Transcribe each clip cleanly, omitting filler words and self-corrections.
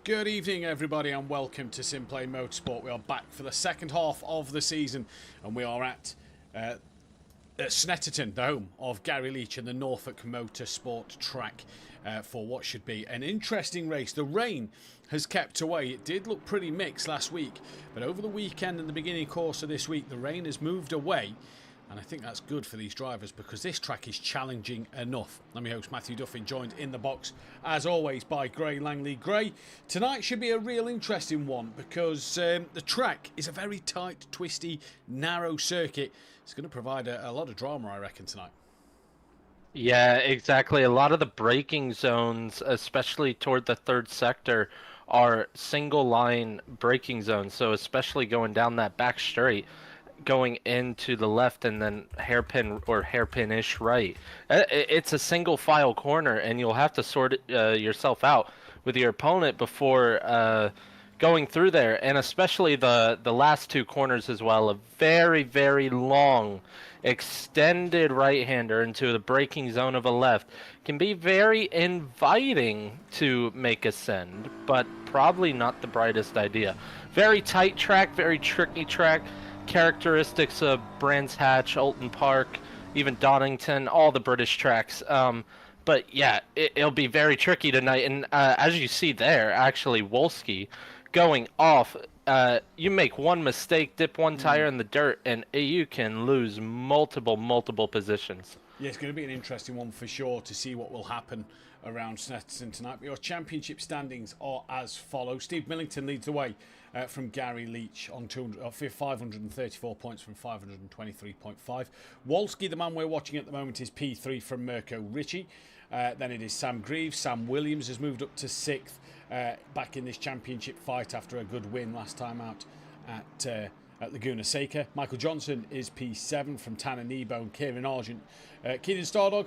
Good evening, everybody, and welcome to SimPlay Motorsport. We are back for the second half of the season, and we are at Snetterton, the home of Gary Leach and the Norfolk Motorsport track for what should be an interesting race. The rain has kept away. It did look pretty mixed last week, but over the weekend and the beginning course of this week, the rain has moved away. And I think that's good for these drivers because this track is challenging enough. I'm your host, Mathew Duffin, joined in the box, as always, by Gray Langley. Gray, tonight should be a real interesting one because the track is a very tight, twisty, narrow circuit. It's going to provide a lot of drama, I reckon, tonight. Yeah, exactly. A lot of the braking zones, especially toward the third sector, are single line braking zones. So especially going down that back straight, going into the left and then hairpin or hairpin-ish right. It's a single file corner, and you'll have to sort yourself out with your opponent before going through there. And especially the last two corners as well. A very, very long extended right-hander into the braking zone of a left can be very inviting to make a send, but probably not the brightest idea. Very tight track, very tricky track. Characteristics of Brands Hatch, Alton Park, even Donington, all the British tracks. But yeah, it'll be very tricky tonight. And as you see there, actually, Wolski going off. You make one mistake, dip one tire in the dirt, and you can lose multiple positions. Yeah, it's going to be an interesting one for sure to see what will happen around Snetterton tonight. But your championship standings are as follows. Steve Millington leads the way from Gary Leach on 534 points from 523.5. Wolski, the man we're watching at the moment, is P3 from Mirko Ritchie. Then it is Sam Greaves. Sam Williams has moved up to 6th back in this championship fight after a good win last time out at Laguna Seca. Michael Johnson is P7 from Tanner Kneebone, Kieran Argent, Keenan Stardog,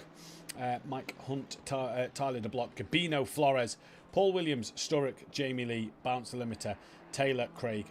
Mike Hunt, Tyler DeBlock, Gabino Flores, Paul Williams, Sturrock, Jamie Lee, Bounce the Limiter, Taylor, Craig,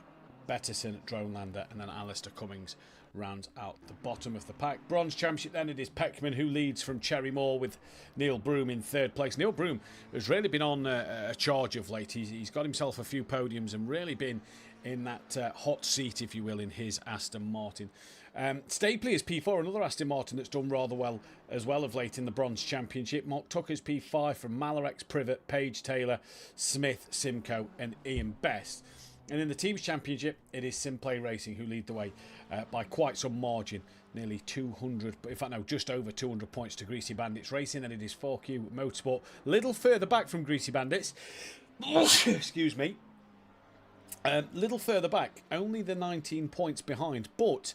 Betterson, Dronelander, and then Alistair Cummings rounds out the bottom of the pack. Bronze championship then it is Peckman who leads from Cherry Moor with Neil Broom in 3rd place. Neil Broom has really been on a charge of late. He's got himself a few podiums and really been in that hot seat, if you will, in his Aston Martin. Stapley is P4, another Aston Martin that's done rather well as well of late in the Bronze Championship. Mark Tucker's P5 from Malarex, Privet, Page Taylor, Smith, Simcoe and Ian Best. And in the Teams Championship, it is SimPlay Racing who lead the way by quite some margin. Nearly 200, in fact no, just over 200 points to Greasy Bandits Racing. And it is 4Q Motorsport, little further back from Greasy Bandits. Excuse me. Little further back, only the 19 points behind, but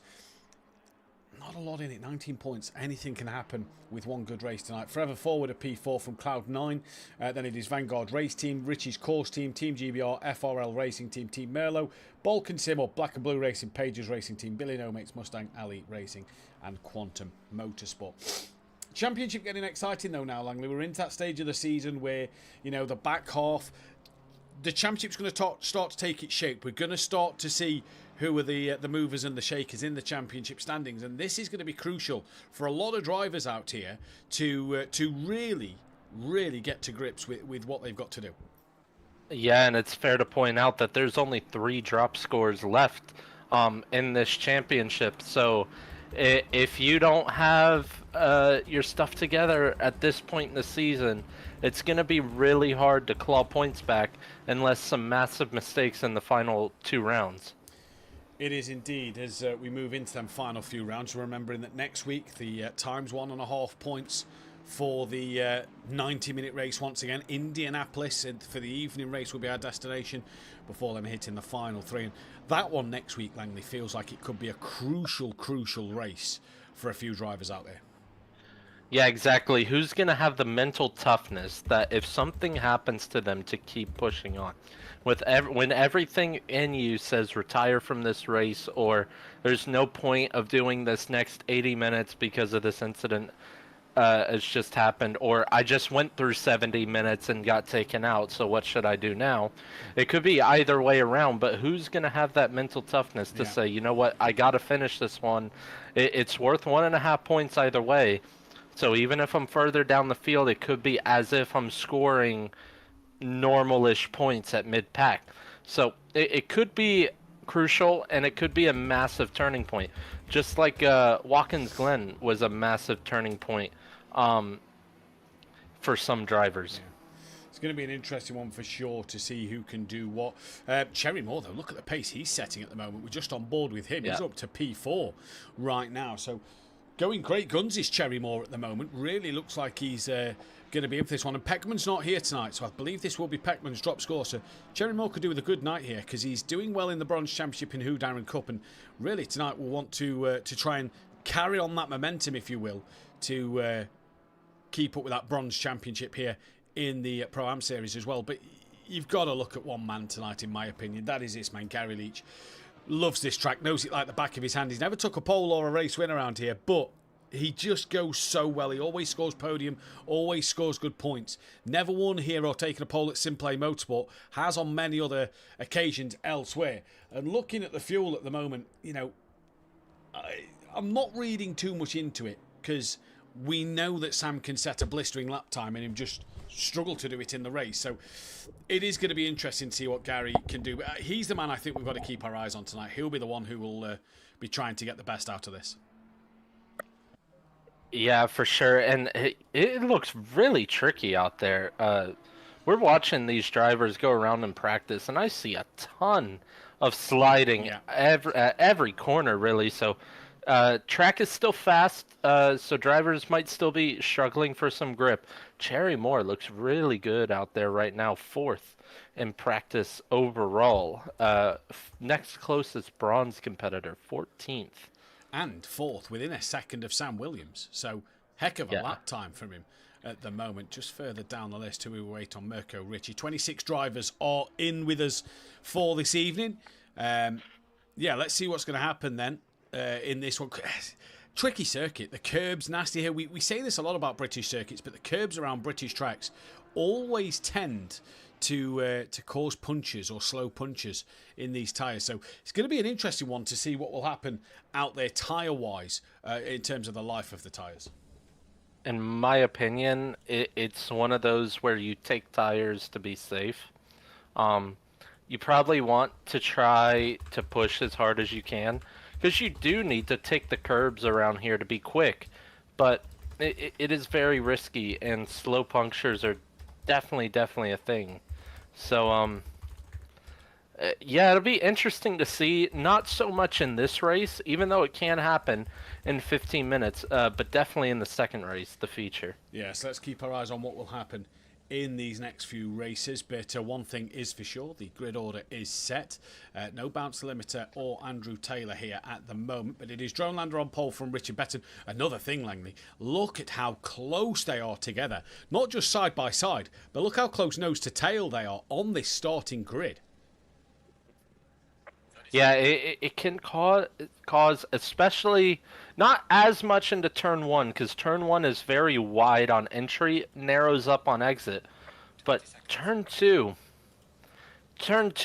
not a lot in it. 19 points, anything can happen with one good race tonight. Forever Forward a P4 from Cloud9. Then it is Vanguard Race Team, Richie's Course Team, Team GBR, FRL Racing Team, Team Merlot, Balkan Sim or Black and Blue Racing, Pages Racing Team, Billy No Mates, Mustang Alley Racing, and Quantum Motorsport. Championship getting exciting though now, Langley. We're into that stage of the season where, you know, the back half, the championship's going to start to take its shape. We're going to start to see who are the movers and the shakers in the championship standings, and this is going to be crucial for a lot of drivers out here to really get to grips with what they've got to do. Yeah, and it's fair to point out that there's only 3 drop scores left in this championship. So if you don't have your stuff together at this point in the season, it's going to be really hard to claw points back unless some massive mistakes in the final 2 rounds. It is indeed, as we move into them final few rounds, remembering that next week the times 1.5 points for the 90-minute race once again. Indianapolis for the evening race will be our destination before them hitting the final 3. And that one next week, Langley, feels like it could be a crucial race for a few drivers out there. Yeah, exactly. Who's going to have the mental toughness that if something happens to them to keep pushing on? When everything in you says retire from this race, or there's no point of doing this next 80 minutes because of this incident has just happened, or I just went through 70 minutes and got taken out, so what should I do now? It could be either way around, but who's going to have that mental toughness to say, you know what, I got to finish this one. It's worth 1.5 points either way. So even if I'm further down the field, it could be as if I'm scoring normal-ish points at mid-pack. So it could be crucial, and it could be a massive turning point. Just like Watkins Glen was a massive turning point for some drivers. Yeah. It's going to be an interesting one for sure to see who can do what. Cherry Moore, though, look at the pace he's setting at the moment. We're just on board with him. Yeah. He's up to P4 right now. So going great guns is Cherry Moore at the moment. Really looks like he's going to be in for this one. And Peckman's not here tonight, so I believe this will be Peckman's drop score. So Cherry Moore could do with a good night here because he's doing well in the Bronze Championship in Who Darren Cup. And really tonight we'll want to try and carry on that momentum, if you will, to keep up with that Bronze Championship here in the Pro-Am Series as well. But you've got to look at one man tonight, in my opinion. That is this man, Gary Leach. Loves this track, knows it like the back of his hand. He's never took a pole or a race win around here, but he just goes so well. He always scores podium, always scores good points. Never won here or taken a pole at SimPlay Motorsport. Has on many other occasions elsewhere. And looking at the fuel at the moment, you know, I'm not reading too much into it because we know that Sam can set a blistering lap time and him just struggle to do it in the race. So it is going to be interesting to see what Gary can do. He's the man I think we've got to keep our eyes on tonight. He'll be the one who will be trying to get the best out of this. Yeah, for sure. And it looks really tricky out there. We're watching these drivers go around in practice, and I see a ton of sliding every corner, really. So track is still fast, so drivers might still be struggling for some grip. Cherry Moore looks really good out there right now, 4th in practice overall. Next closest bronze competitor, 14th. And 4th within a second of Sam Williams. So heck of a lap time from him at the moment. Just further down the list, who we wait on, Mirko Ricci. 26 drivers are in with us for this evening. Let's see what's going to happen then. In this one, tricky circuit. The curbs nasty here. We say this a lot about British circuits, but the curbs around British tracks always tend to cause punches or slow punches in these tyres. So it's going to be an interesting one to see what will happen out there tyre wise in terms of the life of the tyres. In my opinion, it's one of those where you take tires to be safe. You probably want to try to push as hard as you can, because you do need to take the curbs around here to be quick, but it is very risky, and slow punctures are definitely a thing. So it'll be interesting to see. Not so much in this race, even though it can happen in 15 minutes, but definitely in the second race, the feature. Yes, let's keep our eyes on what will happen in these next few races, but one thing is for sure, the grid order is set. No bounce limiter or Andrew Taylor here at the moment, but it is Drone Lander on pole from Richard Betton. Another thing, Langley, look at how close they are together. Not just side by side, but look how close nose to tail they are on this starting grid. Yeah, it can cause, especially not as much into turn 1, because turn 1 is very wide on entry, narrows up on exit. But turn 2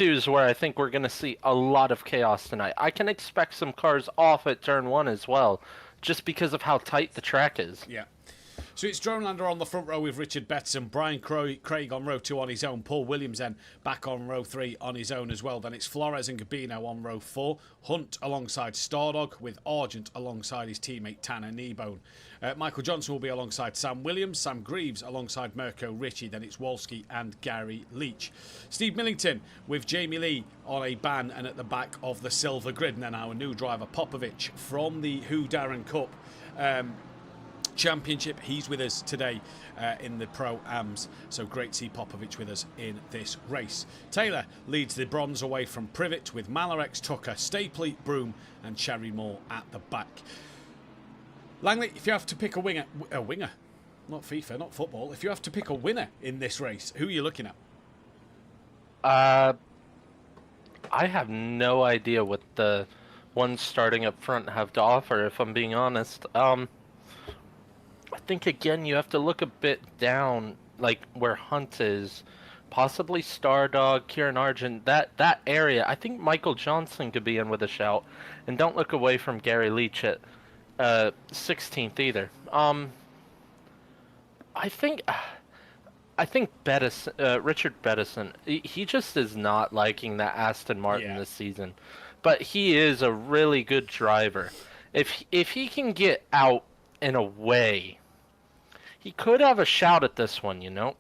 is where I think we're going to see a lot of chaos tonight. I can expect some cars off at turn 1 as well, just because of how tight the track is. Yeah. So it's Drone Lander on the front row with Richard Betson, Brian Craig on row 2 on his own, Paul Williams then back on row 3 on his own as well. Then it's Flores and Gabino on row 4, Hunt alongside Stardog with Argent alongside his teammate Tanner Kneebone. Michael Johnson will be alongside Sam Williams, Sam Greaves alongside Mirko Ricci, then it's Wolski and Gary Leach. Steve Millington with Jamie Lee on a ban and at the back of the silver grid. And then our new driver Popovic from the Who Darren Cup Championship. He's with us today in the Pro-Ams, so great to see Popovic with us in this race. Taylor leads the bronze away from Privet with Malarex, Tucker, Stapley, Broom and Cherry Moore at the back. Langley, if you have to pick a winger, not FIFA, not football, if you have to pick a winner in this race, who are you looking at? I have no idea what the ones starting up front have to offer, if I'm being honest. I think, again, you have to look a bit down, like where Hunt is, possibly Stardog, Kieran Argent, that area. I think Michael Johnson could be in with a shout. And don't look away from Gary Leach at 16th either. I think I think Richard Bettison, he just is not liking that Aston Martin this season, but he is a really good driver. If he can get out in a way, he could have a shout at this one, you know.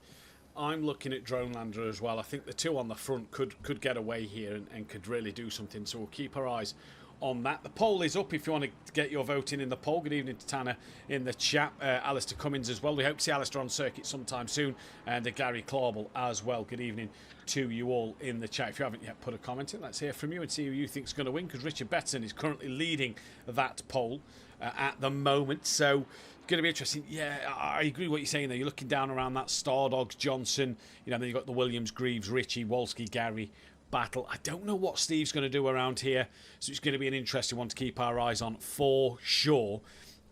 I'm looking at Dronelander as well. I think the two on the front could get away here and could really do something. So we'll keep our eyes on that. The poll is up if you want to get your vote in the poll. Good evening to Tanner in the chat. Alistair Cummins as well. We hope to see Alistair on circuit sometime soon. And Gary Clawble as well. Good evening to you all in the chat. If you haven't yet put a comment in, let's hear from you and see who you think is going to win, because Richard Bettison is currently leading that poll at the moment. So going to be interesting. Yeah, I agree with what you're saying there. You're looking down around that Stardogs, Johnson, then you've got the Williams, Greaves, Ritchie, Wolski, Gary battle. I don't know what Steve's going to do around here, so it's going to be an interesting one to keep our eyes on for sure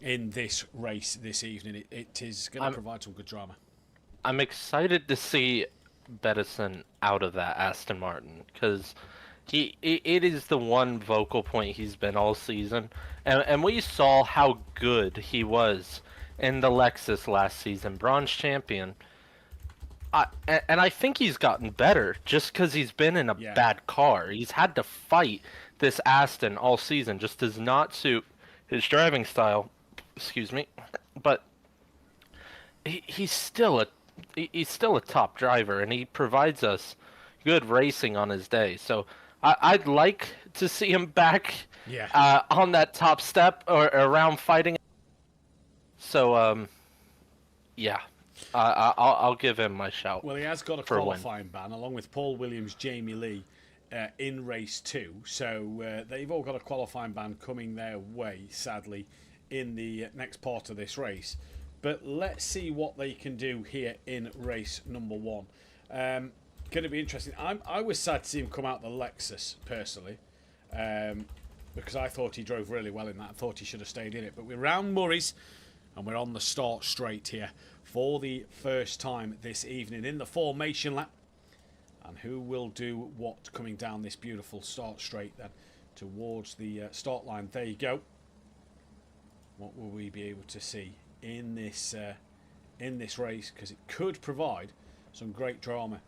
in this race this evening. It is going to provide some good drama. I'm excited to see Bettison out of that Aston Martin, because it is the one vocal point he's been all season, and we saw how good he was in the Lexus last season, bronze champion. And I think he's gotten better just because he's been in a bad car. He's had to fight this Aston all season. Just does not suit his driving style. Excuse me, but he's still a top driver, and he provides us good racing on his day. So I'd like to see him back on that top step or around fighting. So yeah. I'll give him my shout. Well, he has got a qualifying ban, along with Paul Williams, Jamie Lee, in race 2. So they've all got a qualifying ban coming their way, sadly, in the next part of this race. But let's see what they can do here in race number 1. Going to be interesting. I was sad to see him come out the Lexus, personally, because I thought he drove really well in that. I thought he should have stayed in it. But we're round Murray's, and we're on the start straight here for the first time this evening in the formation lap. And who will do what coming down this beautiful start straight then towards the start line? There you go. What will we be able to see in this race? Because it could provide some great drama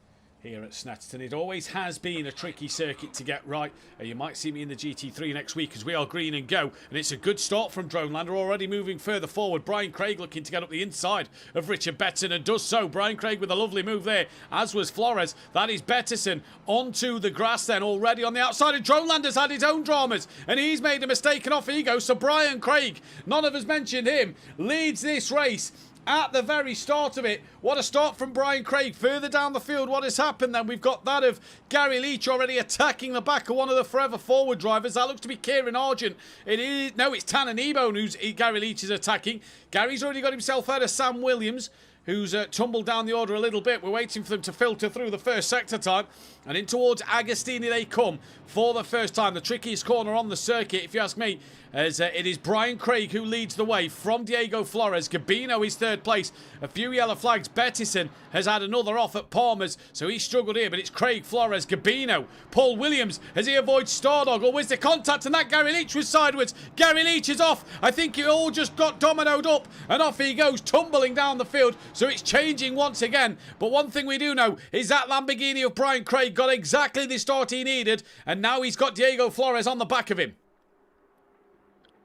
here at Snetterton. It always has been a tricky circuit to get right. You might see me in the GT3 next week as we are green and go. And it's a good start from Dronelander, already moving further forward. Brian Craig looking to get up the inside of Richard Bettison, and does so. Brian Craig with a lovely move there, as was Flores. That is Bettison onto the grass then, already on the outside. And Dronelander's had his own dramas, and he's made a mistake, and off he goes. So Brian Craig, none of us mentioned him, leads this race at the very start of it. What a start from Brian Craig. Further down the field, what has happened then? We've got that of Gary Leach already attacking the back of one of the forever forward drivers. That looks to be Kieran Argent. It's Tanner Nebone who's Gary Leach is attacking. Gary's already got himself out of Sam Williams, who's tumbled down the order a little bit. We're waiting for them to filter through the first sector time. And in towards Agostini they come for the first time. The trickiest corner on the circuit, if you ask me, as it is Brian Craig who leads the way from Diego Flores. Gabino is third place. A few yellow flags. Bettison has had another off at Palmer's, so he struggled here, but it's Craig, Flores, Gabino, Paul Williams as he avoids Stardog. Oh, where's the contact? And that Gary Leach was sideways. Gary Leach is off. I think it all just got dominoed up, and off he goes, tumbling down the field. So it's changing once again. But one thing we do know is that Lamborghini of Brian Craig got exactly the start he needed, and now he's got Diego Flores on the back of him.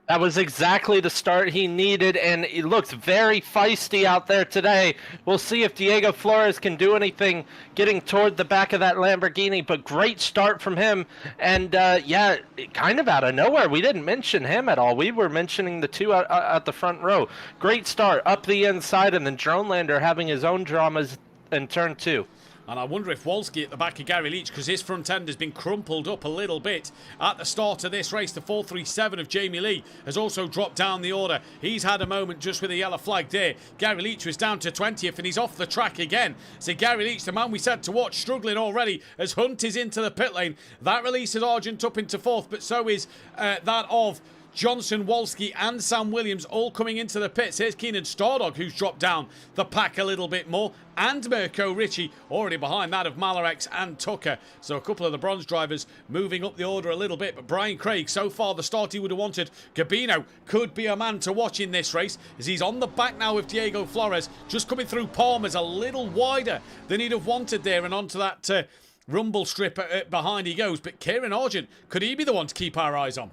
That was exactly the start he needed, and he looks very feisty out there today. We'll see if Diego Flores can do anything getting toward the back of that Lamborghini, but great start from him. And, yeah, kind of out of nowhere. We didn't mention him at all. We were mentioning the two at the front row. Great start up the inside, and then Dronelander having his own dramas in turn 2. And I wonder if Wolski at the back of Gary Leach, because his front end has been crumpled up a little bit at the start of this race. The 437 of Jamie Lee has also dropped down the order. He's had a moment just with a yellow flag there. Gary Leach was down to 20th, and he's off the track again. So Gary Leach, the man we said to watch, struggling already as Hunt is into the pit lane. That releases Argent up into 4th, but so is that of Johnson, Wolski and Sam Williams all coming into the pits. Here's Keenan Stardog, who's dropped down the pack a little bit more, and Mirko Ricci already behind that of Malarex and Tucker. So a couple of the bronze drivers moving up the order a little bit, but Brian Craig, so far the start he would have wanted. Gabino could be a man to watch in this race, as he's on the back now with Diego Flores, just coming through Palmer's a little wider than he'd have wanted there, and onto that rumble strip behind he goes. But Kieran Argent, could he be the one to keep our eyes on?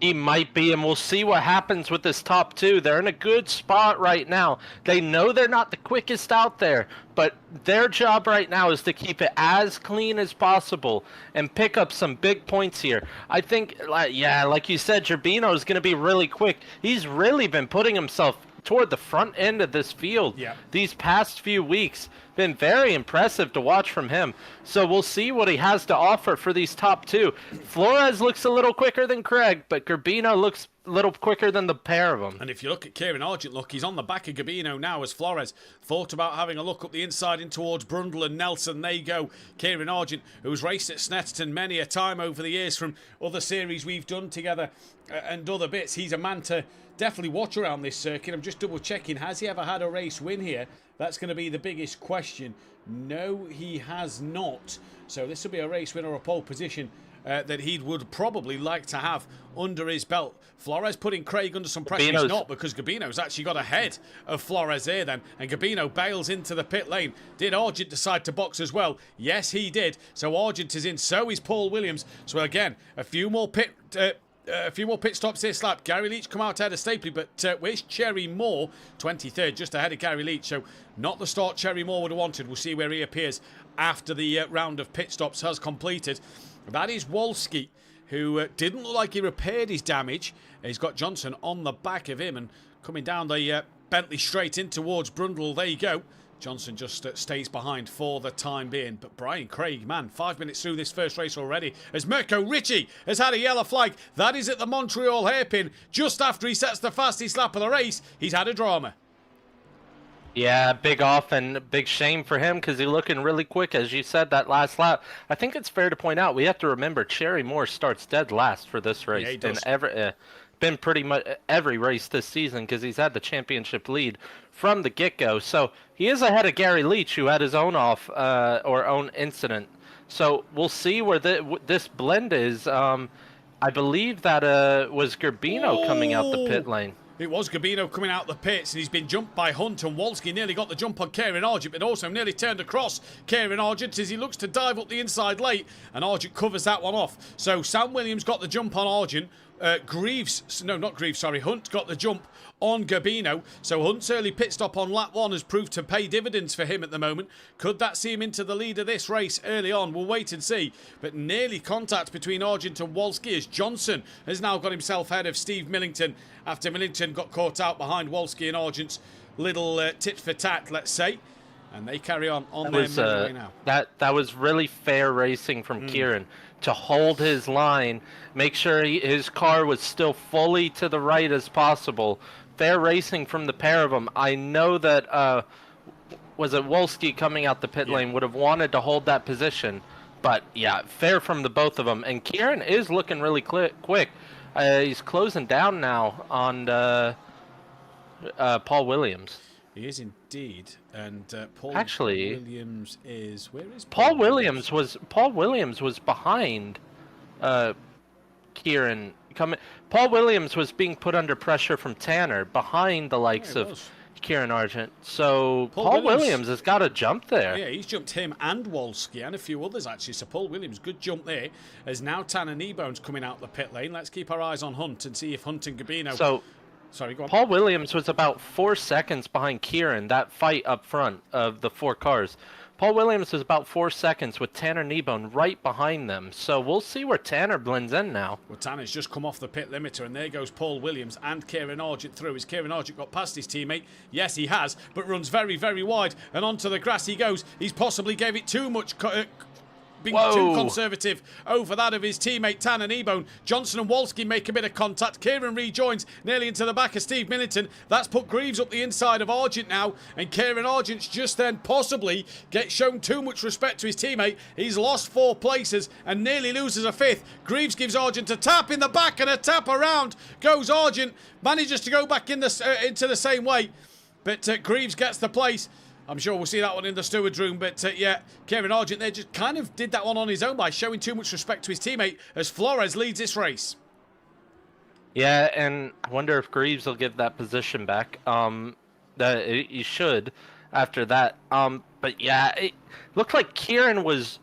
He might be, and we'll see what happens with this top two. They're in a good spot right now. They know they're not the quickest out there, but their job right now is to keep it as clean as possible and pick up some big points here. I think, yeah, like you said, Gerbino is going to be really quick. He's really been putting himself toward the front end of this field these past few weeks. Been very impressive to watch from him. So we'll see what he has to offer for these top two. Flores looks a little quicker than Craig, but Gerbino looks a little quicker than the pair of them. And if you look at Kieran Argent, look, he's on the back of Gerbino now as Flores thought about having a look up the inside in towards Brundle and Nelson. There you go. Kieran Argent, who's raced at Snetterton many a time over the years from other series we've done together and other bits. He's a man to definitely watch around this circuit. I'm just double checking. Has he ever had a race win here? That's going to be the biggest question. No, he has not. So this will be a race win or a pole position that he would probably like to have under his belt. Flores putting Craig under some pressure. He's not, because Gabino's actually got ahead of Flores there then. And Gabino bails into the pit lane. Did Argent decide to box as well? Yes, he did. So Argent is in. So is Paul Williams. So again, a few more pit stops this lap. Gary Leach come out ahead of Stapley, but where's Cherry Moore? 23rd, just ahead of Gary Leach. So not the start Cherry Moore would have wanted. We'll see where he appears after the round of pit stops has completed. That is Wolski, who didn't look like he repaired his damage. He's got Johnson on the back of him and coming down the Bentley straight in towards Brundle. There you go. Johnson just stays behind for the time being. But Brian Craig, man, 5 minutes through this first race already, as Mirko Ricci has had a yellow flag. That is at the Montreal hairpin. Just after he sets the fastest lap of the race, he's had a drama. Yeah, big off and big shame for him because he's looking really quick, as you said, that last lap. I think it's fair to point out, we have to remember Cherry Moore starts dead last for this race. Yeah, he does. And been pretty much every race this season because he's had the championship lead from the get-go. So he is ahead of Gary Leach, who had his own own incident. So we'll see where this blend is. I believe that was Gerbino coming out the pit lane. It was Gabino coming out the pits, and he's been jumped by Hunt, and Wolski nearly got the jump on Kieran Argent, but also nearly turned across Kieran Argent as he looks to dive up the inside late, and Argent covers that one off. So Sam Williams got the jump on Argent. Hunt got the jump on Gabino. So Hunt's early pit stop on lap 1 has proved to pay dividends for him at the moment. Could that see him into the lead of this race early on? We'll wait and see. But nearly contact between Argent and Wolski, as Johnson has now got himself ahead of Steve Millington after Millington got caught out behind Wolski and Argent's little tit for tat, let's say. And they carry on their merry way now. That was really fair racing from Kieran to hold his line, make sure his car was still fully to the right as possible. Fair racing from the pair of them. I know that was it Wolski coming out the pit lane would have wanted to hold that position, but yeah, fair from the both of them. And Kieran is looking really quick. He's closing down now on Paul Williams. He is indeed, and Williams is where is Paul Williams was behind Kieran coming. Paul Williams was being put under pressure from Tanner behind the likes of Kieran Argent. So Paul Williams has got a jump there. Yeah, he's jumped him and Wolski and a few others actually. So Paul Williams, good jump there. As now Tanner Kneebone's coming out the pit lane. Let's keep our eyes on Hunt and see if Hunt and Gabino. Sorry, go on. Paul Williams was about 4 seconds behind Kieran, that fight up front of the 4 cars. Paul Williams was about 4 seconds with Tanner Kneebone right behind them. So we'll see where Tanner blends in now. Well, Tanner's just come off the pit limiter, and there goes Paul Williams and Kieran Argent through. Has Kieran Argent got past his teammate? Yes, he has, but runs very, very wide. And onto the grass he goes. He's possibly gave it too much being too conservative over that of his teammate Tan and Ebone. Johnson and Wolski make a bit of contact. Kieran rejoins nearly into the back of Steve Millington. That's put Greaves up the inside of Argent now, and Kieran Argent's just then possibly gets shown too much respect to his teammate. He's lost 4 places and nearly loses a 5th. Greaves gives Argent a tap in the back, and a tap around goes Argent. Manages to go back in into the same way, but Greaves gets the place. I'm sure we'll see that one in the steward's room, but yeah, Kieran Argent there just kind of did that one on his own by showing too much respect to his teammate as Flores leads this race. Yeah, and I wonder if Greaves will give that position back. That he should after that. But yeah, it looked like Kieran was.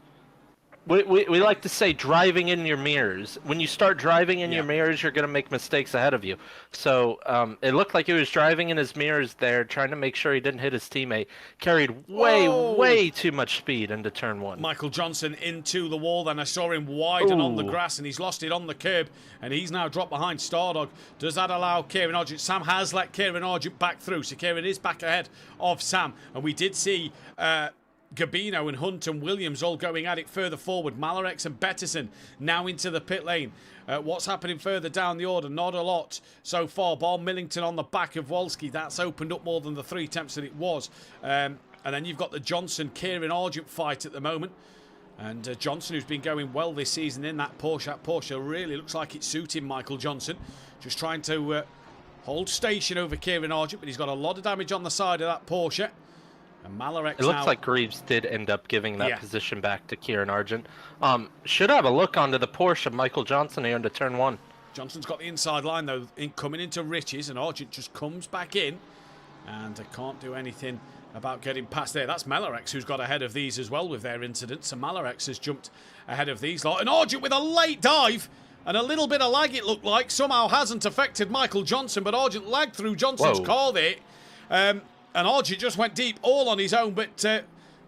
We like to say driving in your mirrors. When you start driving in your mirrors, you're going to make mistakes ahead of you. So it looked like he was driving in his mirrors there, trying to make sure he didn't hit his teammate. Carried way too much speed into turn 1. Michael Johnson into the wall, then I saw him widen on the grass, and he's lost it on the curb, and he's now dropped behind Stardog. Does that allow Kieran Argent? Sam has let Kieran Argent back through, so Kieran is back ahead of Sam, and we did see Gabino and Hunt and Williams all going at it further forward. Malarex and Betterson now into the pit lane. What's happening further down the order? Not a lot so far. Bar Millington on the back of Wolski. That's opened up more than the 3 attempts that it was. And then you've got the Johnson-Kieran Argent fight at the moment. And Johnson, who's been going well this season in that Porsche. That Porsche really looks like it's suiting Michael Johnson. Just trying to hold station over Kieran Argent, but he's got a lot of damage on the side of that Porsche. And Malarex it looks like Greaves did end up giving that position back to Kieran Argent. Should have a look onto the Porsche of Michael Johnson here into turn 1. Johnson's got the inside line though, coming into Riches, and Argent just comes back in, and can't do anything about getting past there. That's Malarex who's got ahead of these as well with their incidents, and Malarex has jumped ahead of these lot. And Argent with a late dive and a little bit of lag, it looked like. Somehow hasn't affected Michael Johnson, but Argent lagged through Johnson's car there. And Argent just went deep all on his own, but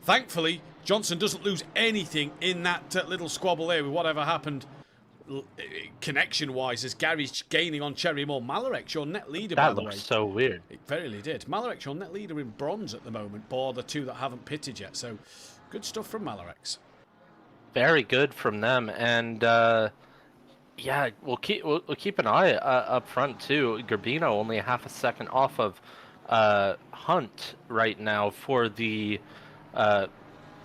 thankfully Johnson doesn't lose anything in that little squabble there with whatever happened connection-wise as Gary's gaining on Cherry Moore. Malarex, your net leader, by the way. That looks so weird. It verily did. Malarex, your net leader in bronze at the moment, bar the 2 that haven't pitted yet. So good stuff from Malarex. Very good from them, and yeah, we'll keep an eye up front too. Garbino only a half a second off of Hunt right now for the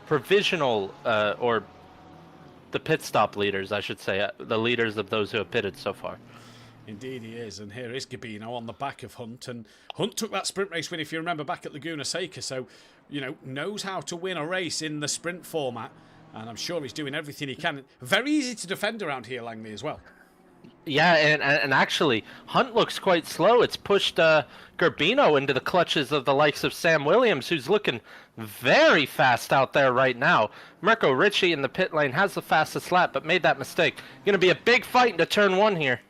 provisional or the pit stop leaders, I should say, the leaders of those who have pitted so far. Indeed he is, and here is Gabino on the back of Hunt, and Hunt took that sprint race win, if you remember, back at Laguna Seca, so, you know, knows how to win a race in the sprint format, and I'm sure he's doing everything he can. Very easy to defend around here, Langley, as well. Yeah, and actually, Hunt looks quite slow. It's pushed Garbino into the clutches of the likes of Sam Williams, who's looking very fast out there right now. Mirko Ricci in the pit lane has the fastest lap, but made that mistake. Going to be a big fight into turn 1 here.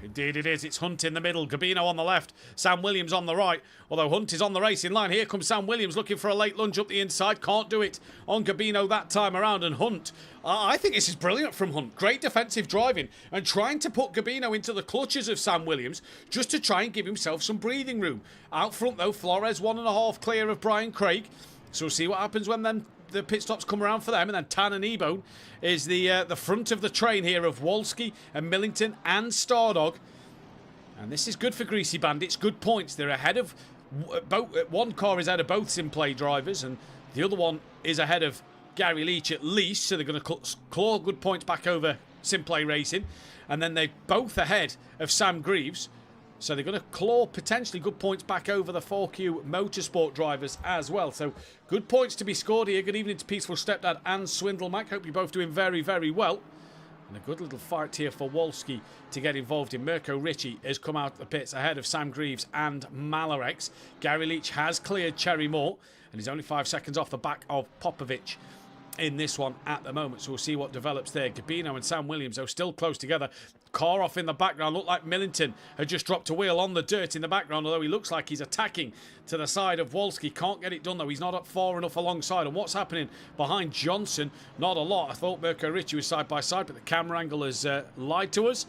Indeed it is. It's Hunt in the middle, Gabino on the left, Sam Williams on the right. Although Hunt is on the racing line. Here comes Sam Williams looking for a late lunge up the inside. Can't do it on Gabino that time around. And Hunt, I think this is brilliant from Hunt. Great defensive driving and trying to put Gabino into the clutches of Sam Williams just to try and give himself some breathing room. Out front though, Flores 1.5 clear of Brian Craig. So we'll see what happens when then the pit stops come around for them. And then Tan and Ebone is the front of the train here of Wolski and Millington and Stardog. And this is good for Greasy Bandits. Good points. They're ahead of both. One car is ahead of both SimPlay drivers, and the other one is ahead of Gary Leach at least. So they're going to claw good points back over SimPlay Racing, and then they're both ahead of Sam Greaves. So they're going to claw potentially good points back over the 4Q Motorsport drivers as well. So good points to be scored here. Good evening to Peaceful Stepdad and Swindle Mac. Hope you're both doing very, very well. And a good little fight here for Wolski to get involved in. Mirko Ricci has come out of the pits ahead of Sam Greaves and Malarex. Gary Leach has cleared Cherry Moore, and he's only 5 seconds off the back of Popovic in this one at the moment. So we'll see what develops there. Gabino and Sam Williams are still close together. Car off in the background. Looked like Millington had just dropped a wheel on the dirt in the background, although he looks like he's attacking to the side of Wolski. Can't get it done though. He's not up far enough alongside. And what's happening behind Johnson? Not a lot. I thought Mirko Ricci was side by side, but the camera angle has lied to us.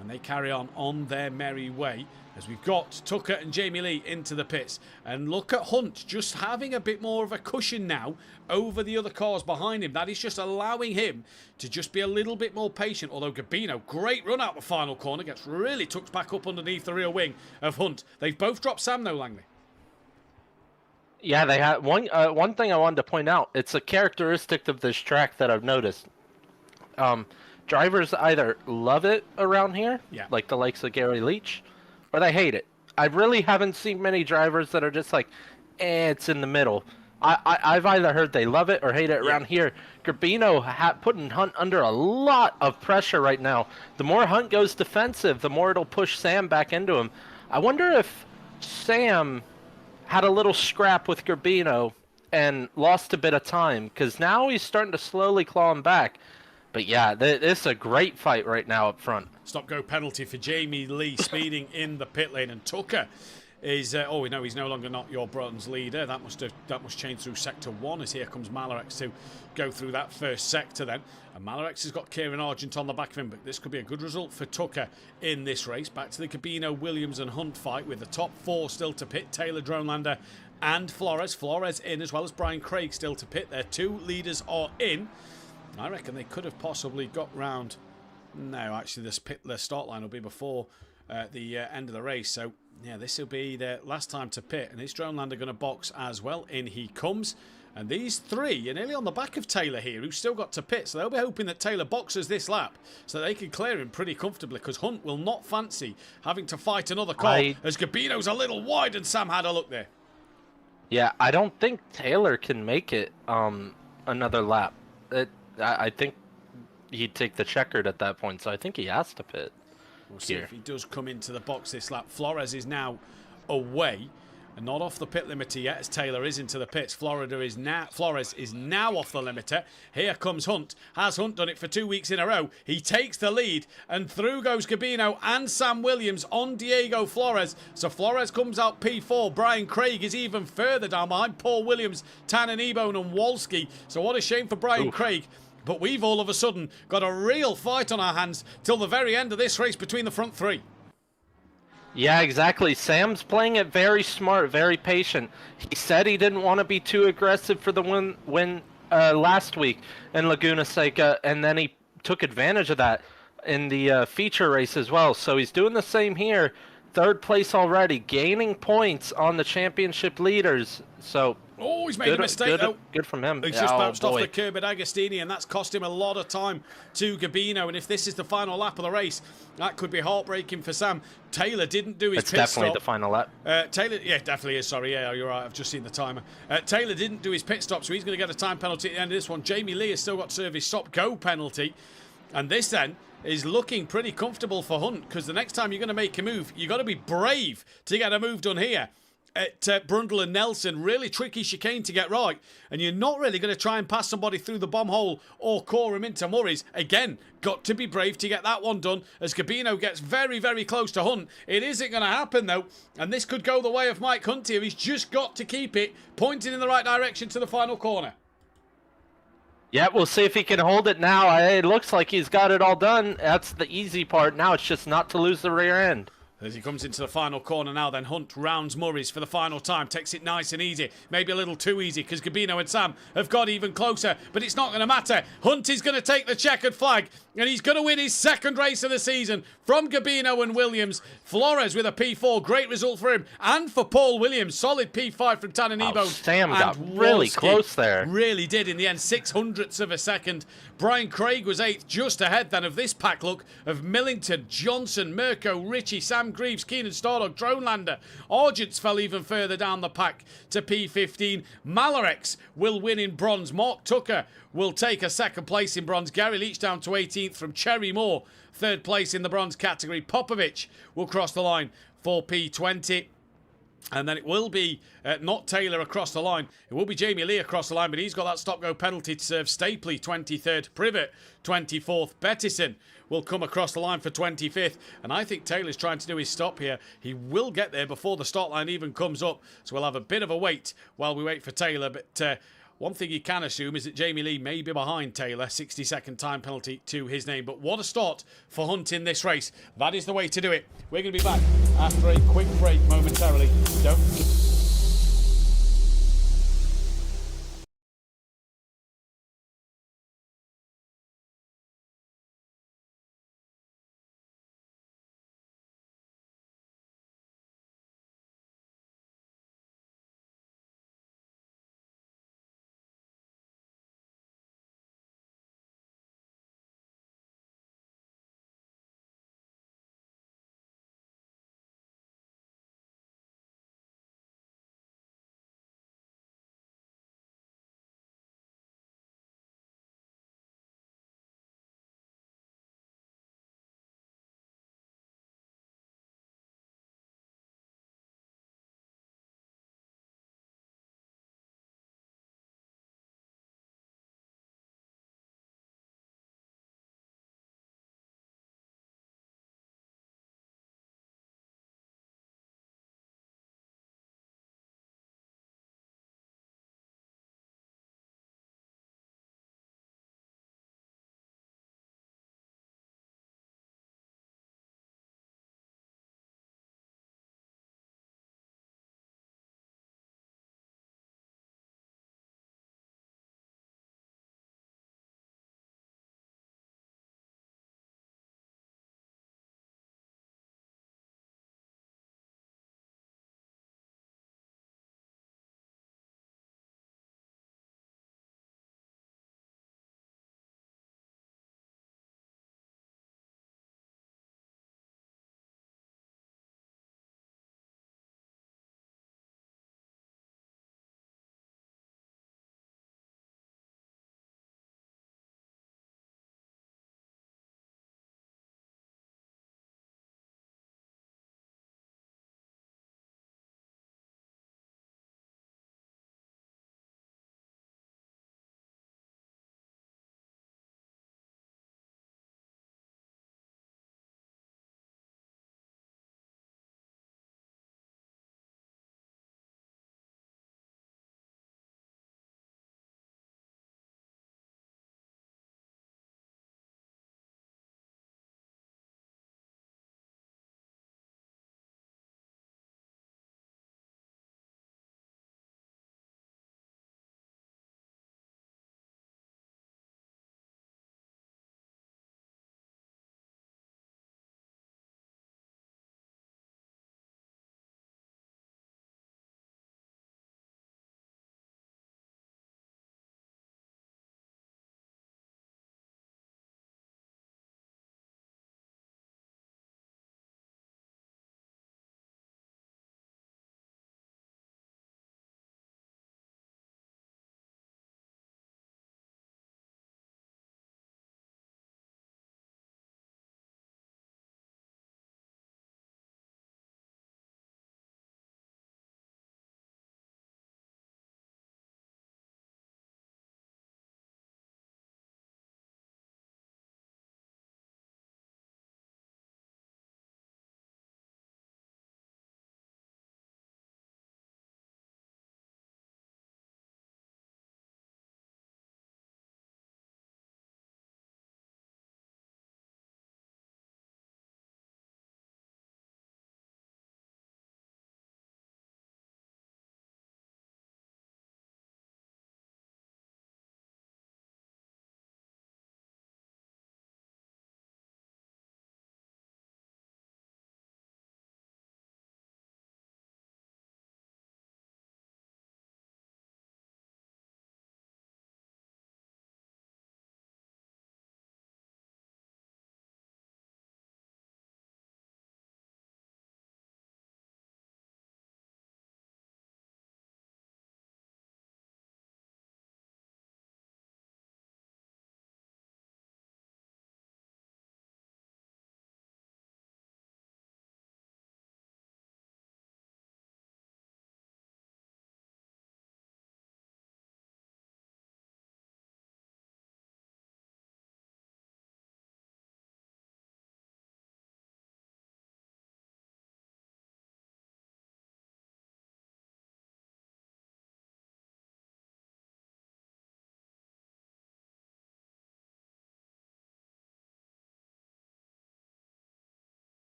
And they carry on their merry way. as we've got Tucker and Jamie Lee into the pits. And look at Hunt just having a bit more of a cushion now over the other cars behind him. That is just allowing him to just be a little bit more patient. Although Gabino, great run out the final corner, gets really tucked back up underneath the rear wing of Hunt. They've both dropped Sam though, Langley. Yeah, they had one thing I wanted to point out. It's a characteristic of this track that I've noticed. Drivers either love it around here, like the likes of Gary Leach, or they hate it. I really haven't seen many drivers that are just like, it's in the middle. I've either heard they love it or hate it around here. Gabino putting Hunt under a lot of pressure right now. The more Hunt goes defensive, the more it'll push Sam back into him. I wonder if Sam had a little scrap with Gabino and lost a bit of time, because now he's starting to slowly claw him back. But yeah, this is a great fight right now up front. Stop-go penalty for Jamie Lee speeding in the pit lane, and Tucker is we know he's no longer not your bronze leader. That must change through sector 1, as here comes Malarex to go through that first sector then. And Malarex has got Kieran Argent on the back of him, but this could be a good result for Tucker in this race. Back to the Gabino, Williams and Hunt fight, with the top 4 still to pit. Taylor, Dronelander and Flores. Flores in, as well as Brian Craig still to pit. Their 2 leaders are in. I reckon they could have possibly got round. No, actually, the start line will be before the end of the race. So, yeah, this will be their last time to pit. And is Dronelander going to box as well? In he comes. And these 3 are nearly on the back of Taylor here, who's still got to pit. So they'll be hoping that Taylor boxes this lap so they can clear him pretty comfortably, because Hunt will not fancy having to fight another car, as Gabino's a little wide and Sam had a look there. Yeah, I don't think Taylor can make it another lap. I think he'd take the checkered at that point, so I think he has to pit. We'll see if he does come into the box this lap. Flores is now away and not off the pit limiter yet, as Taylor is into the pits. Flores is now off the limiter. Here comes Hunt. Has Hunt done it for 2 weeks in a row? He takes the lead, and through goes Gabino and Sam Williams on Diego Flores. So Flores comes out P4. Brian Craig is even further down behind Paul Williams, Tannen Ebone and Wolski. So what a shame for Brian Craig. But we've all of a sudden got a real fight on our hands till the very end of this race between the front 3. Yeah, exactly. Sam's playing it very smart, very patient. He said he didn't want to be too aggressive for the win last week in Laguna Seca, and then he took advantage of that in the feature race as well. So he's doing the same here. 3rd place already, gaining points on the championship leaders. So oh, he's made a mistake, though. Good from him. He's just bounced off the curb at Agostini, and that's cost him a lot of time to Gabino. And if this is the final lap of the race, that could be heartbreaking for Sam. Taylor didn't do his pit stop. It's definitely the final lap. Taylor, yeah, definitely is. Sorry, yeah, you're right. I've just seen the timer. Taylor didn't do his pit stop, so he's going to get a time penalty at the end of this one. Jamie Lee has still got to serve his stop-go penalty. And this, then, is looking pretty comfortable for Hunt, because the next time you're going to make a move, you've got to be brave to get a move done here at Brundle and Nelson. Really tricky chicane to get right, and you're not really going to try and pass somebody through the bomb hole or core him into Murray's. Again, got to be brave to get that one done, as Gabino gets very, very close to Hunt. It isn't going to happen, though, and this could go the way of Mike Hunt here. He's just got to keep it pointing in the right direction to the final corner. Yeah, we'll see if he can hold it now. It looks like he's got it all done. That's the easy part. Now it's just not to lose the rear end. As he comes into the final corner now, then Hunt rounds Murray's for the final time. Takes it nice and easy. Maybe a little too easy, because Gabino and Sam have got even closer. But it's not going to matter. Hunt is going to take the checkered flag, and he's going to win his 2nd race of the season from Gabino and Williams. Flores with a P4. Great result for him. And for Paul Williams. Solid P5 from Tannen Ebone. Sam got really close there. Really did in the end. 600ths of a second. Brian Craig was 8th, just ahead then of this pack look of Millington, Johnson, Mirko, Ritchie, Sam Greaves, Keenan Stardock, Dronelander. Argents fell even further down the pack to P15. Malarex will win in bronze. Mark Tucker will take a 2nd place in bronze. Gary Leach down to 18th from Cherry Moore. 3rd place in the bronze category. Popovic will cross the line for P20. And then it will be not Taylor across the line. It will be Jamie Lee across the line, but he's got that stop-go penalty to serve. Stapley, 23rd. Privet, 24th. Bettison will come across the line for 25th. And I think Taylor's trying to do his stop here. He will get there before the start line even comes up. So we'll have a bit of a wait while we wait for Taylor. But One thing you can assume is that Jamie Lee may be behind Taylor. 60-second time penalty to his name. But what a start for Hunt in this race. That is the way to do it. We're going to be back after a quick break momentarily. Don't...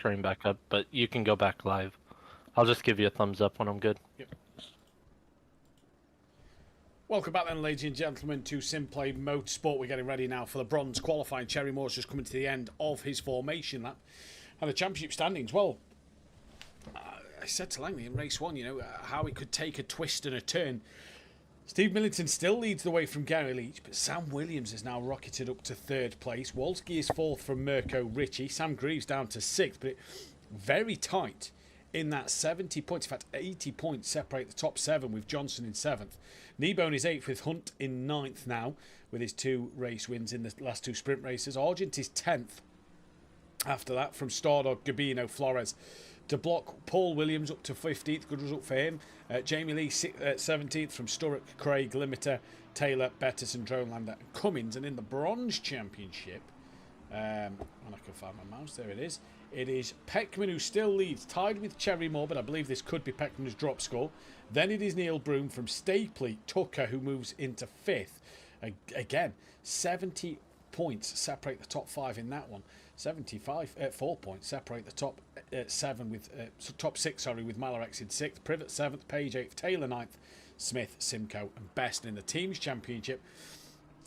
screen back up, but you can go back live. I'll just give you a thumbs up when I'm good. Yep. Welcome back then, ladies and gentlemen, to SimPlay Motorsport. We're getting ready now for the bronze qualifying. Cherry Moore's just coming to the end of his formation lap. And the championship standings, well, I said to Langley in race 1, how it could take a twist and a turn. Steve Millington still leads the way from Gary Leach, but Sam Williams has now rocketed up to 3rd place. Wolski is 4th from Mirko Ricci. Sam Greaves down to 6th, but very tight in that 70 points. In fact, 80 points separate the top 7 with Johnson in 7th. Kneebone is 8th with Hunt in 9th now with his 2 race wins in the last 2 sprint races. Argent is 10th after that from Stardog, Gabino, Flores. To block Paul Williams up to 15th, good result for him. Jamie Lee 17th from Sturrock, Craig, Limiter, Taylor, Betterson, Dronelander and Cummins. And in the bronze championship, and I can find my mouse, there it is. It is Peckman who still leads, tied with Cherry Moore, but I believe this could be Peckman's drop score. Then it is Neil Broom from Stapley, Tucker who moves into 5th. Again, 70 points separate the top 5 in that one. 4 points separate the top 7 with top 6 with Malarex in 6th, Privet 7th, Page 8th, Taylor 9th, Smith, Simcoe and Best. In the teams championship,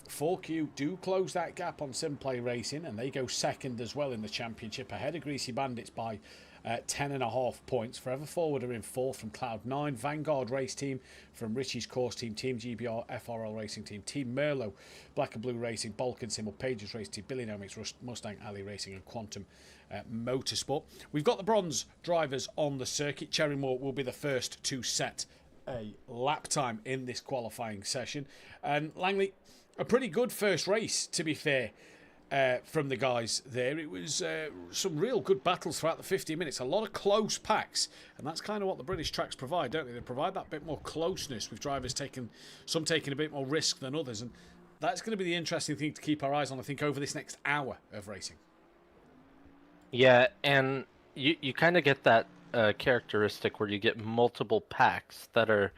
4Q do close that gap on SimPlay Racing and they go 2nd as well in the championship, ahead of Greasy Bandits by 10.5 points. Forever Forward are in 4th from Cloud9, Vanguard Race Team from Richie's Course Team, Team GBR, FRL Racing Team, Team Merlot, Black and Blue Racing, Balkan Symbol, Pages Race Team, Billy Nomics, Mustang Alley Racing and Quantum Motorsport. We've got the bronze drivers on the circuit. Cherry Moore will be the first to set a lap time in this qualifying session. And Langley, a pretty good first race, to be fair. From the guys there, it was some real good battles throughout the 50 minutes, a lot of close packs, and that's kind of what the British tracks provide, don't they? They provide that bit more closeness with drivers taking a bit more risk than others, and that's going to be the interesting thing to keep our eyes on, I think, over this next hour of racing. Yeah, and you kind of get that characteristic where you get multiple packs that are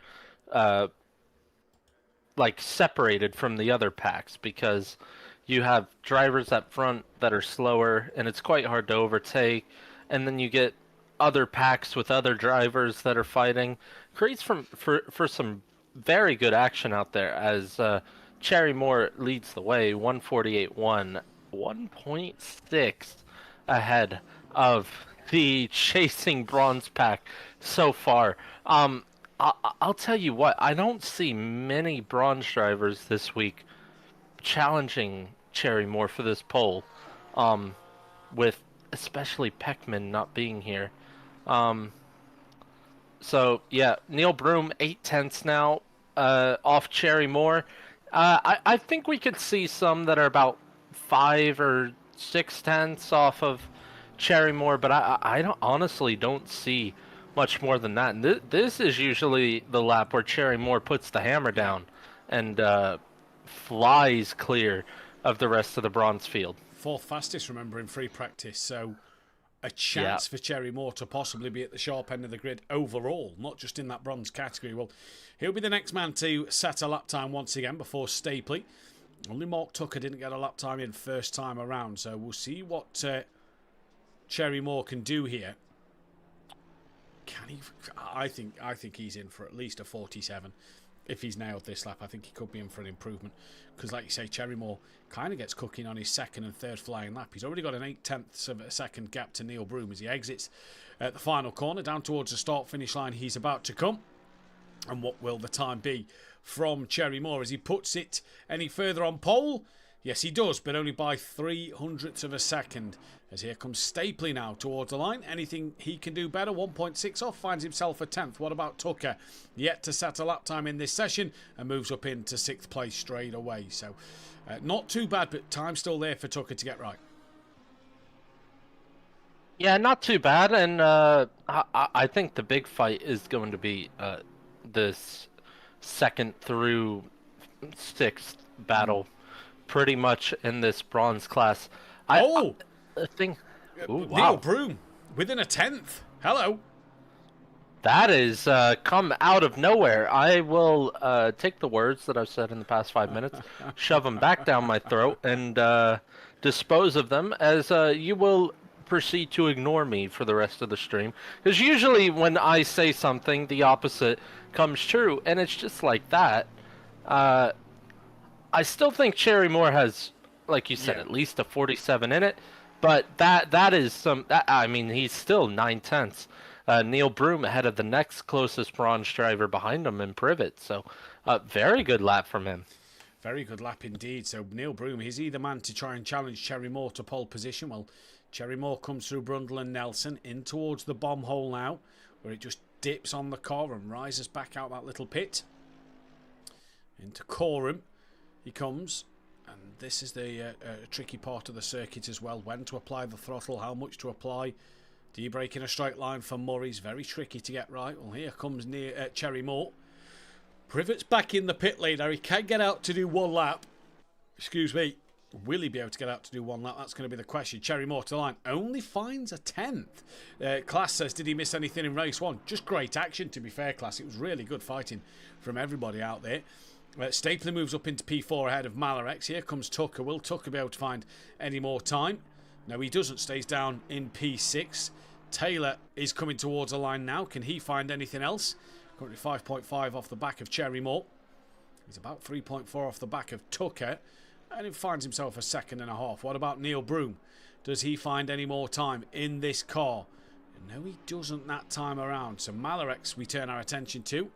like separated from the other packs, because you have drivers up front that are slower and it's quite hard to overtake, and then you get other packs with other drivers that are fighting. Creates for some very good action out there as Cherry Moore leads the way, 148.1, 1.6 ahead of the chasing bronze pack so far. I'll tell you what, I don't see many bronze drivers this week challenging Cherry Moore for this pole, with especially Peckman not being here. So yeah, Neil Broom 8/10 now off Cherry Moore. I think we could see some that are about 5 or 6/10 off of Cherry Moore, but I honestly don't see much more than that. And this is usually the lap where Cherry Moore puts the hammer down and flies clear of the rest of the bronze field. 4th fastest, remember, in free practice, so a chance for Cherry Moore to possibly be at the sharp end of the grid overall, not just in that bronze category. Well, he'll be the next man to set a lap time once again before Stapley. Only Mark Tucker didn't get a lap time in first time around, so we'll see what Cherry Moore can do here. Can he? I think he's in for at least a 47. If he's nailed this lap, I think he could be in for an improvement, because like you say, Cherry Moore kind of gets cooking on his 2nd and 3rd flying lap. He's already got an 8/10 of a second gap to Neil Broom as he exits at the final corner down towards the start finish line. He's about to come, and what will the time be from Cherry Moore as he puts it any further on pole? Yes, he does, but only by 0.03 of a second. As here comes Stapley now towards the line. Anything he can do better? 1.6 off, finds himself a 10th. What about Tucker? Yet to set a lap time in this session and moves up into 6th place straight away. So not too bad, but time still there for Tucker to get right. Yeah, not too bad, and I think the big fight is going to be this 2nd through 6th battle, pretty much in this bronze class. I think Neil wow. Broom within a 10th. Hello. That is come out of nowhere. I will take the words that I've said in the past 5 minutes, shove them back down my throat, and dispose of them, as you will proceed to ignore me for the rest of the stream. Because usually when I say something, the opposite comes true, and it's just like that. I still think Cherry Moore has, like you said, at least a 47 in it, but that is some. I mean, he's still 9/10. Neil Broom ahead of the next closest bronze driver behind him in Privet. So, very good lap from him. Very good lap indeed. So Neil Broom, is he the man to try and challenge Cherry Moore to pole position? Well, Cherry Moore comes through Brundle and Nelson in towards the bomb hole now, where it just dips on the car and rises back out that little pit. Into Coram he comes, and this is the tricky part of the circuit as well. When to apply the throttle, how much to apply. Do you brake in a straight line for Murray's? Very tricky to get right. Well, here comes Cherry Moore. Privet's back in the pit lane now. He can get out to do one lap. Excuse me. Will he be able to get out to do one lap? That's going to be the question. Cherry Moore to the line. Only finds a 10th. Class says, did he miss anything in race one? Just great action, to be fair, Class. It was really good fighting from everybody out there. Stapley moves up into P4 ahead of Malarex. Here comes Tucker. Will Tucker be able to find any more time? No, he doesn't. Stays down in P6. Taylor is coming towards the line now. Can he find anything else? Currently 5.5 off the back of Cherry Moore. He's about 3.4 off the back of Tucker. And he finds himself a 2.5. What about Neil Broom? Does he find any more time in this car? No, he doesn't that time around. So Malarex we turn our attention to.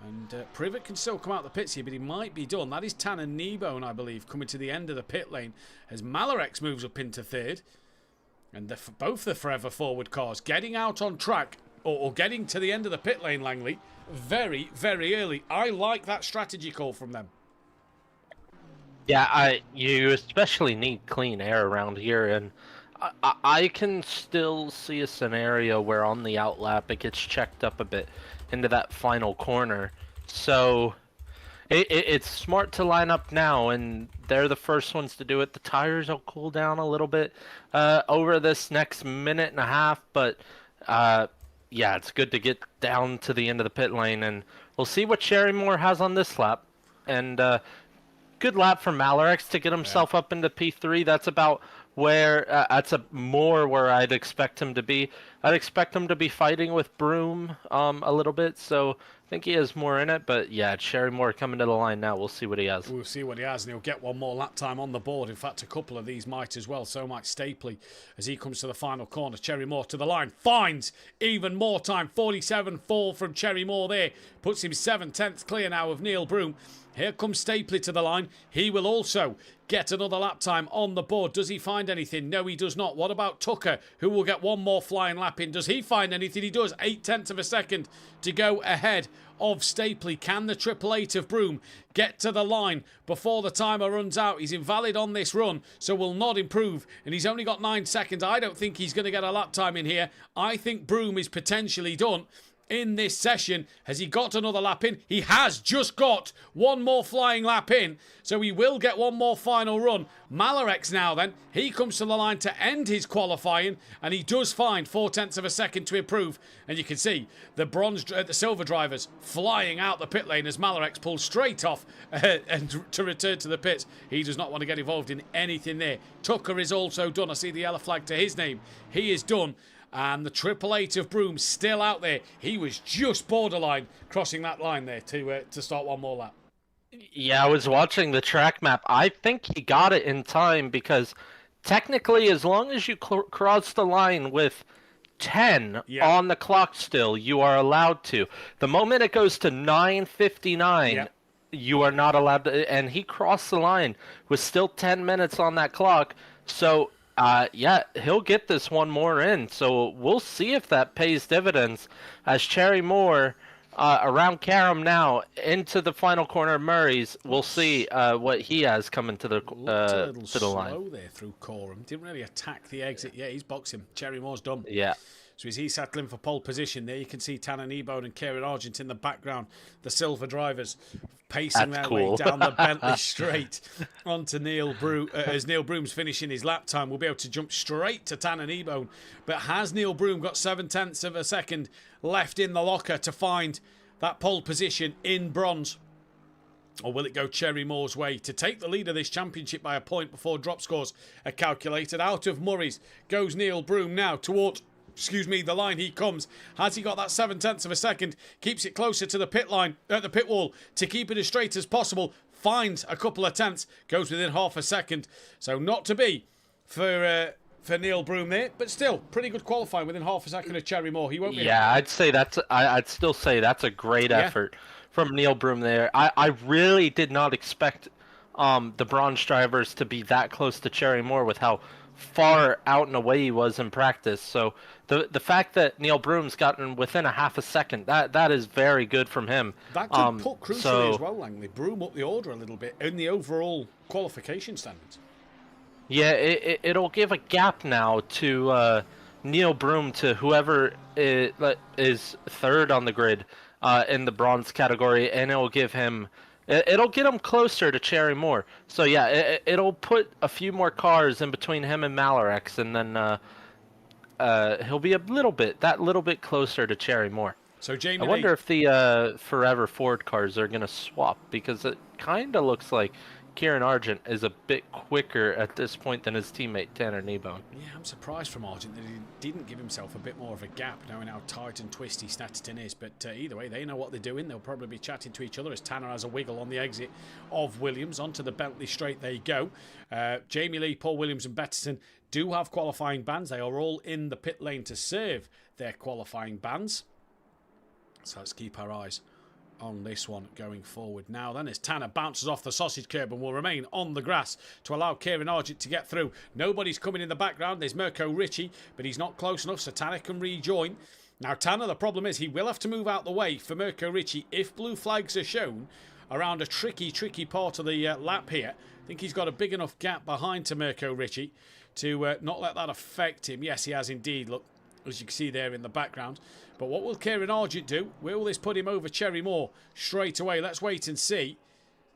And Privet can still come out the pits here, but he might be done. That is Tanner Kneebone, I believe, coming to the end of the pit lane as Malarex moves up into third. And both the forever forward cars getting out on track or getting to the end of the pit lane, Langley, very, very early. I like that strategy call from them. Yeah, you especially need clean air around here, and I can still see a scenario where on the outlap it gets checked up a bit into that final corner. So it's smart to line up now, and they're the first ones to do it. The tires will cool down a little bit over this next minute and a half, but yeah, it's good to get down to the end of the pit lane, and we'll see what Cherry Moore has on this lap. And good lap from Malarex to get himself up into P3. That's about where more where I'd expect him to be. I'd expect him to be fighting with Broom a little bit, so I think he has more in it. But yeah, Cherry Moore coming to the line now. We'll see what he has. We'll see what he has, and he'll get one more lap time on the board. In fact, a couple of these might as well. So might Stapley as he comes to the final corner. Cherry Moore to the line. Finds even more time. 47.4 from Cherry Moore there. Puts him 7/10 clear now of Neil Broom. Here comes Stapley to the line. He will also get another lap time on the board. Does he find anything? No, he does not. What about Tucker, who will get one more flying lap in? Does he find anything? He does. 0.8 of a second to go ahead of Stapley. Can the 888 of Broom get to the line before the timer runs out? He's invalid on this run, so will not improve, and he's only got 9 seconds. I don't think he's going to get a lap time in here. I think Broom is potentially done in this session. Has he got another lap in? He has just got one more flying lap in, so he will get one more final run. Malarex now then, he comes to the line to end his qualifying, and he does find 0.4 of a second to improve. And you can see the silver drivers flying out the pit lane as Malarex pulls straight off and to return to the pits. He does not want to get involved in anything there. Tucker is also done. I see the yellow flag to his name. He is done. And the 888 of Broom still out there. He was just borderline crossing that line there to start one more lap. Yeah, I was watching the track map. I think he got it in time because technically, as long as you cross the line with 10 on the clock still, you are allowed to. The moment it goes to 9:59, you are not allowed to. And he crossed the line with still 10 minutes on that clock. So yeah, he'll get this one more in, so we'll see if that pays dividends as Cherry Moore around Karam now into the final corner of Murray's. We'll see what he has coming to the line. Slow there through Coram. Didn't really attack the exit. Yeah, he's boxing. Cherry Moore's done. Yeah. So is he settling for pole position there? You can see Tanner Kneebone and Kieran Argent in the background. The silver drivers pacing their way down the Bentley straight onto Neil Broom. As Neil Broom's finishing his lap time, we'll be able to jump straight to Tanner Kneebone. But has Neil Broom got 0.7 of a second left in the locker to find that pole position in bronze? Or will it go Cherry Moore's way to take the lead of this championship by a point before drop scores are calculated? Out of Murray's goes Neil Broom now towards, the line he comes. Has he got that 7/10 of a second? Keeps it closer to the pit line, at the pit wall, to keep it as straight as possible. Finds a couple of tenths, goes within half a second. So not to be for Neil Broom there, but still pretty good qualifying within half a second of Cherry Moore. He won't be. Yeah, I'd still say that's a great effort from Neil Broom there. I really did not expect the bronze drivers to be that close to Cherry Moore with how far out and away he was in practice. So the fact that Neil Broom's gotten within a half a second, that is very good from him. That could put crucially as well, Langley, Broom up the order a little bit in the overall qualification standards. Yeah, it'll give a gap now to Neil Broom to whoever is third on the grid in the bronze category, and it'll get him closer to Cherry Moore. So yeah, it'll put a few more cars in between him and Malarex, and then he'll be a little bit closer to Cherry Moore. So Jamie, I wonder if the Forever Ford cars are gonna swap, because it kind of looks like Kieran Argent is a bit quicker at this point than his teammate Tanner Kneebone. Yeah, I'm surprised from Argent that he didn't give himself a bit more of a gap, knowing how tight and twisty Snetterton is. But either way, they know what they're doing. They'll probably be chatting to each other as Tanner has a wiggle on the exit of Williams. Onto the Bentley straight they go. Jamie Lee, Paul Williams and Betterton do have qualifying bans. They are all in the pit lane to serve their qualifying bans. So let's keep our eyes on this one going forward. Now then, as Tanner bounces off the sausage curb and will remain on the grass to allow Kieran Argent to get through. Nobody's coming in the background. There's Mirko Ritchie, but he's not close enough, so Tanner can rejoin. Now Tanner, the problem is he will have to move out the way for Mirko Ritchie if blue flags are shown around a tricky part of the lap here. I think he's got a big enough gap behind to Mirko Ritchie to not let that affect him. Yes, he has indeed. Look, as you can see there in the background. But what will Kieran Argent do? Will this put him over Cherry Moore straight away? Let's wait and see.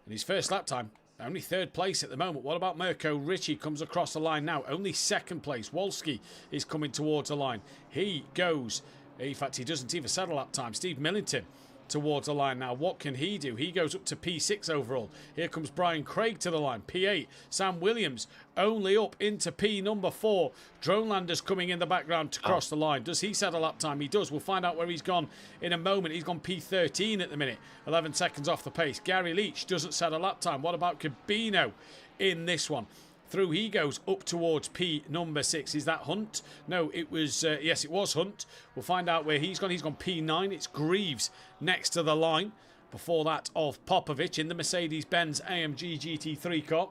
And his first lap time, only third place at the moment. What about Mirko Ritchie? Comes across the line now. Only second place. Wolski is coming towards the line. He goes. In fact, he doesn't even set a lap time. Steve Millington towards the line now. What can he do? He goes up to P6 overall. Here comes Brian Craig to the line. P8. Sam Williams only up into P number 4. Dronelander's coming in the background to cross the line. Does he set a lap time? He does. We'll find out where he's gone in a moment. He's gone P13 at the minute. 11 seconds off the pace. Gary Leach doesn't set a lap time. What about Cabino in this one? Through he goes up towards P number 6. Is that Hunt? No, it was, yes, it was Hunt. We'll find out where he's gone. He's gone P9. It's Greaves next to the line. Before that of Popovic in the Mercedes-Benz AMG GT3 car.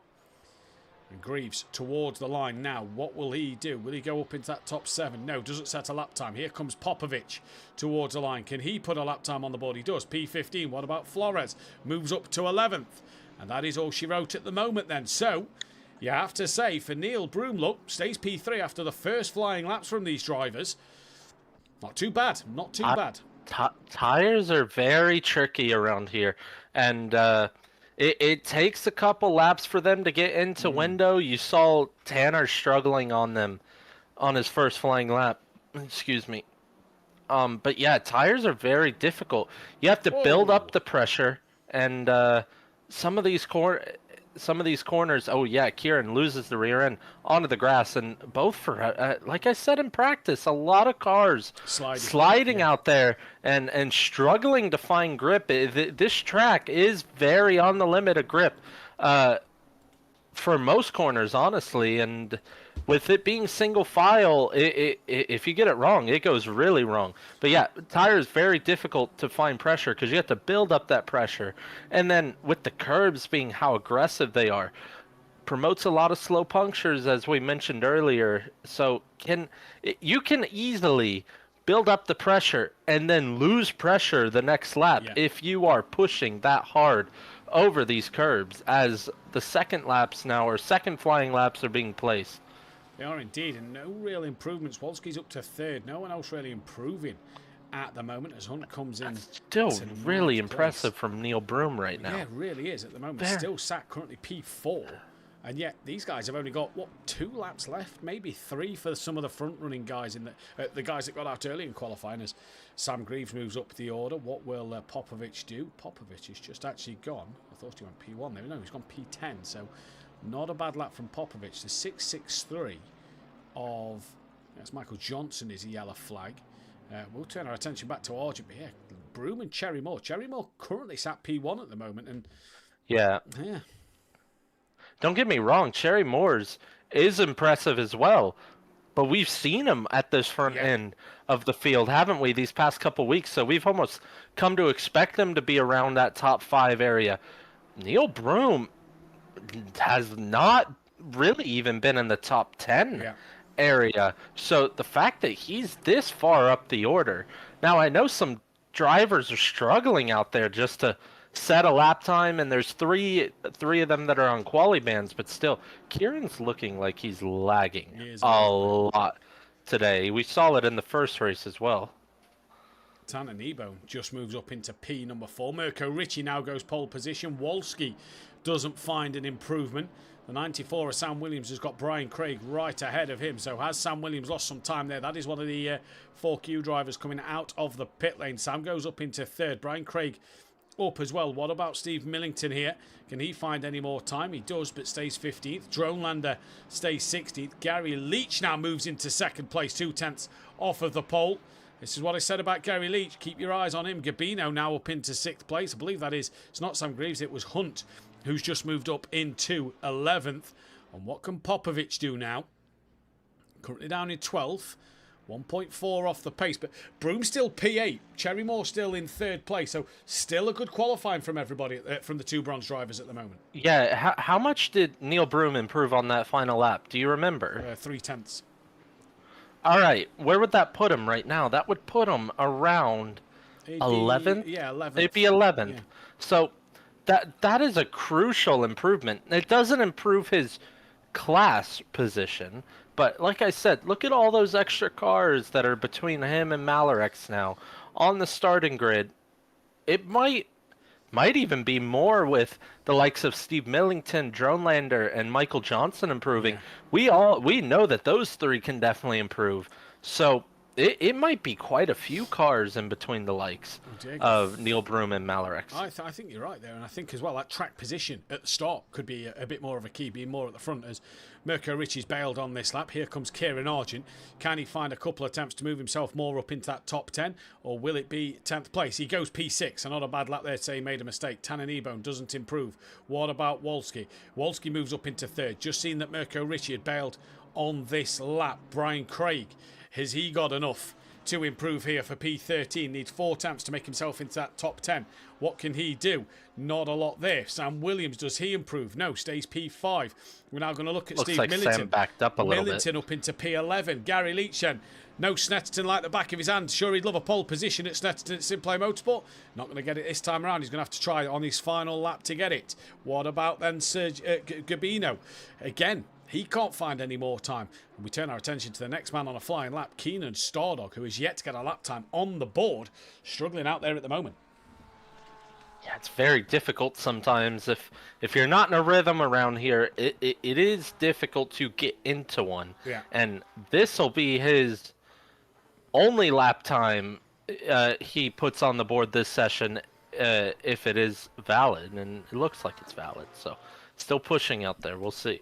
And Greaves towards the line now. What will he do? Will he go up into that top 7? No, doesn't set a lap time. Here comes Popovic towards the line. Can he put a lap time on the board? He does. P15. What about Flores? Moves up to 11th. And that is all she wrote at the moment then. So you have to say, for Neil Broom, look, stays P3 after the first flying laps from these drivers. Not too bad. Not too bad. Tires are very tricky around here. And it takes a couple laps for them to get into window. You saw Tanner struggling on them on his first flying lap. Excuse me. But yeah, tires are very difficult. You have to build up the pressure. And some of these corners, oh yeah, Kieran loses the rear end onto the grass, and both for, like I said in practice, a lot of cars sliding out there and struggling to find grip. This track is very on the limit of grip for most corners, honestly, and with it being single file, if you get it wrong, it goes really wrong. But yeah, tires very difficult to find pressure because you have to build up that pressure. And then with the curbs being how aggressive they are, promotes a lot of slow punctures, as we mentioned earlier. So you can easily build up the pressure and then lose pressure the next lap if you are pushing that hard over these curbs, as the second laps now, or second flying laps, are being placed. They are indeed, and no real improvements. Wolski's up to 3rd. No one else really improving at the moment as Hunt comes in. That's still really impressive from Neil Broom right now. Yeah, it really is at the moment. Still sat currently P4. And yet these guys have only got, what, 2 laps left? Maybe 3 for some of the front-running guys, the guys that got out early in qualifying, as Sam Greaves moves up the order. What will Popovic do? Popovic has just actually gone. I thought he went P1 there. No, he's gone P10, so not a bad lap from Popovic. The 6.63 of, that's Michael Johnson is a yellow flag. We'll turn our attention back to Argent, but yeah, Broome and Cherry Moore. Cherry Moore currently sat P1 at the moment, and yeah. Don't get me wrong, Cherry Moore's is impressive as well, but we've seen him at this front end of the field, haven't we, these past couple weeks? So we've almost come to expect them to be around that top 5 area. Neil Broome has not really even been in the top 10 area. So the fact that he's this far up the order. Now, I know some drivers are struggling out there just to set a lap time, and there's three of them that are on quali bans, but still, Kieran's looking like he's lagging a lot today. We saw it in the first race as well. Tanner Nebo just moves up into P number 4. Mirko Ricci now goes pole position. Wolski doesn't find an improvement. The 94 of Sam Williams has got Brian Craig right ahead of him. So has Sam Williams lost some time there? That is one of the 4Q drivers coming out of the pit lane. Sam goes up into 3rd. Brian Craig up as well. What about Steve Millington here? Can he find any more time? He does, but stays 15th. Dronelander stays 16th. Gary Leach now moves into 2nd place, 2/10 off of the pole. This is what I said about Gary Leach. Keep your eyes on him. Gabino now up into 6th place. I believe that is, it's not Sam Greaves, it was Hunt who's just moved up into 11th. And what can Popovic do now? Currently down in 12th. 1.4 off the pace, but Broome still P8. Cherry Moore still in 3rd place, so still a good qualifying from everybody, from the 2 bronze drivers at the moment. Yeah, how much did Neil Broome improve on that final lap? Do you remember? 3/10. All right, where would that put him right now? That would put him around 11th? Yeah, 11th. It'd be 11th. Yeah. So that is a crucial improvement. It doesn't improve his class position, but like I said, look at all those extra cars that are between him and Malerex now on the starting grid. It might even be more with the likes of Steve Millington, Dronelander, and Michael Johnson improving. Yeah. We know that those 3 can definitely improve. So it might be quite a few cars in between the likes of Neil Broome and Malerex. I think you're right there, and I think as well that track position at the start could be a bit more of a key, being more at the front, as Mirko Ricci's bailed on this lap. Here comes Kieran Argent. Can he find a couple of attempts to move himself more up into that top 10, or will it be 10th place? He goes P6, and not a bad lap there to say he made a mistake. Tanner Nebone doesn't improve. What about Wolski? Wolski moves up into 3rd. Just seen that Mirko Ricci had bailed on this lap. Brian Craig, has he got enough to improve here for P13? Needs 4 attempts to make himself into that top 10. What can he do? Not a lot there. Sam Williams, does he improve? No, stays P5. We're now going to look at Looks Steve like Millington. Sam backed up a little bit. Millington up into P11. Gary Leach then. No Snetterton like the back of his hand. Sure, he'd love a pole position at Snetterton at SimPlay Motorsport. Not going to get it this time around. He's going to have to try on his final lap to get it. What about then Serge Gabino? Again, he can't find any more time. And we turn our attention to the next man on a flying lap, Keenan Stardog, who is yet to get a lap time on the board, struggling out there at the moment. Yeah, it's very difficult sometimes. If you're not in a rhythm around here, it is difficult to get into one. Yeah. And this will be his only lap time he puts on the board this session, if it is valid. And it looks like it's valid. So still pushing out there. We'll see.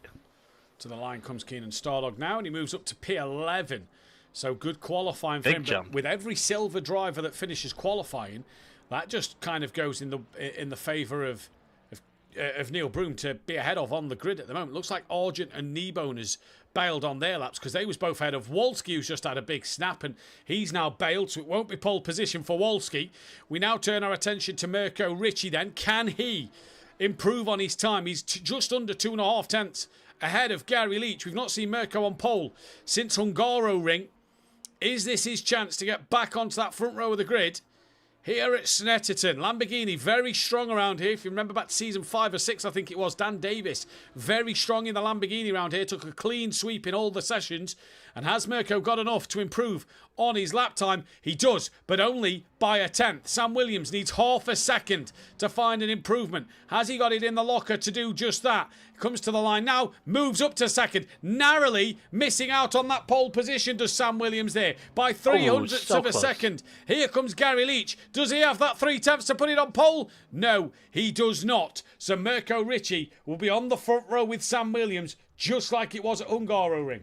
To the line comes Keenan Stardog now, and he moves up to P11. So good qualifying for him. Jump. But with every silver driver that finishes qualifying, that just kind of goes in the favour of Neil Broome to be ahead of on the grid at the moment. Looks like Argent and Kneebone has bailed on their laps, because they was both ahead of Wolski, who's just had a big snap, and he's now bailed, so it won't be pole position for Wolski. We now turn our attention to Mirko Ricci then. Can he improve on his time? He's just under 2.5 tenths ahead of Gary Leach. We've not seen Mirko on pole since Hungaroring. Is this his chance to get back onto that front row of the grid? Here at Snetterton, Lamborghini very strong around here. If you remember back to season 5 or 6, I think it was, Dan Davis very strong in the Lamborghini around here. Took a clean sweep in all the sessions. And has Mirko got enough to improve on his lap time? He does, but only by a tenth. Sam Williams needs half a second to find an improvement. Has he got it in the locker to do just that? Comes to the line now, moves up to second, narrowly missing out on that pole position, does Sam Williams there, by 300ths of a second. Here comes Gary Leach. Does he have that 3/10 to put it on pole? No, he does not. So Mirko Ricci will be on the front row with Sam Williams, just like it was at Hungaroring.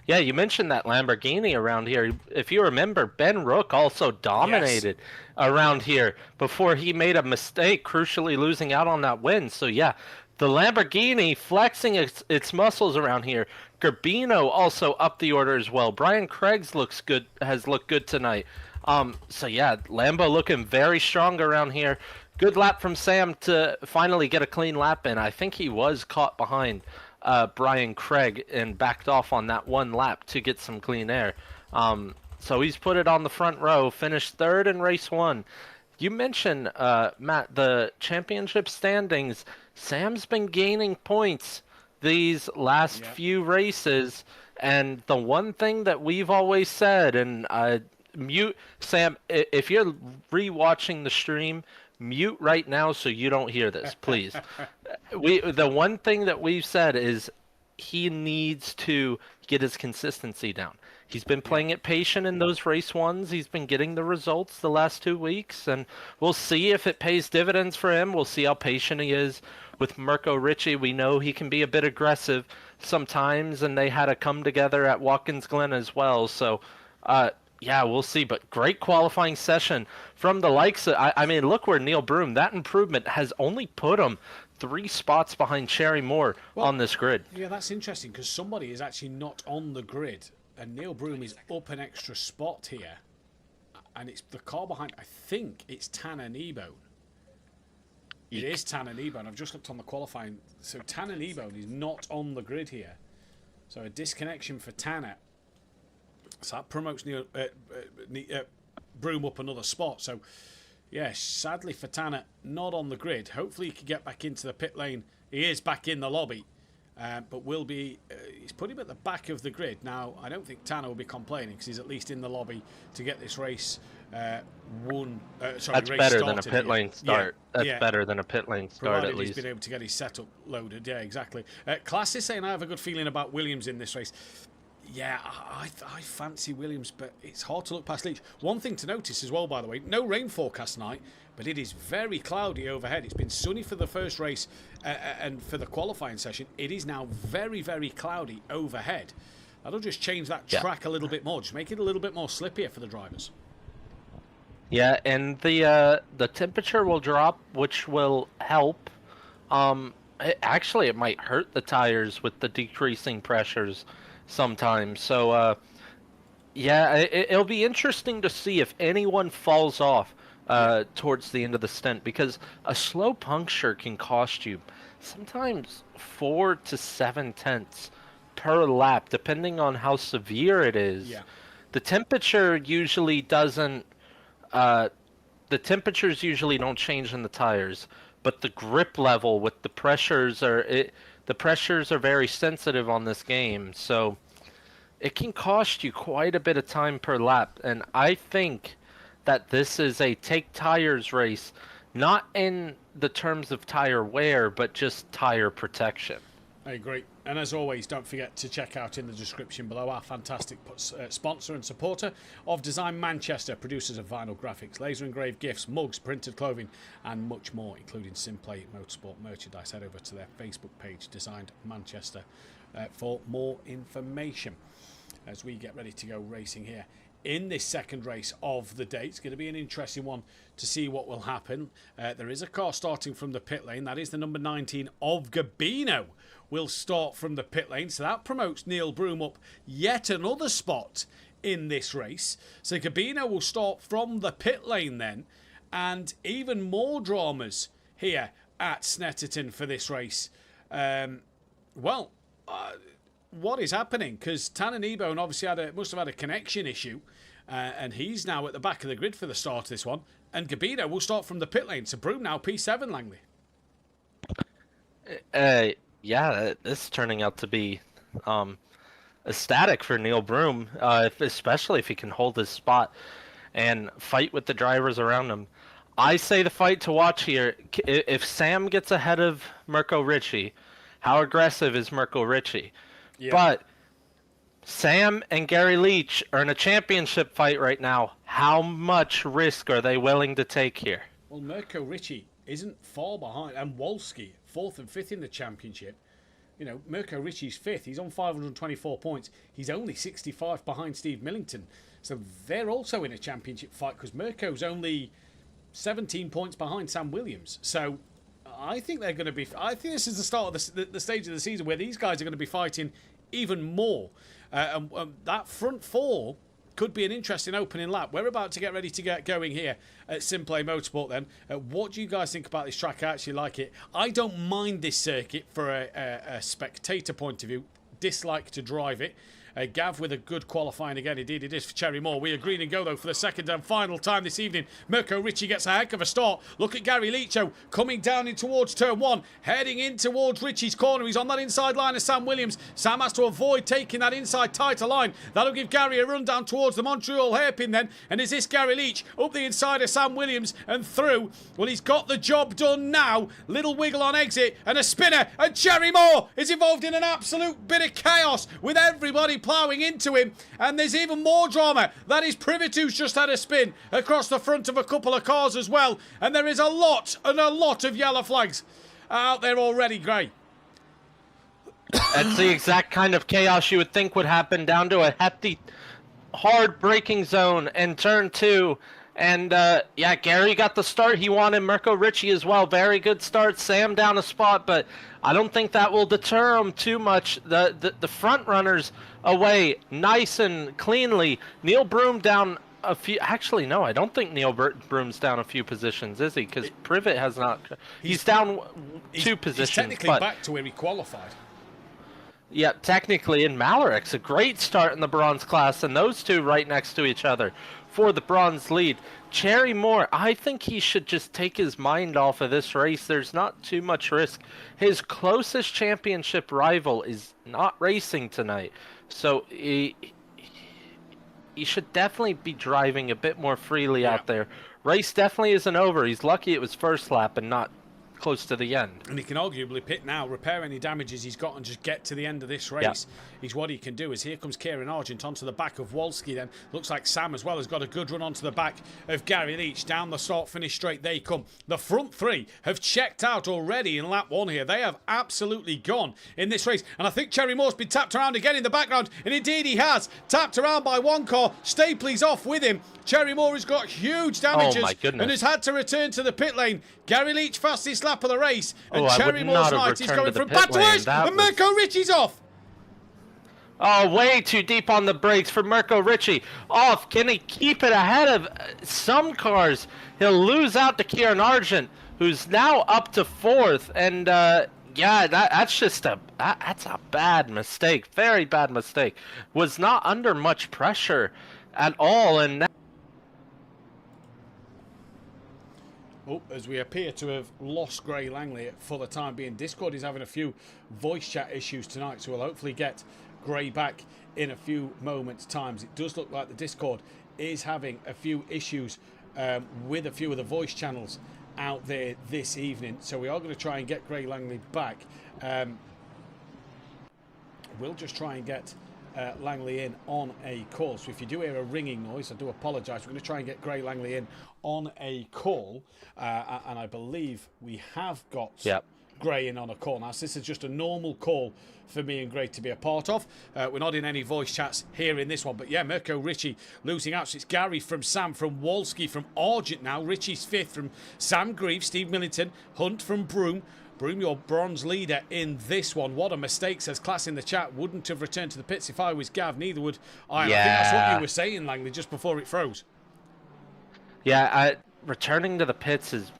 Yeah, you mentioned that Lamborghini around here. If you remember, Ben Rook also dominated around here before he made a mistake, crucially losing out on that win. So yeah, the Lamborghini flexing its muscles around here. Garbino also up the order as well. Brian Craig's has looked good tonight. So yeah, Lambo looking very strong around here. Good lap from Sam to finally get a clean lap in. I think he was caught behind Brian Craig and backed off on that one lap to get some clean air. So he's put it on the front row, finished third in race one. You mentioned, Matt, the championship standings. Sam's been gaining points these last few races, and the one thing that we've always said, and mute Sam, if you're rewatching the stream, mute right now so you don't hear this, please. The one thing that we've said is he needs to get his consistency down. He's been playing it patient in those race ones. He's been getting the results the last 2 weeks, and we'll see if it pays dividends for him. We'll see how patient he is with Mirko Ricci. We know he can be a bit aggressive sometimes, and they had to come together at Watkins Glen as well. So, yeah, we'll see. But great qualifying session from the likes of, I mean, look where Neil Broom, that improvement has only put him 3 spots behind Cherry Moore on this grid. Yeah, that's interesting because somebody is actually not on the grid. And Neil Broom is up an extra spot here. And it's the car behind, I think it's Tanner Kneebone. It is Tanner Kneebone. I've just looked on the qualifying. So Tanner Kneebone is not on the grid here. So a disconnection for Tanner. So that promotes Broom up another spot. So, yeah, sadly for Tanner, not on the grid. Hopefully he can get back into the pit lane. He is back in the lobby. But will be, he's put him at the back of the grid. Now, I don't think Tanner will be complaining because he's at least in the lobby to get this race That's better than a pit lane start. That's better than a pit lane start, at least. He's been able to get his setup loaded. Yeah, exactly. Class is saying I have a good feeling about Williams in this race. Yeah, I fancy Williams, but it's hard to look past Leach. One thing to notice as well, by the way, no rain forecast tonight, but it is very cloudy overhead. It's been sunny for the first race and for the qualifying session. It is now very, very cloudy overhead. That'll just change that track a little bit more, just make it a little bit more slippier for the drivers. Yeah, and the temperature will drop, which will help. Actually, it might hurt the tires with the decreasing pressures sometimes. So, yeah, it'll be interesting to see if anyone falls off towards the end of the stint, because a slow puncture can cost you sometimes 4 to 7 tenths per lap, depending on how severe it is. Yeah. The temperature usually doesn't. The temperatures usually don't change in the tires, but the grip level with the pressures the pressures are very sensitive on this game, so it can cost you quite a bit of time per lap. And I think that this is a take tires race, not in the terms of tire wear, but just tire protection. I agree. And as always, don't forget to check out in the description below our fantastic sponsor and supporter of Design Manchester, producers of vinyl graphics, laser engraved gifts, mugs, printed clothing, and much more, including SimPlay Motorsport merchandise. Head over to their Facebook page, Designed Manchester, for more information as we get ready to go racing here. In this second race of the day, it's going to be an interesting one to see what will happen. There is a car starting from the pit lane. That is the number 19 of Gabino will start from the pit lane. So that promotes Neil Broom up yet another spot in this race. So Gabino will start from the pit lane then. And even more dramas here at Snetterton for this race. What is happening? Because Tanner Kneebone obviously must have had a connection issue. And he's now at the back of the grid for the start of this one. And Gabino will start from the pit lane. So Broom now P7, Langley. Yeah, this is turning out to be ecstatic for Neil Broom, especially if he can hold his spot and fight with the drivers around him. I say the fight to watch here, if Sam gets ahead of Mirko Ricci, how aggressive is Mirko Ricci? Yeah. But Sam and Gary Leach are in a championship fight right now. How much risk are they willing to take here? Well, Mirko Ricci isn't far behind, and Wolski, 4th and 5th in the championship. You know, Mirko Ricci's 5th. He's on 524 points. He's only 65 behind Steve Millington. So they're also in a championship fight because Mirko's only 17 points behind Sam Williams. So I think they're going to be... I think this is the start of the stage of the season where these guys are going to be fighting even more. And that front four could be an interesting opening lap. We're about to get ready to get going here at SimPlay Motorsport then. What do you guys think about this track? I actually like it. I don't mind this circuit for a spectator point of view. Dislike to drive it. Gav with a good qualifying again. Indeed, it is for Cherry Moore. We are green and go, though, for the second and final time this evening. Mirko Ricci gets a heck of a start. Look at Gary Leacho coming down in towards turn 1, heading in towards Ricci's corner. He's on that inside line of Sam Williams. Sam has to avoid taking that inside tighter line. That'll give Gary a run down towards the Montreal hairpin then. And is this Gary Leach up the inside of Sam Williams and through? Well, he's got the job done now. Little wiggle on exit and a spinner. And Cherry Moore is involved in an absolute bit of chaos with everybody ploughing into him, and there's even more drama. That is Privet, who's just had a spin across the front of a couple of cars as well, and there is a lot of yellow flags out there already, Gray. That's the exact kind of chaos you would think would happen down to a hefty, hard braking zone in turn 2. And, yeah, Gary got the start he wanted. Mirko Ricci as well. Very good start. Sam down a spot, but I don't think that will deter him too much. The front runners away nice and cleanly. Neil Broom down a few... Actually, no, I don't think Neil Broom's down a few positions, is he? Because Privet has not... He's down 2 positions. He's technically back to where he qualified. Yeah, technically, and Malarik's a great start in the bronze class, and those two right next to each other for the bronze lead. Cherry Moore, I think he should just take his mind off of this race. There's not too much risk. His closest championship rival is not racing tonight, so he should definitely be driving a bit more freely out there. Race definitely isn't over. He's lucky it was first lap and not close to the end. And he can arguably pit now, repair any damages he's got, and just get to the end of this race. Is what he can do. As here comes Kieran Argent onto the back of Wolski then. Looks like Sam as well has got a good run onto the back of Gary Leach. Down the start finish straight they come. The front 3 have checked out already in lap 1 here. They have absolutely gone in this race. And I think Cherry Moore's been tapped around again in the background. And indeed he has. Tapped around by one car. Stapley's off with him. Cherry Moore has got huge damages and has had to return to the pit lane. Gary Leach fastest lap of the race. And Cherry Moore's right is going from bad to worse. And Mirko Ricci's off. Oh, way too deep on the brakes for Mirko Ricci. Off. Can he keep it ahead of some cars? He'll lose out to Kieran Argent, who's now up to 4th. And, yeah, that's just that's a bad mistake. Very bad mistake. Was not under much pressure at all. And now... Oh, as we appear to have lost Gray Langley for the time being. Discord is having a few voice chat issues tonight, so we'll hopefully get Gray back in a few moments' times. It does look like the Discord is having a few issues with a few of the voice channels out there this evening, so we are going to try and get Gray Langley back. We'll just try and get Langley in on a call. So if you do hear a ringing noise, I do apologise. We're going to try and get Gray Langley in on a call, and I believe we have got Gray in on a call. Now, so this is just a normal call for me and Gray to be a part of. We're not in any voice chats here in this one, but yeah, Mirko Ricci losing out. So it's Gary from Sam, from Wolski, from Argent now. Ricci's 5th from Sam Grieve, Steve Millington, Hunt from Broom. Broom, your bronze leader in this one. What a mistake, says Class in the chat. Wouldn't have returned to the pits if I was Gav. Neither would I. Yeah. I think that's what you were saying, Langley, just before it froze. Yeah, returning to the pits is...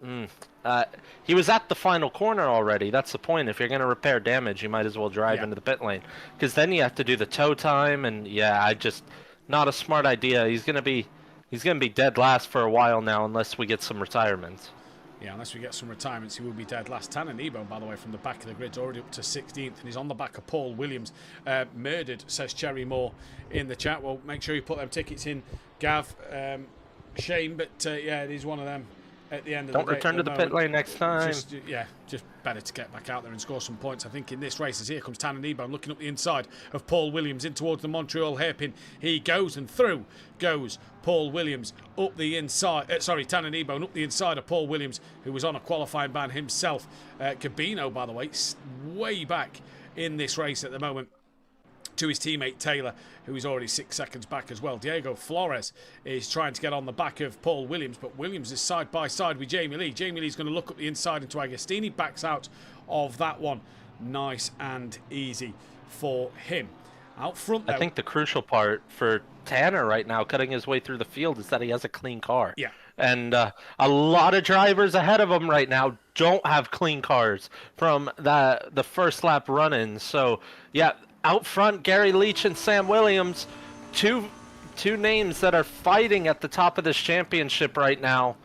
he was at the final corner already. That's the point. If you're going to repair damage, you might as well drive into the pit lane. Because then you have to do the tow time, and not a smart idea. He's going to be dead last for a while now unless we get some retirements. Yeah, unless we get some retirements, he will be dead last. Tanner Nebo, by the way, from the back of the grid, already up to 16th, and he's on the back of Paul Williams. Murdered, says Cherry Moore in the chat. Well, make sure you put them tickets in, Gav. Shame, but yeah, it is one of them at the end of the day. Don't return to the pit lane next time. Just better to get back out there and score some points, I think, in this race. As here comes Tanner Nebo looking up the inside of Paul Williams in towards the Montreal hairpin. He goes, and through goes Paul Williams up the inside. Tanner Nebo up the inside of Paul Williams, who was on a qualifying ban himself. Cabino, by the way, way back in this race at the moment, to his teammate Taylor, who is already 6 seconds back as well. Diego Flores is trying to get on the back of Paul Williams, but Williams is side by side with Jamie Lee. Jamie Lee's going to look up the inside into Agostini, backs out of that one. Nice and easy for him. Out front, though, I think the crucial part for Tanner right now, cutting his way through the field, is that he has a clean car. Yeah. And a lot of drivers ahead of him right now don't have clean cars from the first lap run-in. So, yeah, out front, Gary Leach and Sam Williams, two names that are fighting at the top of this championship right now.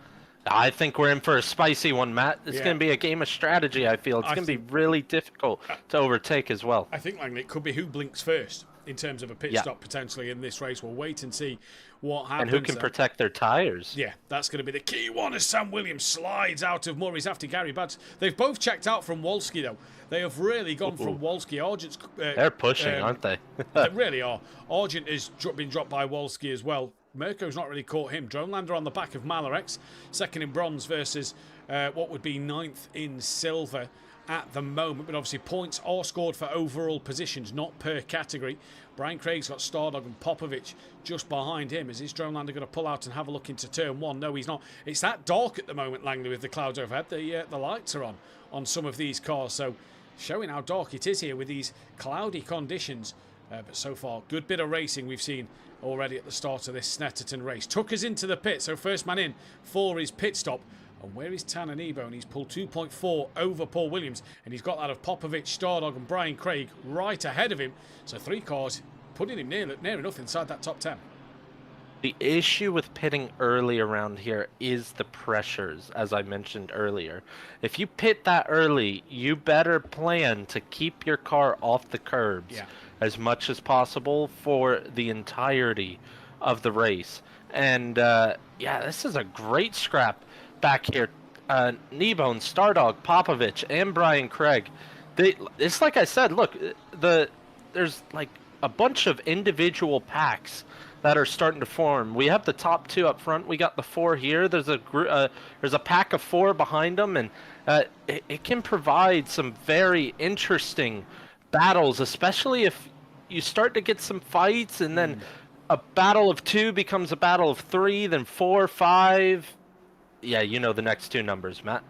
I think we're in for a spicy one, Matt. It's going to be a game of strategy, I feel. It's going to be really difficult to overtake as well. I think, Langley, it could be who blinks first in terms of a pit stop potentially in this race. We'll wait and see what happens. And who can protect their tires. Yeah, that's going to be the key one as Sam Williams slides out of Murray's after Gary Bads. They've both checked out from Wolski, though. They have really gone from Wolski. Argent's, they're pushing, aren't they? They really are. Argent has been dropped by Wolski as well. Mirko's not really caught him. Dronelander on the back of Malarex, second in bronze versus what would be 9th in silver at the moment. But obviously points are scored for overall positions, not per category. Brian Craig's got Stardog and Popovic just behind him. Is Dronelander going to pull out and have a look into turn one? No, he's not. It's that dark at the moment, Langley, with the clouds overhead. The lights are on some of these cars, so showing how dark it is here with these cloudy conditions. But so far, good bit of racing we've seen already at the start of this Snetterton race. Took us into the pit, so first man in for his pit stop. And where is Tanner Nebo? And he's pulled 2.4 over Paul Williams. And he's got that of Popovic, Stardog and Brian Craig right ahead of him. So 3 cars putting him near enough inside that top 10. The issue with pitting early around here is the pressures, as I mentioned earlier. If you pit that early, you better plan to keep your car off the curbs as much as possible for the entirety of the race. And, yeah, this is a great scrap back here. Kneebone, Stardog, Popovic, and Brian Craig. It's like I said, look, there's like a bunch of individual packs that are starting to form. We have the top 2 up front. We got the 4 here. There's a pack of 4 behind them, and it can provide some very interesting battles, especially if you start to get some fights, and then a battle of 2 becomes a battle of 3, then 4, 5. Yeah, you know the next 2 numbers, Matt.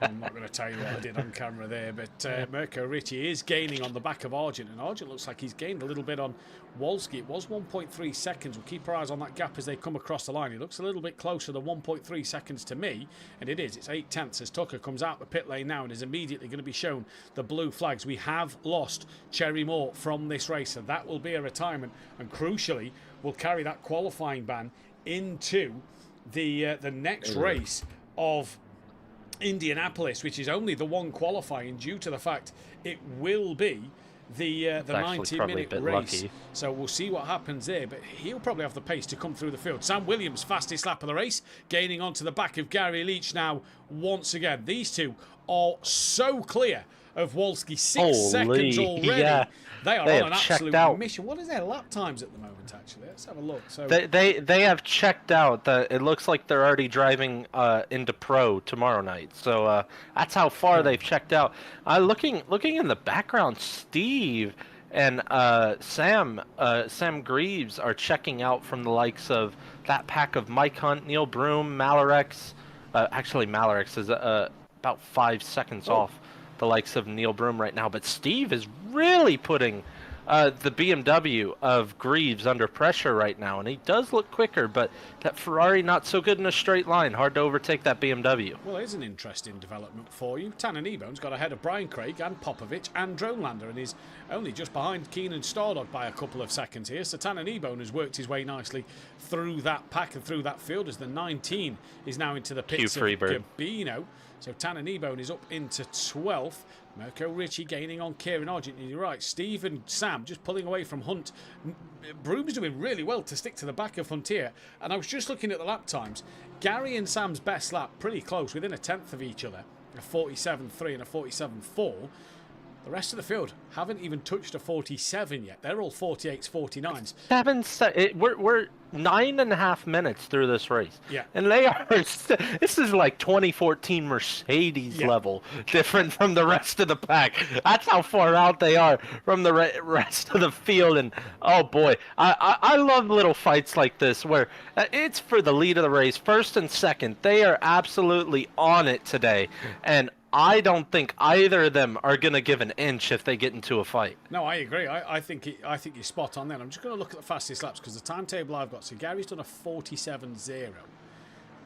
I'm not going to tell you what I did on camera there, but Mirko Ricci is gaining on the back of Argent, and Argent looks like he's gained a little bit on Wolski. It was 1.3 seconds. We'll keep our eyes on that gap as they come across the line. He looks a little bit closer than 1.3 seconds to me, and it is. It's 8/10 as Tucker comes out the pit lane now and is immediately going to be shown the blue flags. We have lost Cherry Moore from this race, so that will be a retirement, and crucially, will carry that qualifying ban into the next race of Indianapolis, which is only the one qualifying due to the fact it will be the 90-minute race. Lucky. So we'll see what happens there, but he'll probably have the pace to come through the field. Sam Williams, fastest lap of the race, gaining onto the back of Gary Leach now once again. These two are so clear of Wolski. 6 seconds already. Yeah. They are on an absolute mission. What is their lap times at the moment, actually? Let's have a look. So they have checked out. It looks like they're already driving into Pro tomorrow night. So that's how far they've checked out. Looking in the background, Steve and Sam Greaves are checking out from the likes of that pack of Mike Hunt, Neil Broom, Malarex. Actually, Malarex is about 5 seconds off the likes of Neil Broom right now, but Steve is really putting the BMW of Greaves under pressure right now, and he does look quicker, but that Ferrari not so good in a straight line. Hard to overtake that BMW. Well, here's an interesting development for you. Tanner Kneebone's got ahead of Brian Craig and Popovich and Dronelander, and he's only just behind Keenan Stardog by a couple of seconds here. So Tanner Kneebone has worked his way nicely through that pack and through that field as the 19 is now into the pits of Gabino. So Tanner Kneebone is up into 12th. Mirko Ritchie gaining on Kieran Argent. You're right, Steve and Sam just pulling away from Hunt. Broom's doing really well to stick to the back of Hunt here. And I was just looking at the lap times. Gary and Sam's best lap pretty close, within a tenth of each other. A 47.3 and a 47.4. The rest of the field haven't even touched a 47 yet. They're all 48s, 49s. We're 9.5 minutes through this race. Yeah. And they are, this is like 2014 Mercedes level, different from the rest of the pack. That's how far out they are from the rest of the field. And oh boy, I love little fights like this where it's for the lead of the race, first and second. They are absolutely on it today. And I don't think either of them are going to give an inch if they get into a fight. No, I agree. I think you're spot on there. I'm just going to look at the fastest laps because the timetable I've got. So Gary's done a 47.0.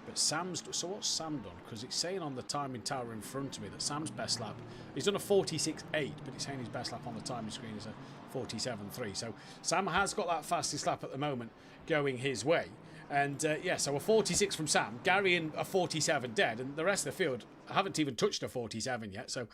But so what's Sam done? Because it's saying on the timing tower in front of me that Sam's best lap, he's done a 46.8, but it's saying his best lap on the timing screen is a 47.3. So Sam has got that fastest lap at the moment going his way. And so a 46 from Sam, Gary in a 47 dead, and the rest of the field haven't even touched a 47 yet. So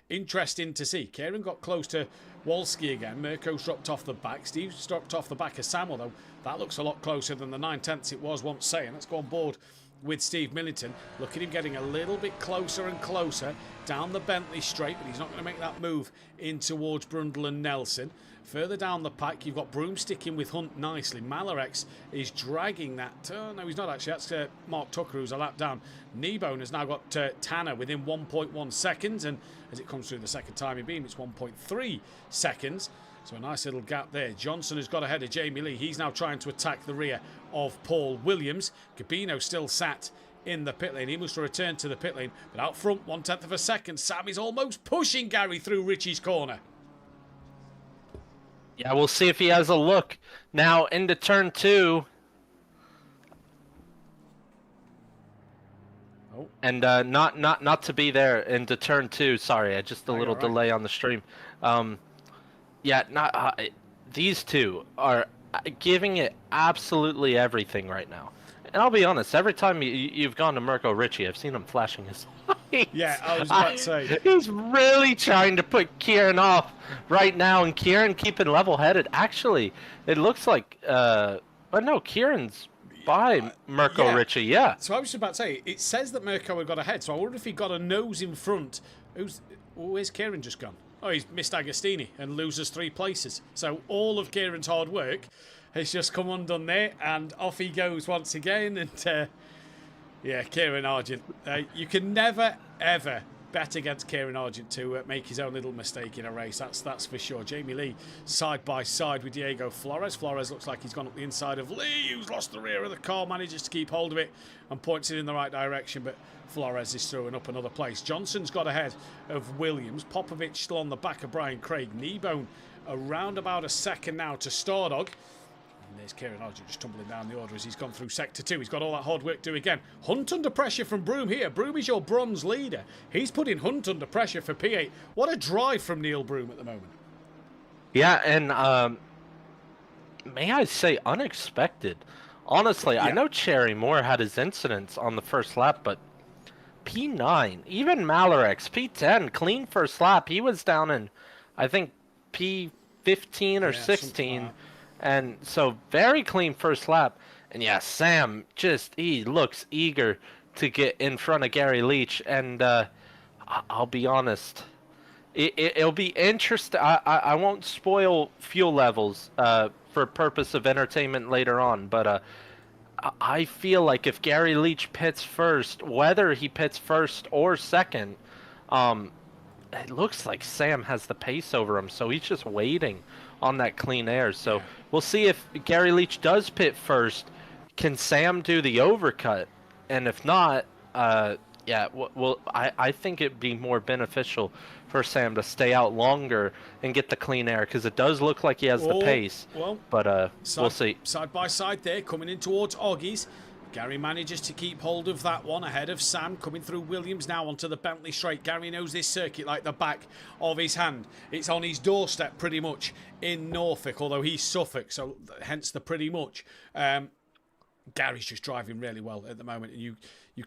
interesting to see. Kieran got close to Wolski again. Mirko's dropped off the back. Steve's dropped off the back of Sam, although that looks a lot closer than the 9/10 it was once saying. Let's go on board with Steve Millington. Look at him getting a little bit closer and closer down the Bentley straight, but he's not going to make that move in towards Brundle and Nelson. Further down the pack, you've got Broom sticking with Hunt nicely. Malarex is dragging that. Oh, no, he's not actually. That's Mark Tucker, who's a lap down. Kneebone has now got Tanner within 1.1 seconds. And as it comes through the second timing beam, it's 1.3 seconds. So a nice little gap there. Johnson has got ahead of Jamie Lee. He's now trying to attack the rear of Paul Williams. Gabino still sat in the pit lane. He must return to the pit lane. But out front, 1/10 of a second. Sam is almost pushing Gary through Richie's corner. Yeah, we'll see if he has a look. Now into turn 2. Oh. And not to be there into turn 2. Sorry, just a little delay on the stream. These two are giving it absolutely everything right now. And I'll be honest, every time you've gone to Mirko Ritchie, I've seen him flashing his lights. Yeah, I was about to say. He's really trying to put Kieran off right now, and Kieran keeping level-headed. Actually, it looks like, but no, Kieran's by Mirko Ritchie, yeah. So I was just about to say, it says that Mirko had got ahead, so I wonder if he got a nose in front. Where's Kieran just gone? Oh, he's missed Agostini and loses 3 places. So all of Kieran's hard work has just come undone there, and off he goes once again. And Kieran Argent, you can never ever bet against Kieran Argent to make his own little mistake in a race. That's for sure. Jamie Lee side by side with Diego Flores. Flores looks like he's gone up the inside of Lee, who's lost the rear of the car, manages to keep hold of it and points it in the right direction, but Flores is throwing up another place. Johnson's got ahead of Williams. Popovich still on the back of Brian Craig. Kneebone around about a second now to Stardog. And there's Kieran Argent just tumbling down the order as he's gone through sector 2. He's got all that hard work to do again. Hunt under pressure from Broom here. Broom is your bronze leader. He's putting Hunt under pressure for P8. What a drive from Neil Broom at the moment. Yeah, and may I say unexpected. Honestly, I know Cherry Moore had his incidents on the first lap, but P9, even Malarex, P10, clean first lap. He was down in, I think, P15 or 16. And so very clean first lap. And yeah, Sam he looks eager to get in front of Gary Leach. And I'll be honest, it'll be interesting. I won't spoil fuel levels for purpose of entertainment later on. But I feel like if Gary Leach pits first, whether he pits first or second, it looks like Sam has the pace over him. So he's just waiting on that clean air. So we'll see if Gary Leach does pit first. Can Sam do the overcut? And if not, I think it'd be more beneficial for Sam to stay out longer and get the clean air, because it does look like he has the pace. Well, but we'll see. Side by side there, coming in towards Oggies. Gary manages to keep hold of that one ahead of Sam, coming through Williams now onto the Bentley straight. Gary knows this circuit like the back of his hand. It's on his doorstep pretty much in Norfolk, although he's Suffolk, so hence the pretty much. Gary's just driving really well at the moment, and you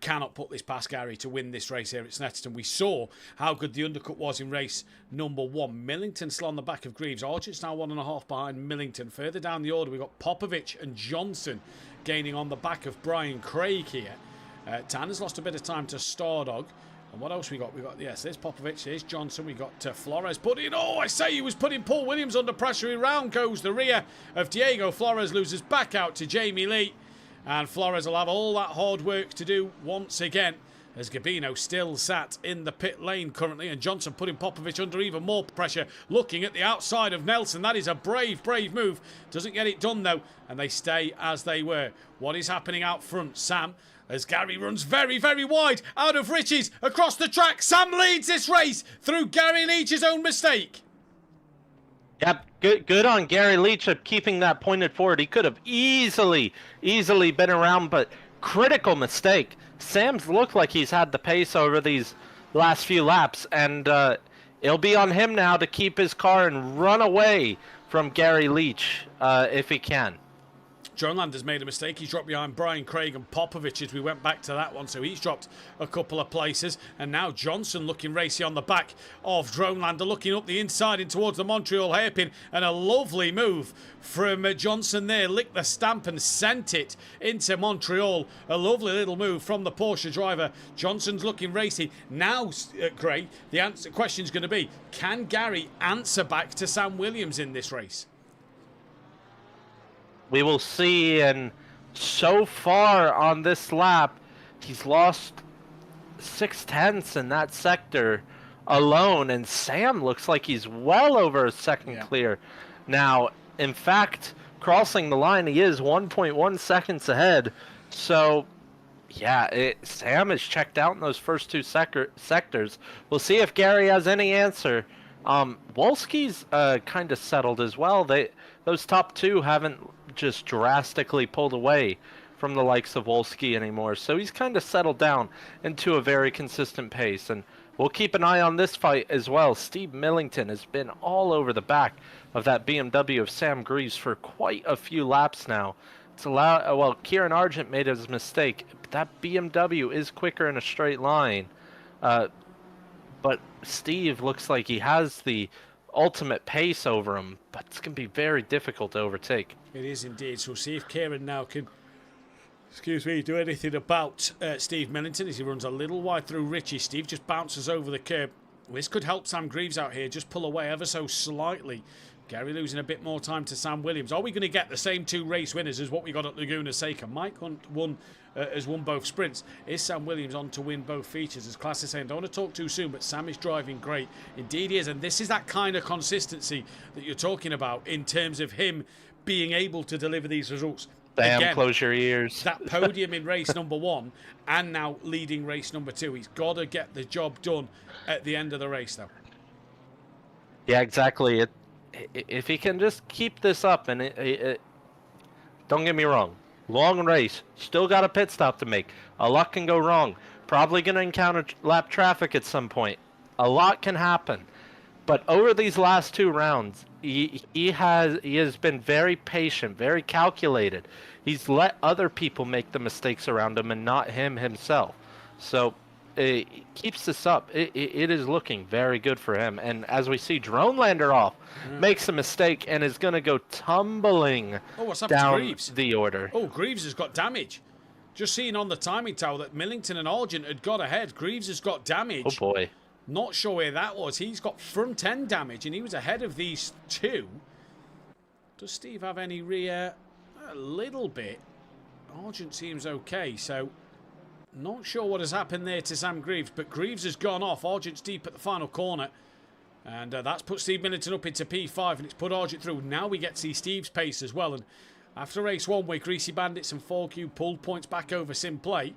cannot put this past Gary to win this race here at Snetterton. We saw how good the undercut was in race number 1. Millington still on the back of Greaves. Argent's now 1.5 behind Millington. Further down the order, we've got Popovich and Johnson gaining on the back of Brian Craig here. Tanner's lost a bit of time to Stardog. And what else we got? We got, yes, there's Popovich, there's Johnson. We got Flores putting, I say he was putting Paul Williams under pressure. Around goes the rear of Diego Flores, loses back out to Jamie Lee. And Flores will have all that hard work to do once again, as Gabino still sat in the pit lane currently, and Johnson putting Popovich under even more pressure, looking at the outside of Nelson. That is a brave move. Doesn't get it done though, and they stay as they were. What is happening out front? Sam, as Gary runs very wide out of Richie's across the track. Sam leads this race through Gary Leach's own mistake. Yep, good on Gary Leach of keeping that pointed forward. He could have easily been around, but critical mistake. Sam's looked like he's had the pace over these last few laps, and it'll be on him now to keep his car and run away from Gary Leach if he can. John Lander's made a mistake. He's dropped behind Brian Craig and Popovich as we went back to that one. So he's dropped a couple of places. And now Johnson looking racy on the back of Dronelander, looking up the inside in towards the Montreal hairpin. And a lovely move from Johnson there. Licked the stamp and sent it into Montreal. A lovely little move from the Porsche driver. Johnson's looking racy. Now, Gray, the question's going to be, can Gary answer back to Sam Williams in this race? We will see, and so far on this lap, he's lost 0.6 in that sector alone, and Sam looks like he's well over a second clear. Now, in fact, crossing the line, he is 1.1 seconds ahead. So, yeah, Sam is checked out in those first two sectors. We'll see if Gary has any answer. Wolski's kind of settled as well. Those top two haven't just drastically pulled away from the likes of Wolski anymore, so he's kind of settled down into a very consistent pace, and we'll keep an eye on this fight as well. Steve Millington has been all over the back of that BMW of Sam Greaves for quite a few laps now. Well, Kieran Argent made his mistake, but that BMW is quicker in a straight line, but Steve looks like he has the ultimate pace over him, but it's going to be very difficult to overtake. It is indeed. So we'll see if Kieran now can, do anything about Steve Millington as he runs a little wide through Richie. Steve just bounces over the curb. This could help Sam Greaves out here, just pull away ever so slightly. Gary losing a bit more time to Sam Williams. Are we going to get the same two race winners as what we got at Laguna Seca? Mike Hunt has won both sprints. Is Sam Williams on to win both features? As Class is saying, don't want to talk too soon, but Sam is driving great. Indeed he is, and this is that kind of consistency that you're talking about in terms of him being able to deliver these results. Damn, again, close your ears. That podium in race number 1 and now leading race number 2. He's got to get the job done at the end of the race, though. Yeah, exactly. If he can just keep this up, and don't get me wrong, long race, still got a pit stop to make. A lot can go wrong. Probably going to encounter lap traffic at some point. A lot can happen. But over these last 2 rounds, he has been very patient, very calculated. He's let other people make the mistakes around him and not him himself. So it keeps this up. It is looking very good for him. And as we see, Dronelander off, makes a mistake and is going to go tumbling down the order. Oh, Greaves has got damage. Just seeing on the timing tower that Millington and Argent had got ahead. Greaves has got damage. Oh, boy. Not sure where that was. He's got front end damage, and he was ahead of these two. Does Steve have any rear? A little bit. Argent seems okay, so not sure what has happened there to Sam Greaves, but Greaves has gone off. Argent's deep at the final corner, and that's put Steve Millington up into P5, and it's put Argent through. Now we get to see Steve's pace as well, and after race 1 where Greasy Bandits and 4Q pulled points back over SimPlay,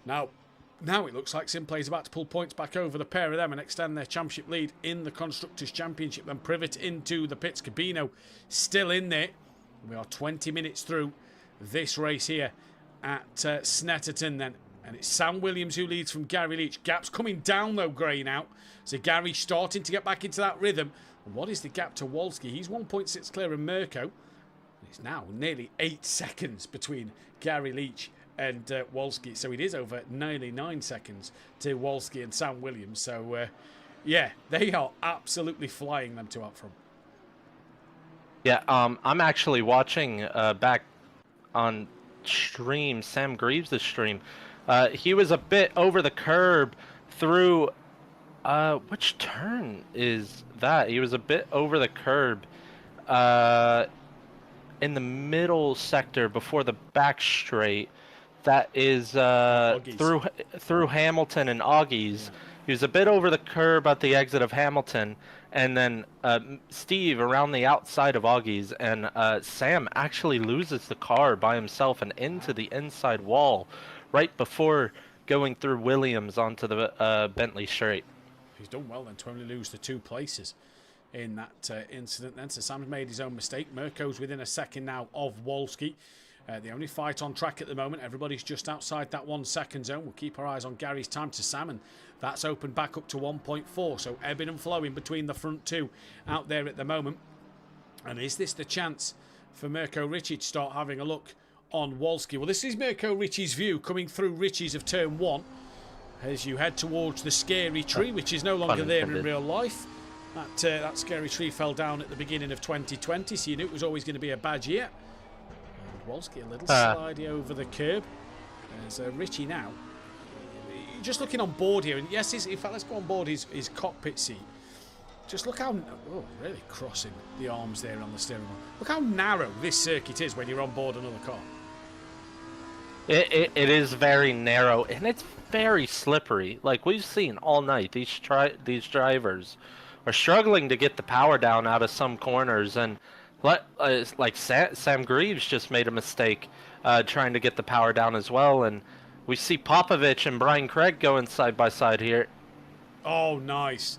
now now it looks like SimPlay is about to pull points back over the pair of them and extend their championship lead in the Constructors' Championship. Then pivot into the pits. Cabino still in there. We are 20 minutes through this race here at Snetterton then. And it's Sam Williams who leads from Gary Leach. Gap's coming down though, greying out. So Gary starting to get back into that rhythm. And what is the gap to Wolski? He's 1.6 clear of Mirko. It's now nearly 8 seconds between Gary Leach and Wolski. So it is over nearly 9 seconds to Wolski and Sam Williams. So, yeah, they are absolutely flying them two up front. Yeah, I'm actually watching back on stream, Sam Greaves' stream. He was a bit over the curb through... which turn is that? He was a bit over the curb in the middle sector before the back straight. That is through Hamilton and Augie's. Yeah. He was a bit over the curb at the exit of Hamilton, and then Steve around the outside of Augie's, and Sam actually loses the car by himself and into the inside wall right before going through Williams onto the Bentley straight. He's done well then to only lose the 2 places in that incident then. So Sam's made his own mistake. Mirko's within a second now of Wolski. The only fight on track at the moment. Everybody's just outside that 1 second zone. We'll keep our eyes on Gary's time to Sam, and that's opened back up to 1.4. So ebbing and flowing between the front two out there at the moment. And is this the chance for Mirko Ritchie to start having a look on Wolski? Well, this is Mirko Ritchie's view coming through Ritchie's of turn 1 as you head towards the scary tree, which is no longer there in real life. That scary tree fell down at the beginning of 2020, so you knew it was always going to be a bad year. And Wolski a little slidey over the curb. There's Ritchie now. Just looking on board here, and yes, in fact, let's go on board his cockpit seat. Just look how, really crossing the arms there on the steering wheel. Look how narrow this circuit is when you're on board another car. It is very narrow, and it's very slippery. Like we've seen all night, these drivers are struggling to get the power down out of some corners, and like Sam Greaves just made a mistake trying to get the power down as well, and we see Popovich and Brian Craig going side by side here. Oh, nice.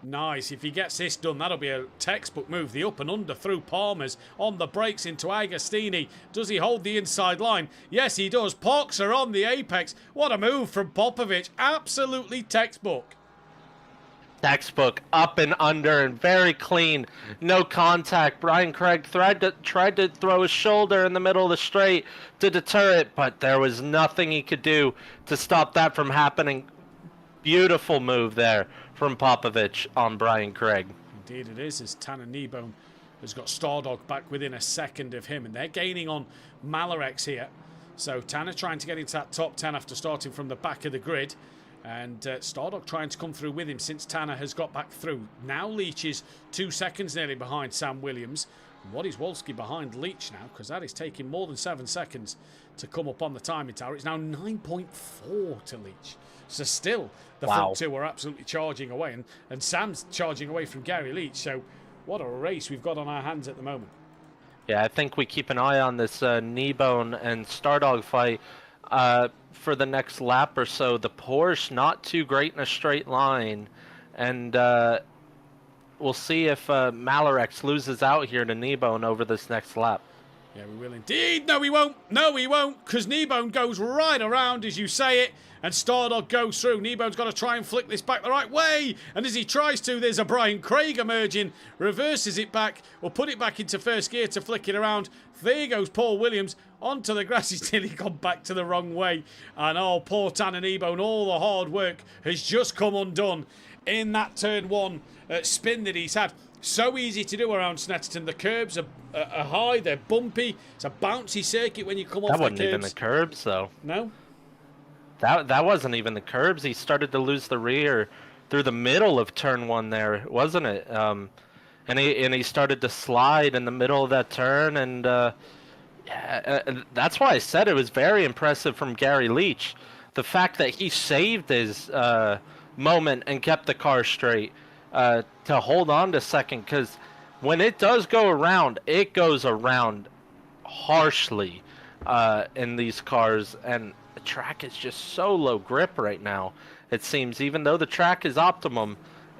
Nice. If he gets this done, that'll be a textbook move. The up and under through Palmer's on the brakes into Agostini. Does he hold the inside line? Yes, he does. Parks are on the apex. What a move from Popovich. Absolutely textbook. Textbook, up and under, and very clean. No contact. Brian Craig tried to throw his shoulder in the middle of the straight to deter it, but there was nothing he could do to stop that from happening. Beautiful move there from Popovich on Brian Craig. Indeed it is, as Tanner Kneebone has got Stardog back within a second of him, and they're gaining on Malarex here. So Tanner trying to get into that top 10 after starting from the back of the grid, and Stardog trying to come through with him since Tanner has got back through. Now Leach is 2 seconds nearly behind Sam Williams. What is Wolski behind Leach now? Because that is taking more than 7 seconds to come up on the timing tower. It's now 9.4 to Leach. So still, the front two are absolutely charging away. And Sam's charging away from Gary Leach. So what a race we've got on our hands at the moment. Yeah, I think we keep an eye on this Kneebone and Stardog fight for the next lap or so. The Porsche not too great in a straight line. And we'll see if Malarex loses out here to Kneebone over this next lap. Yeah, we will indeed. No, we won't. No, we won't. Because Kneebone goes right around, as you say it. And Stardog goes through. Kneebone's got to try and flick this back the right way. And as he tries to, there's a Brian Craig emerging. Reverses it back. Or put it back into first gear to flick it around. There goes Paul Williams onto the grass. He's nearly gone back to the wrong way. And oh, poor Tanner Kneebone. All the hard work has just come undone in that turn 1 spin that he's had. So easy to do around Snetterton. The curbs are high. They're bumpy. It's a bouncy circuit when you come off the curbs. That wasn't even the curbs, though. No? That wasn't even the curbs. He started to lose the rear through the middle of turn 1 there, wasn't it? And he started to slide in the middle of that turn, and that's why I said it was very impressive from Gary Leach. The fact that he saved his moment and kept the car straight to hold on to second, because when it does go around, it goes around harshly in these cars, and track is just so low grip right now. It seems, even though the track is optimum,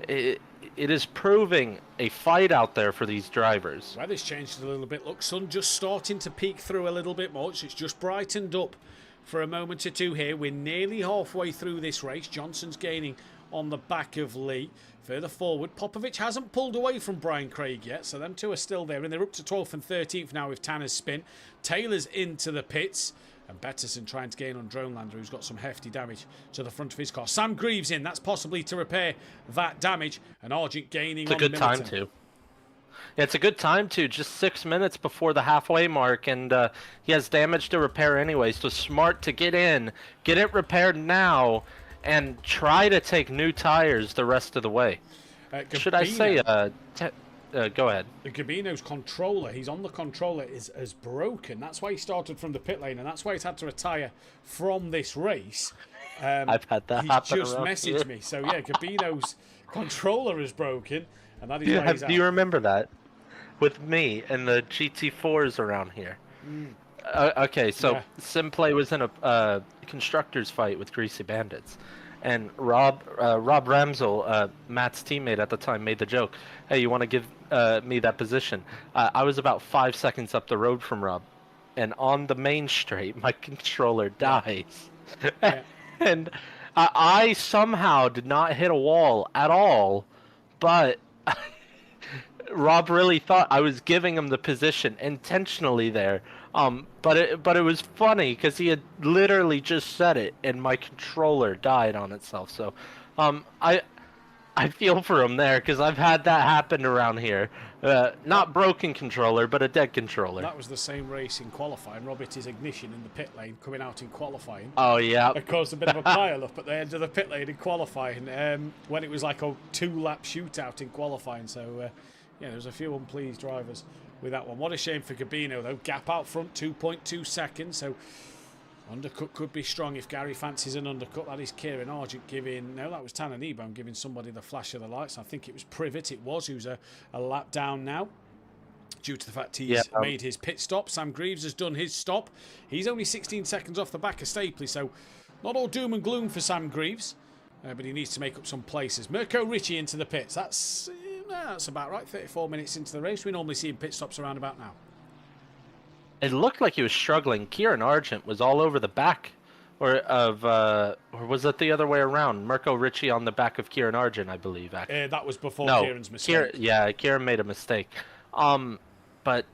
it is proving a fight out there for these drivers. Weather's changed a little bit. Look, sun just starting to peek through a little bit more. It's just brightened up for a moment or two here. We're nearly halfway through this race. Johnson's gaining on the back of Lee. Further forward, Popovic hasn't pulled away from Brian Craig yet, so them two are still there, and they're up to 12th and 13th now with Tanner's spin. Taylor's into the pits, and Betterson trying to gain on Dronelander, who's got some hefty damage to the front of his car. Sam Greaves in, that's possibly to repair that damage, and Argent gaining on It's a good time to. Yeah, it's a good time to, just 6 minutes before the halfway mark, and he has damage to repair anyway, so smart to get in, get it repaired now, and try to take new tires the rest of the way. Should I say, go ahead. Gabino's controller, he's on the controller, is broken. That's why he started from the pit lane, and that's why he's had to retire from this race. I've had that happen. He just messaged me. So, yeah, Gabino's controller is broken, and that is why he's out. Do you remember that? With me and the GT4s around here. Okay, so SimPlay was in a constructors fight with Greasy Bandits, and Rob Ramsel, Matt's teammate at the time, made the joke, "Hey, you want to give me that position?" I was about 5 seconds up the road from Rob, and on the main straight, my controller dies, and I somehow did not hit a wall at all, but Rob really thought I was giving him the position intentionally there. But it was funny because he had literally just said it, and my controller died on itself. So, I feel for him there because I've had that happen around here. Not broken controller, but a dead controller. That was the same race in qualifying. Rob hit his ignition in the pit lane coming out in qualifying. Oh yeah. It caused a bit of a pile up at the end of the pit lane in qualifying when it was like a 2-lap shootout in qualifying. So yeah, there was a few unpleased drivers with that one. What a shame for Gabino, though. Gap out front, 2.2 seconds. So undercut could be strong if Gary fancies an undercut. That is Kieran Argent giving... No, that was Tanner Kneebone giving somebody the flash of the lights. I think it was Privet. It was, who's a lap down now, due to the fact he's made his pit stop. Sam Greaves has done his stop. He's only 16 seconds off the back of Stapley, so not all doom and gloom for Sam Greaves, but he needs to make up some places. Mirko Ricci into the pits. That's about right. 34 minutes into the race. We normally see him pit stops around about now. It looked like he was struggling. Kieran Argent was all over the back, or was it the other way around? Mirko Ricci on the back of Kieran Argent, I believe. That was before Kieran's mistake. Kieran made a mistake. But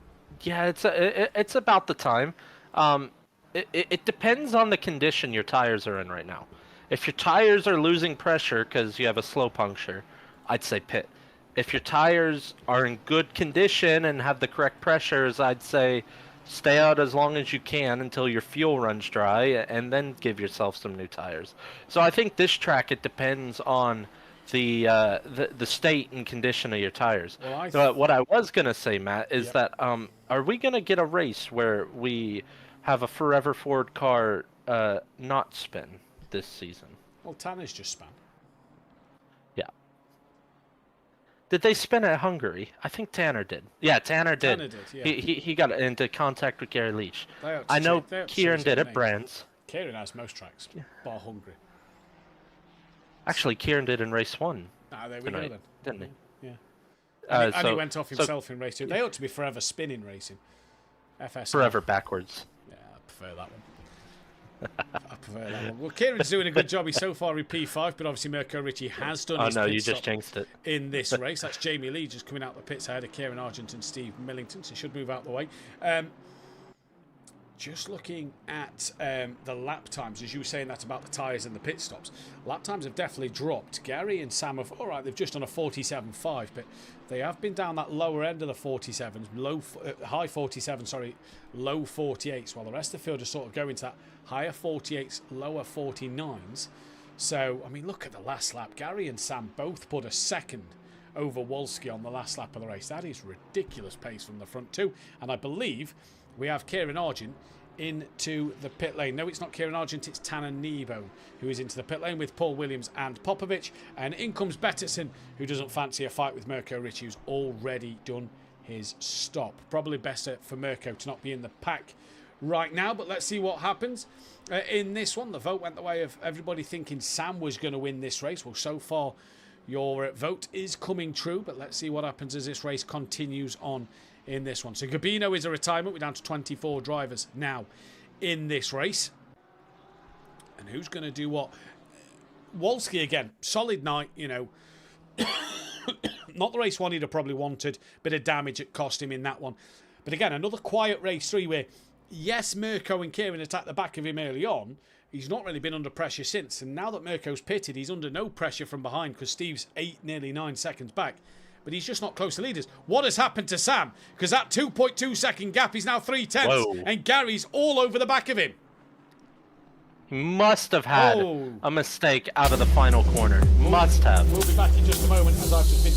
yeah, it's about the time. It depends on the condition your tires are in right now. If your tires are losing pressure because you have a slow puncture, I'd say pit. If your tires are in good condition and have the correct pressures, I'd say stay out as long as you can until your fuel runs dry, and then give yourself some new tires. So I think this track, it depends on the state and condition of your tires. Well, what I was gonna say, Matt, is that are we gonna get a race where we have a Forever Ford car not spin this season? Well, Tanner's just spun. Did they spin at Hungary? I think Tanner did. Yeah, Tanner did. Tanner did, yeah. He got into contact with Gary Leach. I know Kieran did at Brands. Kieran has most tracks, bar Hungary. Actually, Kieran did in race 1. There we go then. Didn't he? Yeah. And he went off himself in race 2. They ought to be forever spinning racing. FS. Forever backwards. Yeah, I prefer that one. I prefer that one. Well, Kieran's doing a good job. He's so far in P5, but obviously Mirko Ricci has done his pit you stop just jinxed it. in this race. That's Jamie Lee just coming out the pits ahead of Kieran Argent and Steve Millington, so he should move out the way. Just looking at the lap times, as you were saying that about the tyres and the pit stops, lap times have definitely dropped. Gary and Sam have, all right, they've just done a 47.5, but they have been down that lower end of the 47s, high 47, sorry, low 48s, while the rest of the field are sort of going to that higher 48s, lower 49s. So, I mean, look at the last lap. Gary and Sam both put a second over Wolski on the last lap of the race. That is ridiculous pace from the front too. And I believe we have Kieran Argent into the pit lane. No, it's not Kieran Argent, it's Tanner Kneebone who is into the pit lane with Paul Williams and Popovic. And in comes Betterson, who doesn't fancy a fight with Mirko Ricci, who's already done his stop. Probably better for Mirko to not be in the pack right now, but let's see what happens in this one. The vote went the way of everybody thinking Sam was going to win this race. Well, so far your vote is coming true, but let's see what happens as this race continues on in this one. So Gabino is a retirement. We're down to 24 drivers now in this race. And who's going to do what? Wolski again, solid night, you know. Not the race one he'd have probably wanted. Bit of damage it cost him in that one. But again, another quiet race 3 where, yes, Mirko and Kieran attacked the back of him early on. He's not really been under pressure since. And now that Mirko's pitted, he's under no pressure from behind because Steve's 8, nearly 9 seconds back. But he's just not close to leaders. What has happened to Sam? Because that 2.2 second gap is now 3/10. Whoa. And Gary's all over the back of him. He must have had a mistake out of the final corner. Must have. We'll be back in just a moment as I've just been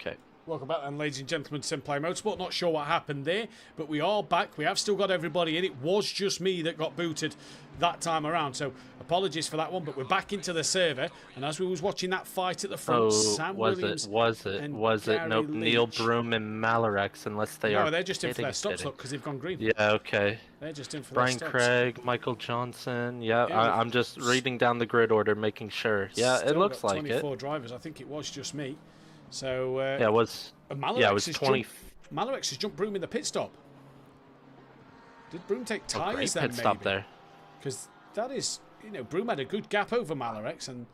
Okay. Welcome back then, ladies and gentlemen, to SimPlay Motorsport. Not sure what happened there, but we are back. We have still got everybody in. It was just me that got booted that time around, so apologies for that one, but we're back into the server, and as we was watching that fight at the front, Sam Williams was it? Nope, Neil Broom and Malarex, unless they are... No, they're just in for their stops, look, because they've gone green. Yeah, okay. They're just in for Brian their stops. Craig, Michael Johnson, yeah, I'm just reading down the grid order, making sure. Yeah, it looks like 24 drivers, I think it was just me. So yeah, it was. Malarex it was 20. Malarex has jumped Broom in the pit stop. Did Broom take tyres then? Pit stop there. Because that is, you know, Broom had a good gap over Malarex, and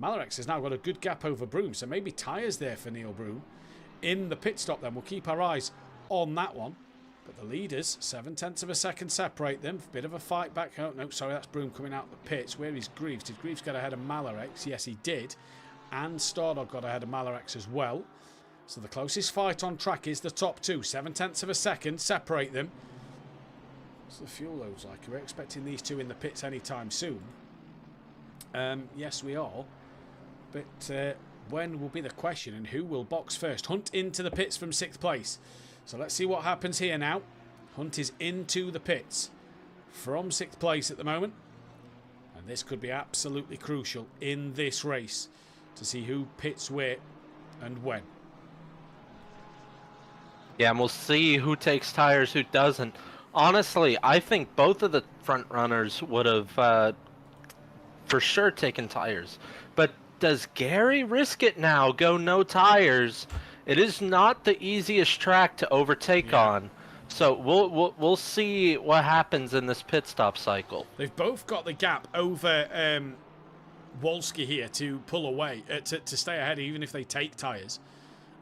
Malarex has now got a good gap over Broom. So maybe tyres there for Neil Broom in the pit stop. Then we'll keep our eyes on that one. But the leaders, 7/10 of a second separate them. Bit of a fight back. Oh no, sorry, that's Broom coming out the pits. Where is Greaves? Did Greaves get ahead of Malarex? Yes, he did. And Stardog got ahead of Malarex as well. So the closest fight on track is the top two. 7/10 of a second separate them. What's the fuel loads like? Are we expecting these two in the pits anytime soon? Yes, we are. But when will be the question, and who will box first? Hunt into the pits from 6th place. So let's see what happens here now. Hunt is into the pits from 6th place at the moment. And this could be absolutely crucial in this race to see who pits where and when. Yeah, and we'll see who takes tires, who doesn't. Honestly, I think both of the front runners would have for sure taken tires. But does Gary risk it now? Go no tires. It is not the easiest track to overtake on. So we'll see what happens in this pit stop cycle. They've both got the gap over Wolski here to pull away, to stay ahead even if they take tyres.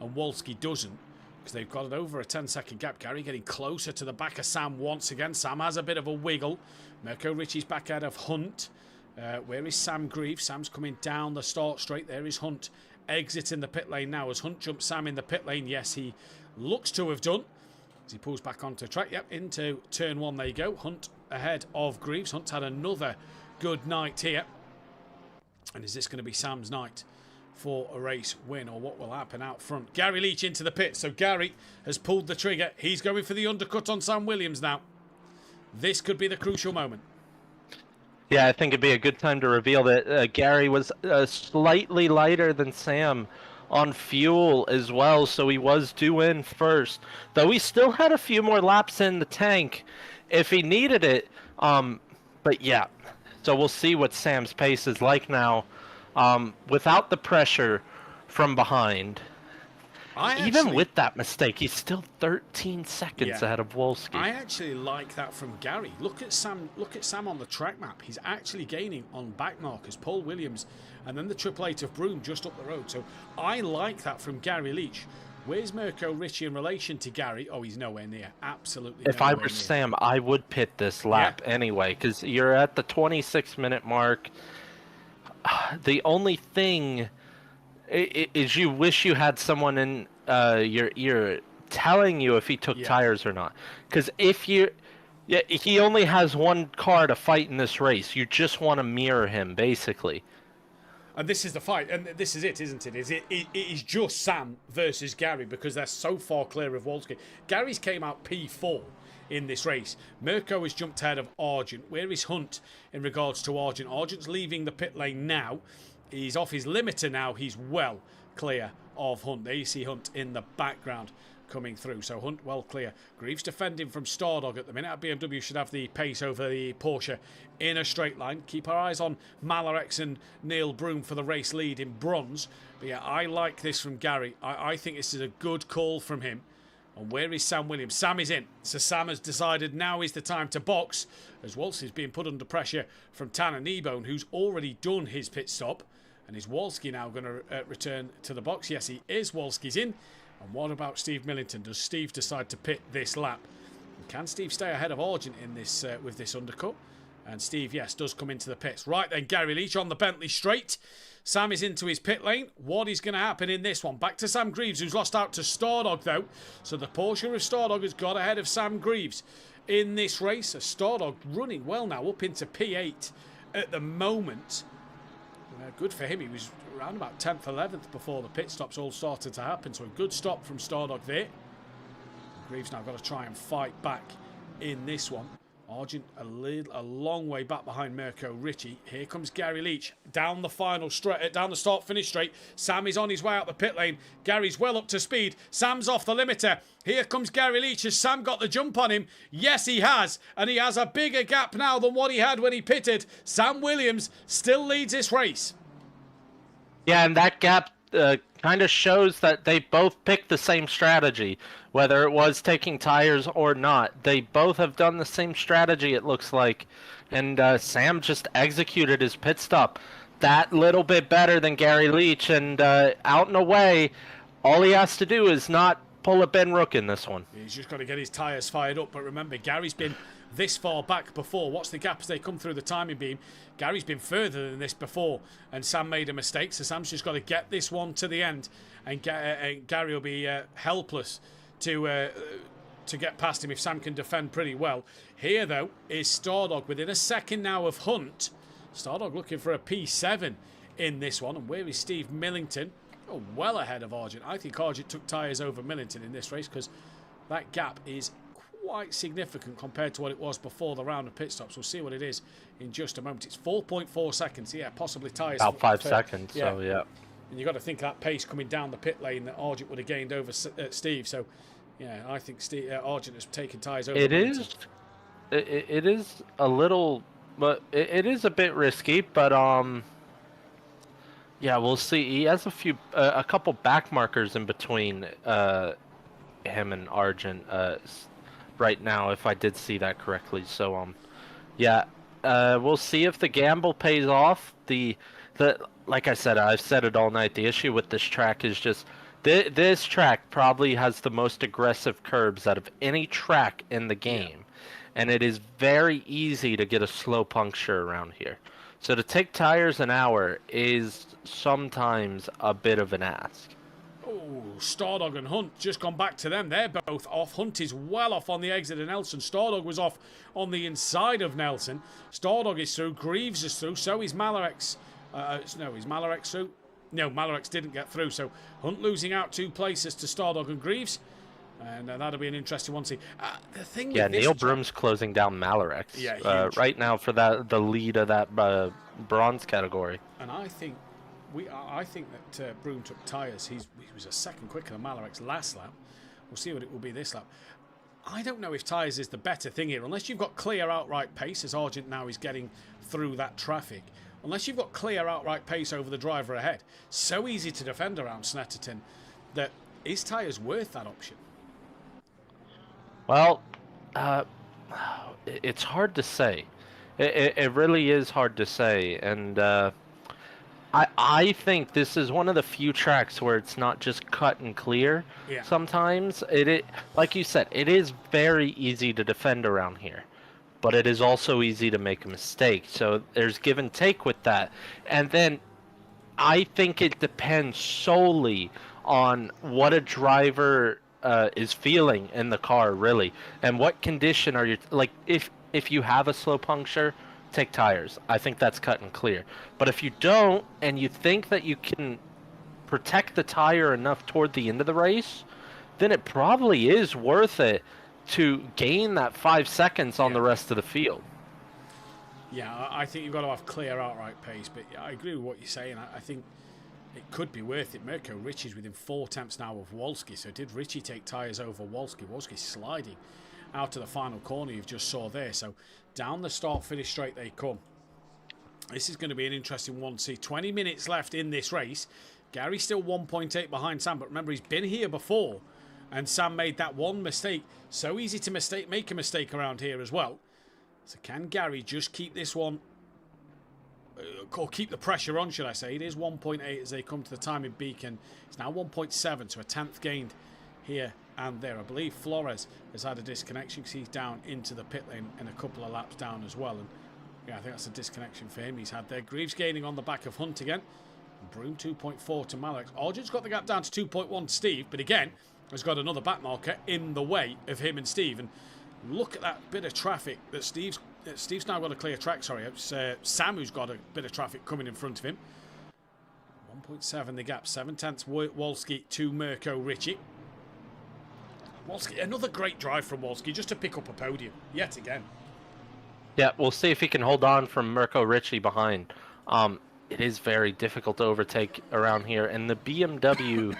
And Wolski doesn't, because they've got it over a 10-second gap. Gary getting closer to the back of Sam once again. Sam has a bit of a wiggle. Mirko Ritchie's back out of Hunt. Where is Sam Greaves? Sam's coming down the start straight. There is Hunt exiting the pit lane now as Hunt jumps Sam in the pit lane. Yes, he looks to have done. As he pulls back onto track. Yep, into turn 1 there you go. Hunt ahead of Greaves. Hunt's had another good night here. And is this going to be Sam's night for a race win, or what will happen out front? Gary Leach into the pit. So Gary has pulled the trigger. He's going for the undercut on Sam Williams now. This could be the crucial moment. Yeah, I think it'd be a good time to reveal that Gary was slightly lighter than Sam on fuel as well, so he was due in first. Though he still had a few more laps in the tank if he needed it. But yeah, so we'll see what Sam's pace is like now without the pressure from behind. Even with that mistake, he's still 13 seconds ahead of Wolski. I actually like that from Gary. Look at Sam on the track map. He's actually gaining on back markers. Paul Williams and then the Triple Eight of Broom just up the road. So I like that from Gary Leach. Where's Mirko Ricci in relation to Gary? Oh, he's nowhere near. Absolutely If I nowhere were near. Sam, I would pit this lap anyway, because you're at the 26-minute mark. The only thing is you wish you had someone in your ear telling you if he took tires or not. Because if you... Yeah, he only has one car to fight in this race. You just want to mirror him, basically. And this is the fight, and this is it, isn't it? It is just Sam versus Gary because they're so far clear of Wolski. Gary's came out P4 in this race. Mirko has jumped ahead of Argent. Where is Hunt in regards to Argent? Argent's leaving the pit lane now. He's off his limiter now. He's well clear of Hunt. There you see Hunt in the background coming through. So Hunt well clear. Greaves defending from Stardog at the minute. BMW should have the pace over the Porsche in a straight line. Keep our eyes on Malarex and Neil Broom for the race lead in bronze. But yeah, I like this from Gary. I think this is a good call from him. And where is Sam Williams? Sam is in. So Sam has decided now is the time to box as Walsh is being put under pressure from Tanner Kneebone, who's already done his pit stop. And is Wolski now going to return to the box? Yes, he is. Wolski's in. And what about Steve Millington? Does Steve decide to pit this lap? And can Steve stay ahead of Argent in this with this undercut? And Steve, yes, does come into the pits. Right then, Gary Leach on the Bentley straight. Sam is into his pit lane. What is going to happen in this one? Back to Sam Greaves, who's lost out to Stardog, though. So the Porsche of Stardog has got ahead of Sam Greaves in this race. Stardog running well now, up into P8 at the moment. Good for him. He was around about 10th, 11th before the pit stops all started to happen. So a good stop from Stardog there. Greaves now got to try and fight back in this one. Argent a long way back behind Mirko Ricci. Here comes Gary Leach down the final straight, down the start finish straight. Sam is on his way out the pit lane. Gary's well up to speed. Sam's off the limiter. Here comes Gary Leach. Has Sam got the jump on him? Yes, he has, and he has a bigger gap now than what he had when he pitted. Sam Williams still leads this race. Yeah, and that gap kind of shows that they both picked the same strategy, whether it was taking tires or not. They both have done the same strategy, it looks like. And Sam just executed his pit stop that little bit better than Gary Leach. And out and away, all he has to do is not pull a Ben Rook in this one. He's just got to get his tyres fired up. But remember, Gary's been this far back before. What's the gap as they come through the timing beam? Gary's been further than this before, and Sam made a mistake, so Sam's just got to get this one to the end, and Gary will be helpless to get past him if Sam can defend pretty well. Here, though, is Stardog within a second now of Hunt. Stardog looking for a P7 in this one, and where is Steve Millington? Oh, well ahead of Argent. I think Argent took tyres over Millington in this race because that gap is quite significant compared to what it was before the round of pit stops. We'll see what it is in just a moment. It's 4.4 seconds. Yeah, possibly tyres. About 5 seconds, yeah. So yeah. And you've got to think of that pace coming down the pit lane that Argent would have gained over Steve. So, yeah, I think Argent has taken tyres over. It is a little, but it is a bit risky. But yeah, we'll see. He has a couple back markers in between him and Argent right now, if I did see that correctly. So yeah, we'll see if the gamble pays off. The like I said, I've said it all night. The issue with this track is just this track probably has the most aggressive curbs out of any track in the game, and it is very easy to get a slow puncture around here. So to take tires an hour is sometimes a bit of an ask. Oh, Stardog and Hunt just gone back to them. They're both off. Hunt is well off on the exit of Nelson. Stardog was off on the inside of Nelson. Stardog is through. Greaves is through. So is Malarex. No, is Malarex through? No, Malarex didn't get through. So Hunt losing out 2 places to Stardog and Greaves. And that'll be an interesting one to see. The thing with Neil Broom's closing down Malarex right now for the lead of that bronze category. And I think that Broom took tyres. He was a second quicker than Malarex last lap. We'll see what it will be this lap. I don't know if tyres is the better thing here, unless you've got clear outright pace, as Argent now is getting through that traffic. Unless you've got clear outright pace over the driver ahead. So easy to defend around Snetterton that is tyres worth that option? Well, it's hard to say. It really is hard to say, and I think this is one of the few tracks where it's not just cut and clear. Yeah. Sometimes like you said, it is very easy to defend around here, but it is also easy to make a mistake. So there's give and take with that. And then I think it depends solely on what a driver is feeling in the car, really, and what condition are you like. If you have a slow puncture, take tires. I think that's cut and clear. But if you don't, and you think that you can protect the tire enough toward the end of the race, then it probably is worth it to gain that 5 seconds on the rest of the field. Yeah, I think you've got to have clear outright pace, but I agree with what you're saying. I think it could be worth it. Mirko Ricci's within 4 tenths now of Wolski, so did Ricci take tyres over Wolski? Wolski's sliding out to the final corner you just saw there, so down the start-finish straight they come. This is going to be an interesting one to see. 20 minutes left in this race. Gary's still 1.8 behind Sam, but remember, he's been here before, and Sam made that one mistake. So easy to make a mistake around here as well. So can Gary just keep this one, or keep the pressure on, should I say? It is 1.8 as they come to the timing beacon. It's now 1.7, so a 10th gained here and there. I believe Flores has had a disconnection because he's down into the pit lane and a couple of laps down as well. And yeah, I think that's a disconnection for him he's had there. Greaves gaining on the back of Hunt again. Broom 2.4 to Malik. Arjun's got the gap down to 2.1 to Steve, but again, has got another back marker in the way of him and Steve. And look at that bit of traffic that Steve's now got a clear track. Sorry, it's Sam who's got a bit of traffic coming in front of him. 1.7 the gap, 7 tenths Wolski to Mirko Ricci. Wolski, another great drive from Wolski just to pick up a podium yet again. Yeah, we'll see if he can hold on from Mirko Ricci behind. It is very difficult to overtake around here, and the BMW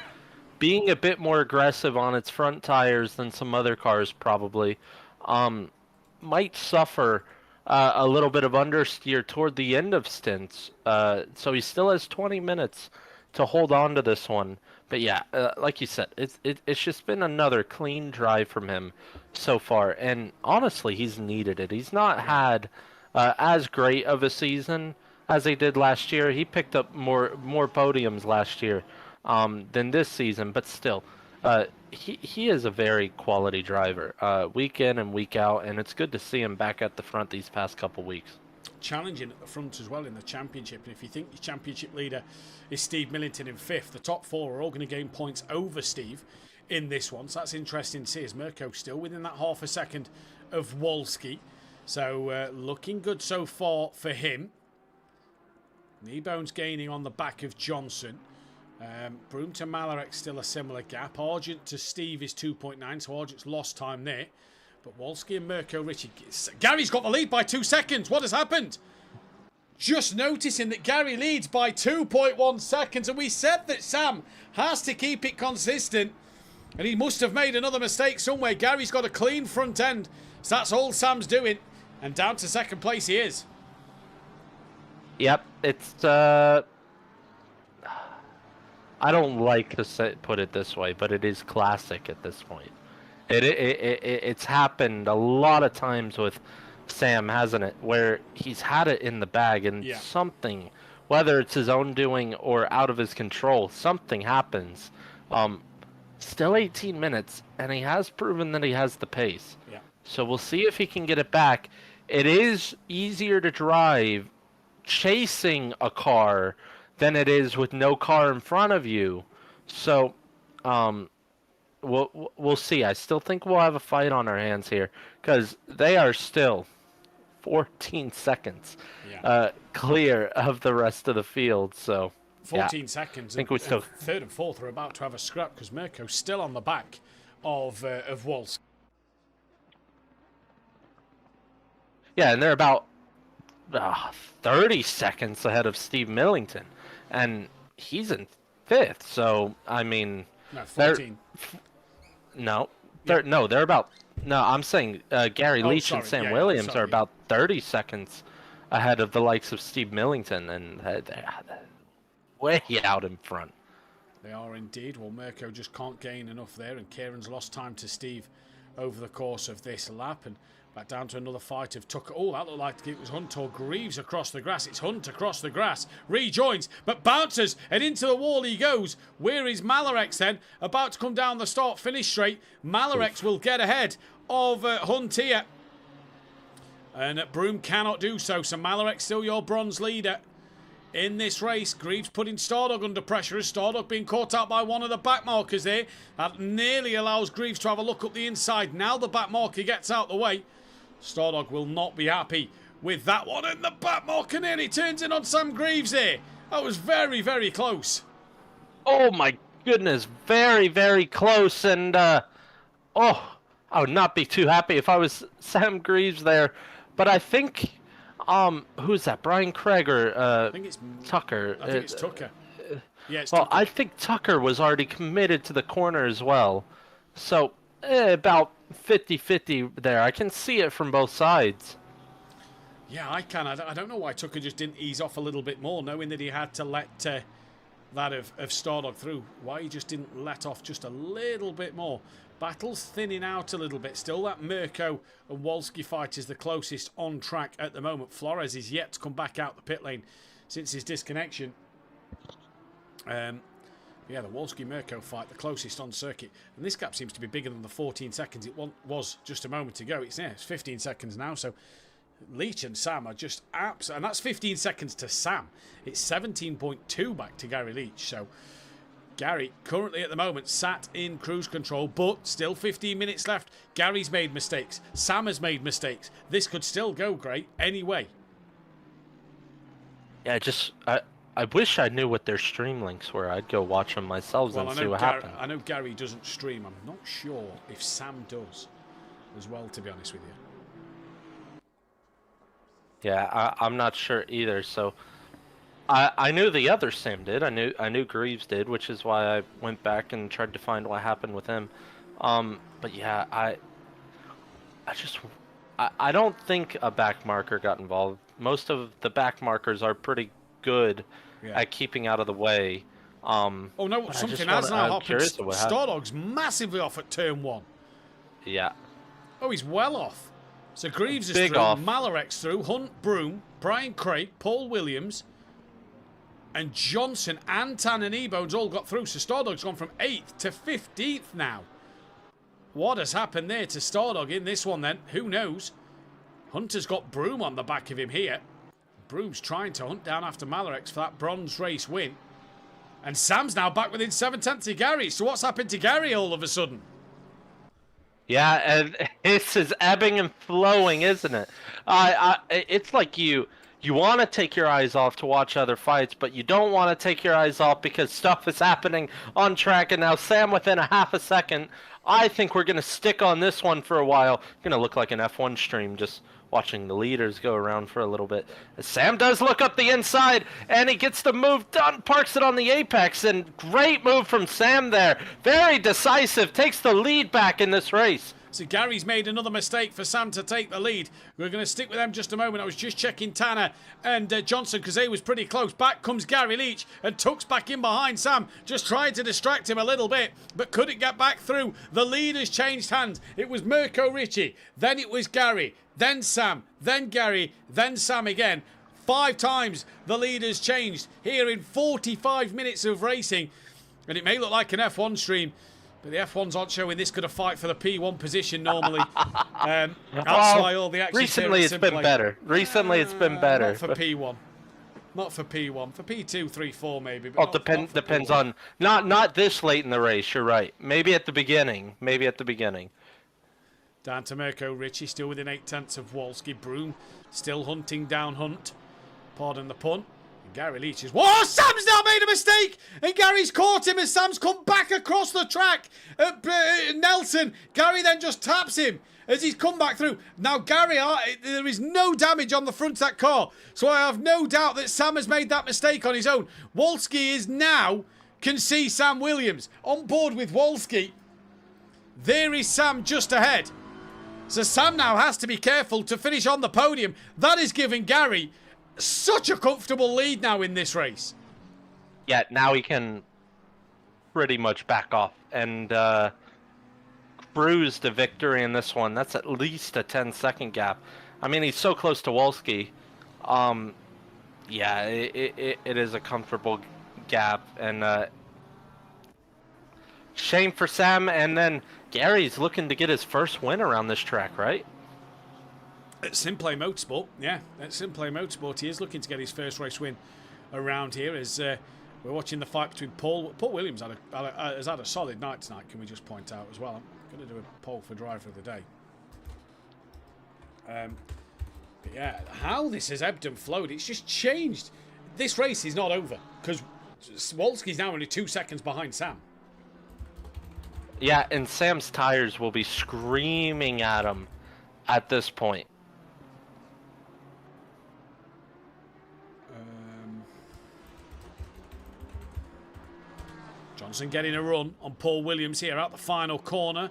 being a bit more aggressive on its front tires than some other cars probably might suffer a little bit of understeer toward the end of stints. So he still has 20 minutes to hold on to this one. But yeah, like you said, it's just been another clean drive from him so far. And honestly, he's needed it. He's not had as great of a season as he did last year. He picked up more podiums last year than this season, but still, he is a very quality driver, week in and week out, and it's good to see him back at the front these past couple weeks. Challenging at the front as well in the championship, and if you think your championship leader is Steve Millington in 5th, the top 4 are all going to gain points over Steve in this one, so that's interesting to see as Mirko still within that half a second of Wolski, so looking good so far for him. Kneebone's gaining on the back of Johnson. Broom to Malarek still a similar gap. Argent to Steve is 2.9, so Argent's lost time there. But Wolski and Mirko Ricci. Gary's got the lead by 2 seconds. What has happened? Just noticing that Gary leads by 2.1 seconds. And we said that Sam has to keep it consistent. And he must have made another mistake somewhere. Gary's got a clean front end. So that's all Sam's doing. And down to 2nd place he is. Yep, it's I don't like to put it this way, but it is classic at this point. It's happened a lot of times with Sam, hasn't it? Where he's had it in the bag and something, whether it's his own doing or out of his control, something happens. Still 18 minutes, and he has proven that he has the pace. Yeah. So we'll see if he can get it back. It is easier to drive chasing a car than it is with no car in front of you. So we'll see. I still think we'll have a fight on our hands here because they are still 14 seconds clear of the rest of the field. So 14 seconds. I think we still 3rd and 4th are about to have a scrap because Mirko's still on the back of Wolski. Yeah, and they're about 30 seconds ahead of Steve Millington, and he's in 5th. So I mean, no, 14. They're about. No, I'm saying Gary Leach and Sam Williams are about 30 seconds ahead of the likes of Steve Millington, and they're way out in front. They are indeed. Well, Mirko just can't gain enough there, and Kieran's lost time to Steve over the course of this lap, and Back down to another fight of Tucker. Oh, that looked like it was Hunt or Greaves across the grass. It's Hunt across the grass. Rejoins, but bounces, and into the wall he goes. Where is Malarex then? About to come down the start-finish straight. Malarex will get ahead of Hunt here. And Broom cannot do so. So Malarex still your bronze leader in this race. Greaves putting Stardog under pressure as Stardog being caught out by one of the back markers there. That nearly allows Greaves to have a look up the inside. Now the back marker gets out the way. Stardog will not be happy with that one. And the back marker nearly turns in on Sam Greaves here. That was very, very close. Oh my goodness. Very, very close. And, I would not be too happy if I was Sam Greaves there. But I think, who's that? Brian Craig or I think it's Tucker? I think it's Tucker. Yeah, it's well, Tucker. I think Tucker was already committed to the corner as well. So, about 50-50 there. I can see it from both sides. Yeah, I can. I don't know why Tucker just didn't ease off a little bit more, knowing that he had to let that of Stardog through. Why he just didn't let off just a little bit more. Battle's thinning out a little bit. Still that Mirko and Wolski fight is the closest on track at the moment. Flores is yet to come back out the pit lane since his disconnection. Yeah, the Wolski-Mirko fight, the closest on circuit. And this gap seems to be bigger than the 14 seconds it was just a moment ago. It's 15 seconds now, so Leach and Sam are just and that's 15 seconds to Sam. It's 17.2 back to Gary Leach. So Gary currently at the moment sat in cruise control, but still 15 minutes left. Gary's made mistakes. Sam has made mistakes. This could still go great anyway. Yeah, I wish I knew what their stream links were. I'd go watch them myself and see what happened. I know Gary doesn't stream. I'm not sure if Sam does as well, to be honest with you. Yeah, I'm not sure either. So I knew the other Sam did. I knew Greaves did, which is why I went back and tried to find what happened with him. But yeah, I don't think a back marker got involved. Most of the back markers are pretty good at keeping out of the way. Oh no, something has now happened. Stardog's massively off at turn 1. Yeah. Oh, he's well off. So Greaves is Big through, off. Malarex through, Hunt, Broom, Brian Craig, Paul Williams, and Johnson and Tan and E-Bones all got through. So Stardog's gone from 8th to 15th now. What has happened there to Stardog in this one then? Who knows? Hunter's got Broom on the back of him here. Broom's trying to hunt down after Malarex for that bronze race win. And Sam's now back within 7/10 of Gary. So what's happened to Gary all of a sudden? Yeah, and this is ebbing and flowing, isn't it? It's like you want to take your eyes off to watch other fights, but you don't want to take your eyes off because stuff is happening on track. And now Sam within a half a second. I think we're going to stick on this one for a while. Going to look like an F1 stream, just watching the leaders go around for a little bit. Sam does look up the inside, and he gets the move done, parks it on the apex, and great move from Sam there. Very decisive, takes the lead back in this race. So Gary's made another mistake for Sam to take the lead. We're going to stick with them just a moment. I was just checking Tanner and Johnson because they was pretty close. Back comes Gary Leach and tucks back in behind Sam. Just trying to distract him a little bit, but couldn't get back through. The lead has changed hands. It was Mirko Ricci, then it was Gary, then Sam, then Gary, then Sam again. 5 times the lead has changed here in 45 minutes of racing. And it may look like an F1 stream, but the F1s aren't showing this could a fight for the P1 position normally. That's why all the action. Recently it's been better. Recently it's been better. Not for P1. Not for P1. For P2, 3, 4 maybe. But well, depends on not this late in the race. You're right. Maybe at the beginning. Maybe at the beginning. Down to Mirko Ricci, still within 8/10 of Wolski. Broom still hunting down Hunt. Pardon the pun. Gary Leach is... Whoa! Sam's now made a mistake! And Gary's caught him as Sam's come back across the track at Nelson. Gary then just taps him as he's come back through. Now, Gary, there is no damage on the front of that car. So I have no doubt that Sam has made that mistake on his own. Wolski is now... can see Sam Williams on board with Wolski. There is Sam just ahead. So Sam now has to be careful to finish on the podium. That is giving Gary... such a comfortable lead now in this race. Yeah, now he can pretty much back off. And cruise to victory in this one. That's at least a 10-second gap. I mean, he's so close to Wolski. Yeah, it is a comfortable gap, and shame for Sam. And then Gary's looking to get his first win around this track, right? At SimPlay Motorsport, yeah. At SimPlay Motorsport, he is looking to get his first race win around here. As we're watching the fight between Paul Williams has had a solid night tonight, can we just point out as well. I'm going to do a poll for driver of the day. But yeah, how this has ebbed and flowed, it's just changed. This race is not over, because Wolski's now only 2 seconds behind Sam. Yeah, and Sam's tires will be screaming at him at this point. Johnson getting a run on Paul Williams here out the final corner.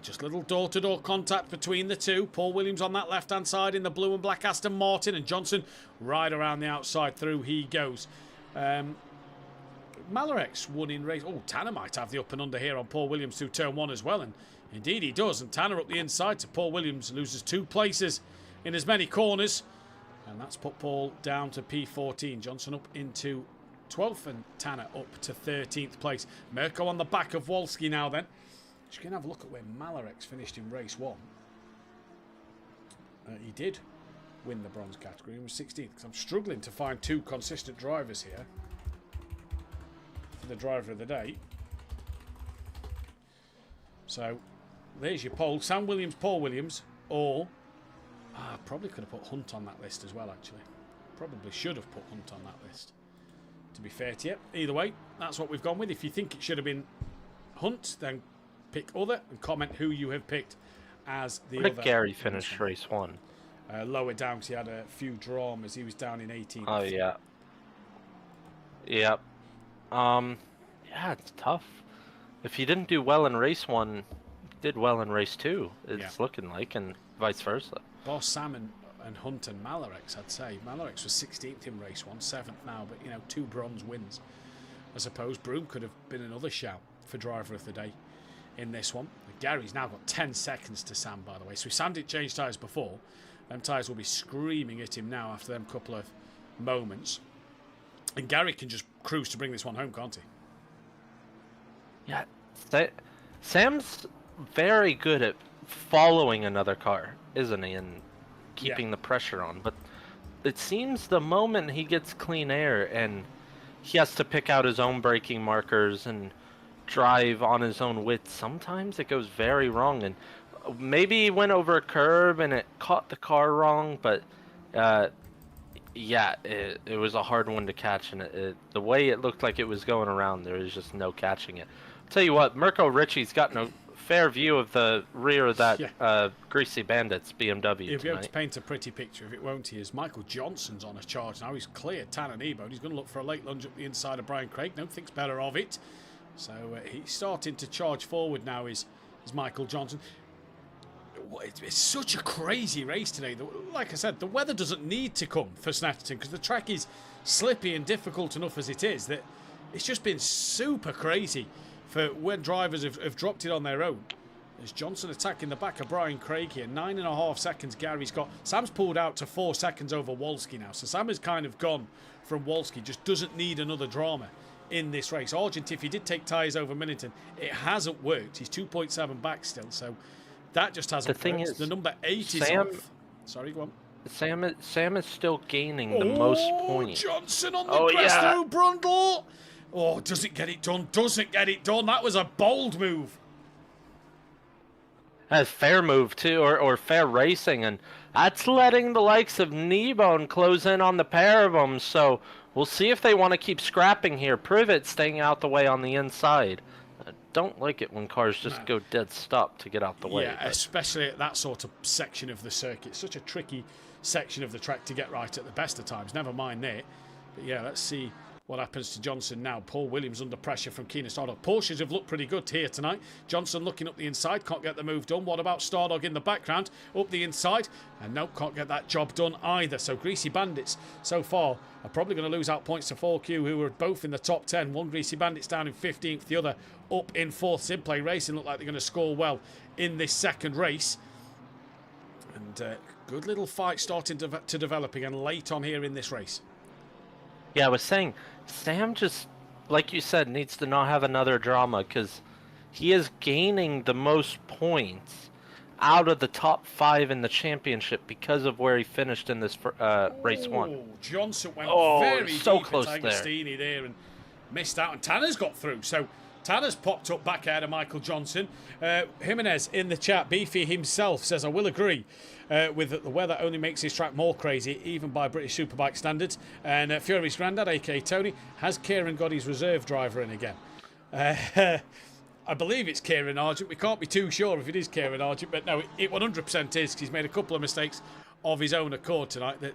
Just little door-to-door contact between the two. Paul Williams on that left-hand side in the blue and black Aston Martin, and Johnson right around the outside. Through he goes. Malarex won in race. Oh, Tanner might have the up and under here on Paul Williams through turn 1 as well, and indeed he does. And Tanner up the inside to Paul Williams, loses 2 places in as many corners, and that's put Paul down to P14. Johnson up into 12th and Tanner up to 13th place. Mirko on the back of Wolski now then. Just going to have a look at where Malarex finished in race 1. He did win the bronze category and was 16th, because I'm struggling to find 2 consistent drivers here for the driver of the day. So there's your poll. Sam Williams, Paul Williams, or I probably could have put Hunt on that list as well, actually. Probably should have put Hunt on that list, to be fair to you. Either way, that's what we've gone with. If you think it should have been Hunt, then pick other and comment who you have picked as the other. Where did Gary finish race 1? Lower down, because he had a few dramas. He was down in 18th. Oh, yeah. Yep. Yeah, it's tough. If you didn't do well in race 1, you did well in race 2. It's looking like, and vice versa. Boss Sam and Hunt and Malarex, I'd say. Malarex was 16th in race 1, 7th now, but, you know, 2 bronze wins. I suppose Broom could have been another shout for driver of the day in this one. Gary's now got 10 seconds to Sam, by the way. So if Sam didn't change tyres before, them tyres will be screaming at him now after them couple of moments. And Gary can just cruise to bring this one home, can't he? Yeah, Sam's very good at following another car, isn't he? And keeping the pressure on. But it seems the moment he gets clean air and he has to pick out his own braking markers and drive on his own wits, sometimes it goes very wrong. And maybe he went over a curb and it caught the car wrong, but yeah, it was a hard one to catch, and the way it looked like it was going around, there was just no catching it. I'll tell you what, Mirko Ritchie's gotten a fair view of the rear of that Greasy Bandits BMW He'll be able to paint a pretty picture, if it won't he, is Michael Johnson's on a charge now. He's cleared Tanner Nebo. He's going to look for a late lunge up the inside of Brian Craig. No thinks better of it. So he's starting to charge forward now, is Michael Johnson. It's such a crazy race today. Like I said, the weather doesn't need to come for Snetterton, because the track is slippy and difficult enough as it is, that it's just been super crazy for when drivers have dropped it on their own. There's Johnson attacking the back of Brian Craig here. 9.5 seconds Gary's got. Sam's pulled out to 4 seconds over Wolski now. So Sam has kind of gone from Wolski, just doesn't need another drama in this race. Argent, if he did take tyres over Millington, it hasn't worked. He's 2.7 back still, so that just hasn't worked. Is, the number 8 is off. Sorry, go on. Sam is still gaining the most points. Johnson on the press through Brundle. Oh, doesn't get it done. Doesn't get it done. That was a bold move. That's fair move too, or fair racing, and that's letting the likes of Kneebone close in on the pair of them. So we'll see if they want to keep scrapping here. Privet staying out the way on the inside. I don't like it when cars just go dead stop to get out the way. Yeah, especially at that sort of section of the circuit. It's such a tricky section of the track to get right at the best of times. Never mind there. But yeah, let's see What happens to Johnson now? Paul Williams under pressure from Keenan Stardog. Porsches have looked pretty good here tonight. Johnson looking up the inside, can't get the move done. What about Stardog in the background? Up the inside, and nope, can't get that job done either. So Greasy Bandits so far are probably going to lose out points to 4Q, who are both in the top 10. One Greasy Bandits down in 15th, the other up in 4th. SimPlay Racing look like they're going to score well in this second race. And good little fight starting to develop again late on here in this race. Yeah, I was saying, Sam just, like you said, needs to not have another drama, because he is gaining the most points out of the top 5 in the championship because of where he finished in this race 1. Johnson went very so deep close at Agostini there and missed out, and Tanner's got through. So Tanner's popped up back ahead of Michael Johnson. Jimenez in the chat, Beefy himself says, I will agree with the weather only makes this track more crazy, even by British Superbike standards. And Fury's granddad, aka Tony, has Kieran got his reserve driver in again? I believe it's Kieran Argent. We can't be too sure if it is Kieran Argent, but no, it 100% is, because he's made a couple of mistakes of his own accord tonight that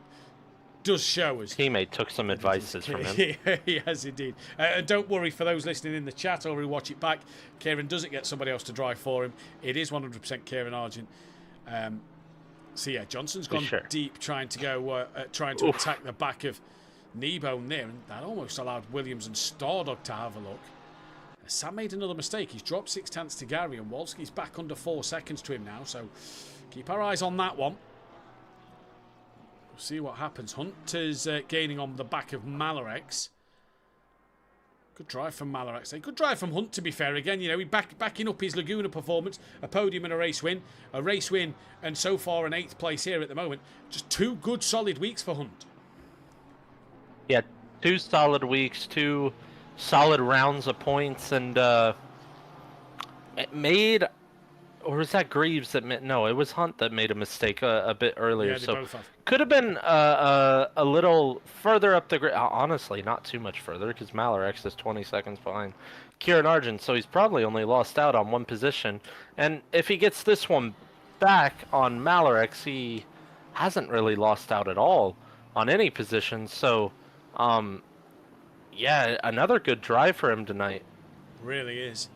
does show us. Teammate took some advices from him. He has indeed. And don't worry, for those listening in the chat or who watch it back, Kieran doesn't get somebody else to drive for him. It is 100% Kieran Argent. So yeah, Johnson's gone deep, trying to go, trying to attack the back of Kneebone there, and that almost allowed Williams and Stardog to have a look. Sam made another mistake. He's dropped 6 tenths to Gary, and Wolski's back under 4 seconds to him now. So keep our eyes on that one. We'll see what happens. Hunt is gaining on the back of Malarex. Good drive from Malarex. A good drive from Hunt, to be fair. Again, you know, he's backing up his Laguna performance. A podium and a race win. A race win, and so far an 8th place here at the moment. Just 2 good, solid weeks for Hunt. Yeah, 2 solid weeks, 2 solid rounds of points, and it made, or was that Greaves that made? No, it was Hunt that made a mistake a bit earlier. Yeah, so could have been a little further up the grid. Honestly, not too much further, because Malarex is 20 seconds behind Kieran Argent, so he's probably only lost out on 1 position. And if he gets this one back on Malarex, he hasn't really lost out at all on any position. So, yeah, another good drive for him tonight. Really is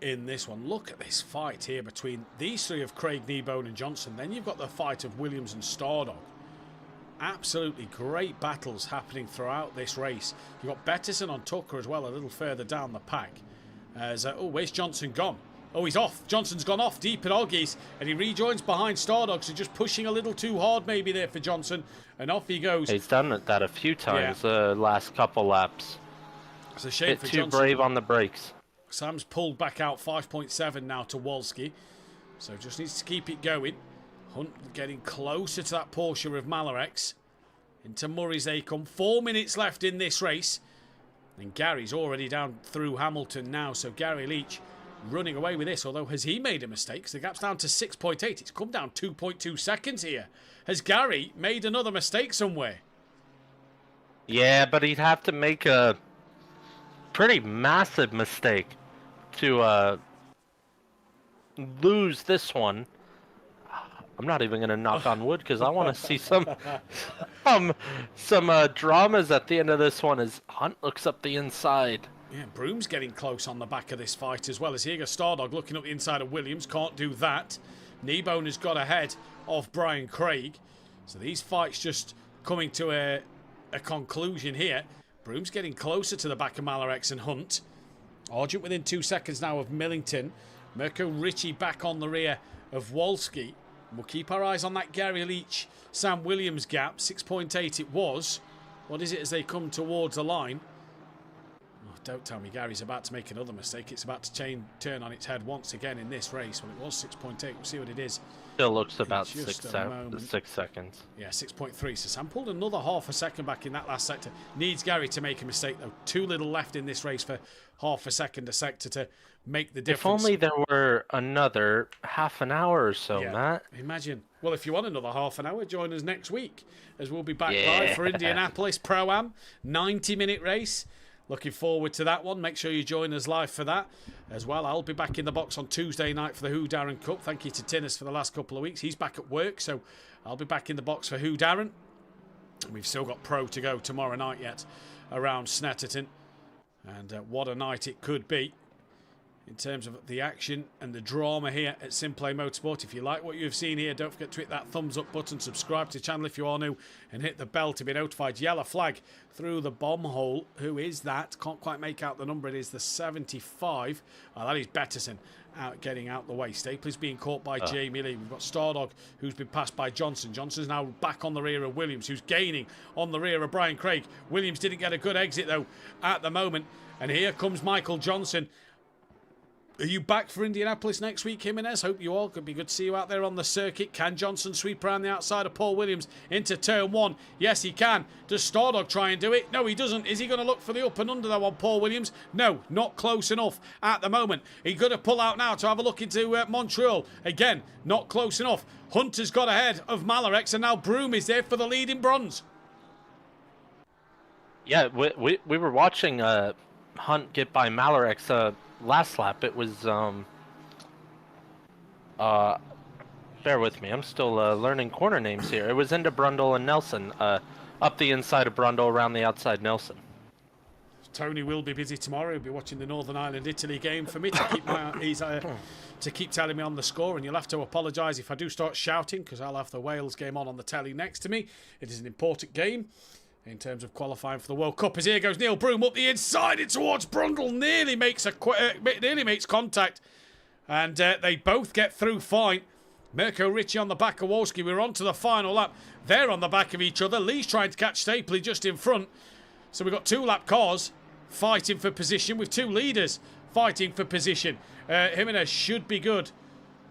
in this one. Look at this fight here between these 3 of Craig, Kneebone and Johnson. Then you've got the fight of Williams and Stardog. Absolutely great battles happening throughout this race. You've got Bettison on Tucker as well, a little further down the pack. As oh, where's Johnson gone? Oh, he's off. Johnson's gone off deep at Oggies, and he rejoins behind Stardog, so just pushing a little too hard maybe there for Johnson, and off he goes. He's done that a few times the last couple laps. It's a shame for too Johnson. brave on the brakes. Sam's pulled back out 5.7 now to Wolski, so just needs to keep it going. Hunt getting closer to that Porsche of Malarex. Into Murray's they come. 4 minutes left in this race, and Gary's already down through Hamilton now, so Gary Leach running away with this, although has he made a mistake? So the gap's down to 6.8. It's come down 2.2 seconds here. Has Gary made another mistake somewhere? Yeah, but he'd have to make a pretty massive mistake to lose this one. I'm not even going to knock on wood, because I want to see some dramas at the end of this one as Hunt looks up the inside. Yeah, Broom's getting close on the back of this fight as well, as here goes Stardog looking up the inside of Williams. Can't do that. Kneebone has got ahead of Brian Craig. So these fights just coming to a conclusion here. Broom's getting closer to the back of Malarex and Hunt. Argent within 2 seconds now of Millington. Mirko Ritchie back on the rear of Wolski. We'll keep our eyes on that Gary Leach, Sam Williams gap. 6.8 it was. What is it as they come towards the line? Don't tell me Gary's about to make another mistake. It's about to turn on its head once again in this race. Well, it was 6.8. We'll see what it is. Still looks about 6 seconds. Yeah, 6.3. So Sam pulled another half a second back in that last sector. Needs Gary to make a mistake, though. Too little left in this race for half a second a sector to make the difference. If only there were another half an hour or so, Matt. Imagine. Well, if you want another half an hour, join us next week, as we'll be back live for Indianapolis Pro-Am. 90-minute race. Looking forward to that one. Make sure you join us live for that as well. I'll be back in the box on Tuesday night for the Who Darren Cup. Thank you to Tinnis for the last couple of weeks. He's back at work, so I'll be back in the box for Who Darren. We've still got Pro to go tomorrow night yet around Snetterton. And what a night it could be in terms of the action and the drama here at SimPlay Motorsport. If you like what you've seen here, don't forget to hit that thumbs up button, subscribe to the channel if you are new, and hit the bell to be notified. Yellow flag through the bomb hole. Who is that? Can't quite make out the number. It is the 75. Oh, that is Betterson getting out the way. Stapler's being caught by Jamie Lee. We've got Stardog, who's been passed by Johnson. Johnson's now back on the rear of Williams, who's gaining on the rear of Brian Craig. Williams didn't get a good exit, though, at the moment. And here comes Michael Johnson. Are you back for Indianapolis next week, Jimenez? Hope you are. Could be good to see you out there on the circuit. Can Johnson sweep around the outside of Paul Williams into turn one? Yes, he can. Does Stardog try and do it? No, he doesn't. Is he going to look for the up and under though on Paul Williams? No, not close enough at the moment. He's going to pull out now to have a look into Montreal. Again, not close enough. Hunter's got ahead of Malarex, and now Broom is there for the lead in bronze. Yeah, we were watching Hunt get by Malarex last lap. It was bear with me, I'm still learning corner names here. It was into Brundle and Nelson, up the inside of Brundle, around the outside Nelson. Tony will be busy tomorrow. He'll be watching the Northern Ireland Italy game for me to keep to keep telling me on the score, and you'll have to apologise if I do start shouting, because I'll have the Wales game on the telly next to me. It is an important game in terms of qualifying for the World Cup. As here goes Neil Broom up the inside in towards Brundle, nearly makes contact, and they both get through fine. Mirko Ricci on the back of Wolski. We're on to the final lap. They're on the back of each other. Lee's trying to catch Stapley just in front. So we've got two lap cars fighting for position with two leaders fighting for position. Jimenez should be good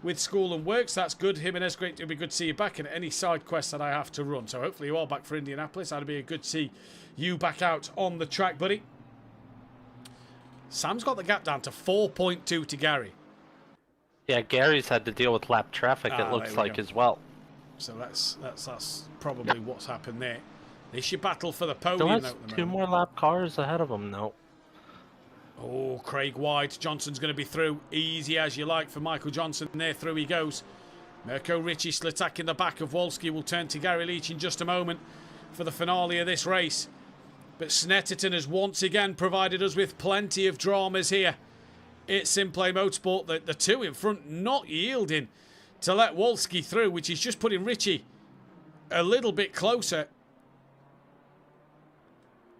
with school and works. That's good. Jimenez, great. It'll be good to see you back in any side quests that I have to run. So hopefully you are back for Indianapolis. That'd be a good to see you back out on the track, buddy. Sam's got the gap down to 4.2 to Gary. Yeah, Gary's had to deal with lap traffic, it looks like, as well. So that's probably what's happened there. This your battle for the podium. Still has two more lap cars ahead of him, though. Oh, Craig wide. Johnson's going to be through. Easy as you like for Michael Johnson. There, through he goes. Mirko Ricci still attacking the back of Wolski. Will turn to Gary Leach in just a moment for the finale of this race. But Snetterton has once again provided us with plenty of dramas here. It's SimPlay Motorsport. The two in front not yielding to let Wolski through, which is just putting Ricci a little bit closer.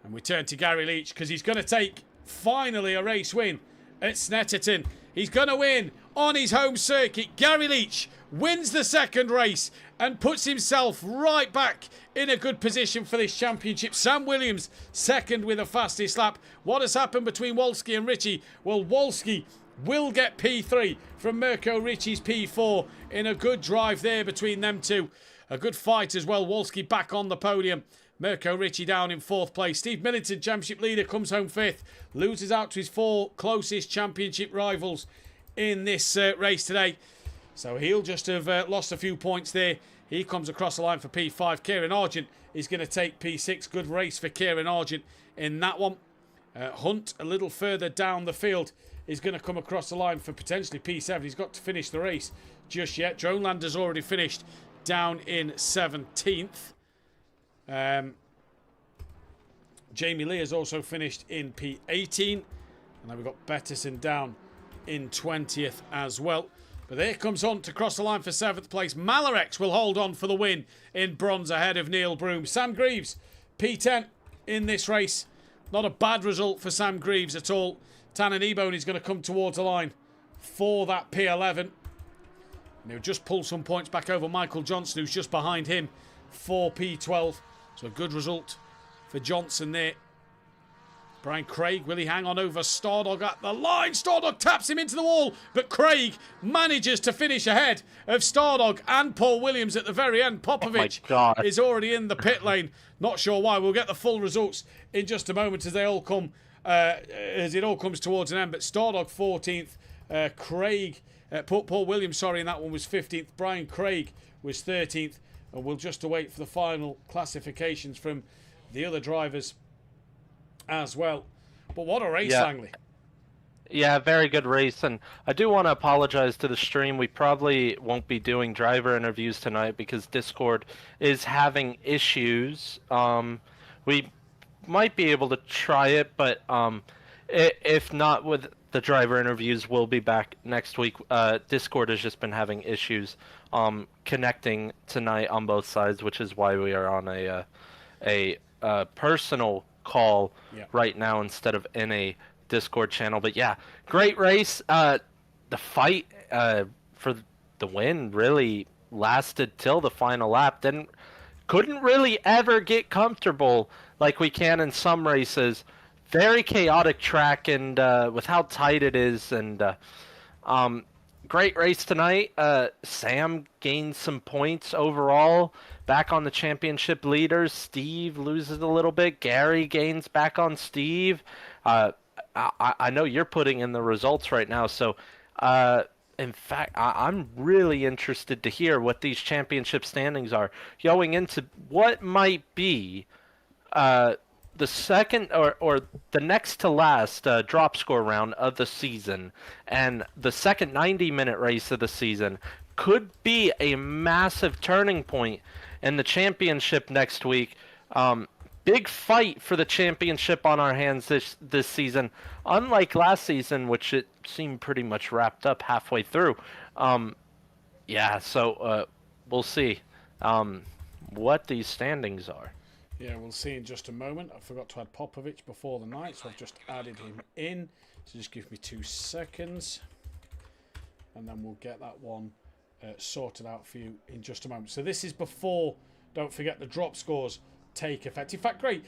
And we turn to Gary Leach because he's going to take finally a race win at Snetterton. He's going to win on his home circuit. Gary Leach wins the second race and puts himself right back in a good position for this championship. Sam Williams second with the fastest lap. What has happened between Wolski and Ricci? Well, Wolski will get P3 from Mirko Ricci's P4 in a good drive there between them two. A good fight as well. Wolski back on the podium. Mirko Ricci down in fourth place. Steve Millington, championship leader, comes home fifth. Loses out to his four closest championship rivals in this race today. So he'll just have lost a few points there. He comes across the line for P5. Kieran Argent is going to take P6. Good race for Kieran Argent in that one. Hunt, a little further down the field, is going to come across the line for potentially P7. He's got to finish the race just yet. Dronelander's already finished down in 17th. Jamie Lee has also finished in P18, and then we've got Betterson down in 20th as well. But there comes Hunt to cross the line for 7th place. Malarex will hold on for the win in bronze ahead of Neil Broom. Sam Greaves, P10 in this race. Not a bad result for Sam Greaves at all. Tannen Ebone is going to come towards the line for that P11. And he'll just pull some points back over Michael Johnson, who's just behind him for P12. So a good result for Johnson there. Brian Craig, will he hang on over Stardog at the line? Stardog taps him into the wall, but Craig manages to finish ahead of Stardog and Paul Williams at the very end. Popovich is already in the pit lane. Not sure why. We'll get the full results in just a moment as they all come, as it all comes towards an end. But Stardog 14th, Paul Williams, sorry, in that one was 15th. Brian Craig was 13th. And we'll just await for the final classifications from the other drivers as well. But what a race, Langley. Yeah, very good race. And I do want to apologize to the stream. We probably won't be doing driver interviews tonight because Discord is having issues. We might be able to try it, but if not with the driver interviews, we'll be back next week. Discord has just been having issues connecting tonight on both sides, which is why we are on a personal call right now instead of in a Discord channel. But yeah, great race. The fight for the win really lasted till the final lap. Couldn't really ever get comfortable like we can in some races. Very chaotic track, and with how tight it is, and great race tonight. Sam gained some points overall, back on the championship leaders. Steve loses a little bit. Gary gains back on Steve. I know you're putting in the results right now, so in fact, I'm really interested to hear what these championship standings are going into what might be the second or the next to last drop score round of the season, and the second 90-minute race of the season could be a massive turning point in the championship next week. Big fight for the championship on our hands this season, unlike last season, which it seemed pretty much wrapped up halfway through. So we'll see what these standings are. Yeah, we'll see in just a moment. I forgot to add Popovic before the night, so I've just added him in. So just give me 2 seconds, and then we'll get that one sorted out for you in just a moment. So this is before, don't forget, the drop scores take effect. In fact, great.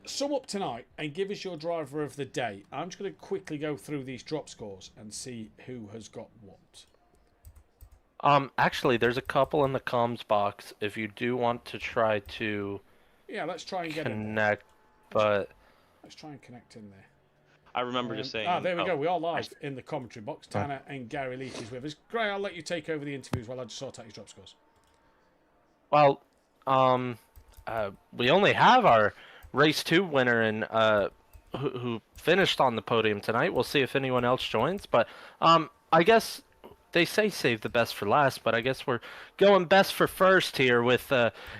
Sum up tonight and give us your driver of the day. I'm just going to quickly go through these drop scores and see who has got what. Actually, there's a couple in the comms box if you do want to try to... Yeah, let's try and get connect, but let's try and connect in there. I remember just saying. There we go. We are live in the commentary box. Tanner and Gary Leach is with us. Gray, I'll let you take over the interviews while I just sort out your drop scores. Well, we only have our race 2 winner and who finished on the podium tonight. We'll see if anyone else joins, but I guess. They say save the best for last, but I guess we're going best for first here with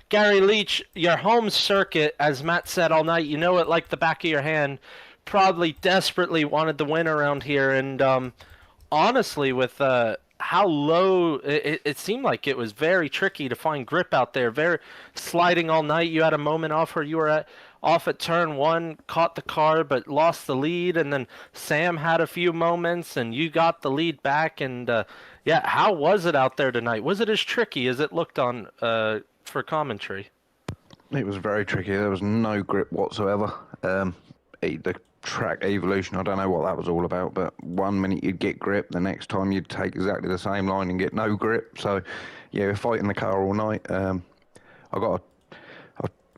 Gary Leach, your home circuit, as Matt said all night. You know it like the back of your hand. Probably desperately wanted the win around here, and honestly, with how low it seemed like it was very tricky to find grip out there. Very sliding all night. You had a moment off where you were off at turn 1, caught the car but lost the lead, and then Sam had a few moments and you got the lead back. And how was it out there tonight? Was it as tricky as it looked on for commentary? It was very tricky. There was no grip whatsoever. The track evolution, I don't know what that was all about, but 1 minute you'd get grip, the next time you'd take exactly the same line and get no grip. So yeah, we're fighting the car all night. I got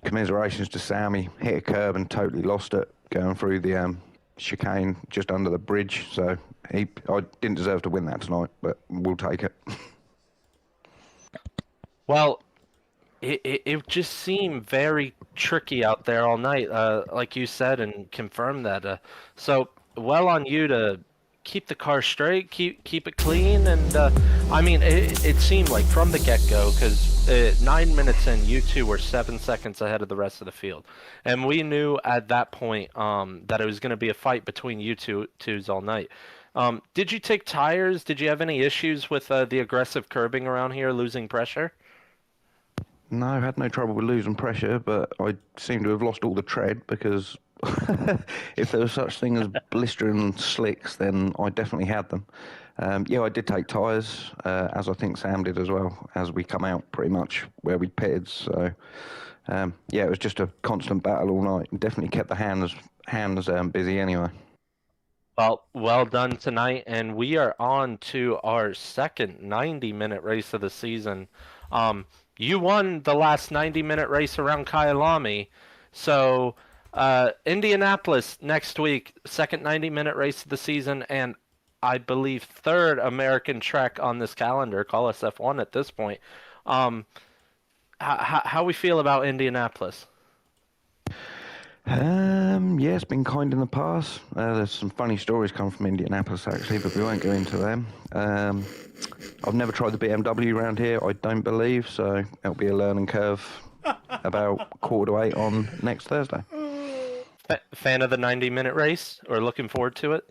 commiserations to Sam. He hit a curb and totally lost it going through the chicane just under the bridge. So I didn't deserve to win that tonight, but we'll take it. Well, it just seemed very tricky out there all night, like you said, and confirmed that. So well on you to keep the car straight, keep it clean, and I mean, it seemed like from the get-go, because 9 minutes in, you two were 7 seconds ahead of the rest of the field, and we knew at that point that it was going to be a fight between you twos all night. Did you take tires? Did you have any issues with the aggressive curbing around here, losing pressure? No, I had no trouble with losing pressure, but I seem to have lost all the tread because if there was such thing as blistering slicks, then I definitely had them. I did take tyres, as I think Sam did as well, as we come out pretty much where we pitted. So, it was just a constant battle all night. Definitely kept the hands busy anyway. Well done tonight, and we are on to our second 90-minute race of the season. You won the last 90-minute race around Kyalami, so Indianapolis next week, second 90-minute race of the season, and I believe third American track on this calendar. Call us F1 at this point. How we feel about Indianapolis? It's been kind in the past. There's some funny stories come from Indianapolis actually, but we won't go into them. I've never tried the BMW around here, I don't believe, so it'll be a learning curve about 7:45 on next Thursday. Fan of the 90-minute race, or looking forward to it?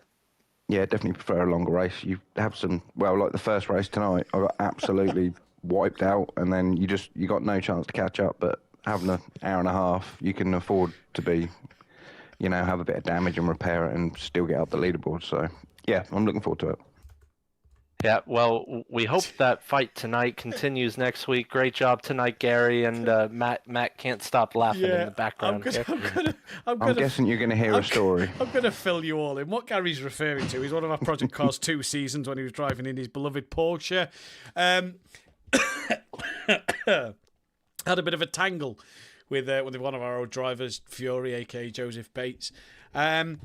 Yeah, definitely prefer a longer race. You have some, well, like the first race tonight, I got absolutely wiped out, and then you got no chance to catch up. But having an hour and a half, you can afford to be, have a bit of damage and repair it and still get up the leaderboard. So, yeah, I'm looking forward to it. Yeah, well, we hope that fight tonight continues next week. Great job tonight, Gary, and Matt can't stop laughing in the background. I'm guessing you're going to hear a story. I'm going to fill you all in. What Gary's referring to is one of our Project Cars 2 seasons when he was driving in his beloved Porsche. Had a bit of a tangle with one of our old drivers, Fury, aka Joseph Bates. Ended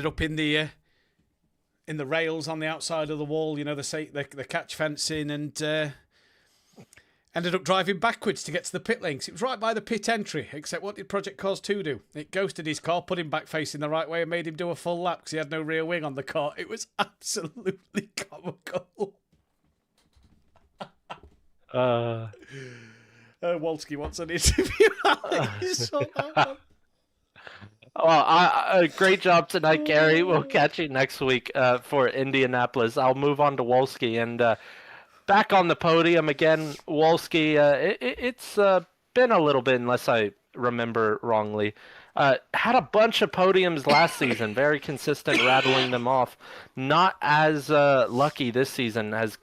up in the rails on the outside of the wall, the catch fencing, and ended up driving backwards to get to the pit lanes. It was right by the pit entry, except what did Project Cars 2 do? It ghosted his car, put him back facing the right way, and made him do a full lap because he had no rear wing on the car. It was absolutely comical. Wolski wants an interview. Well, great job tonight, Gary. We'll catch you next week for Indianapolis. I'll move on to Wolski, and back on the podium again. Wolski, it's been a little bit, unless I remember wrongly. Had a bunch of podiums last season, very consistent, rattling them off. Not as lucky this season. Has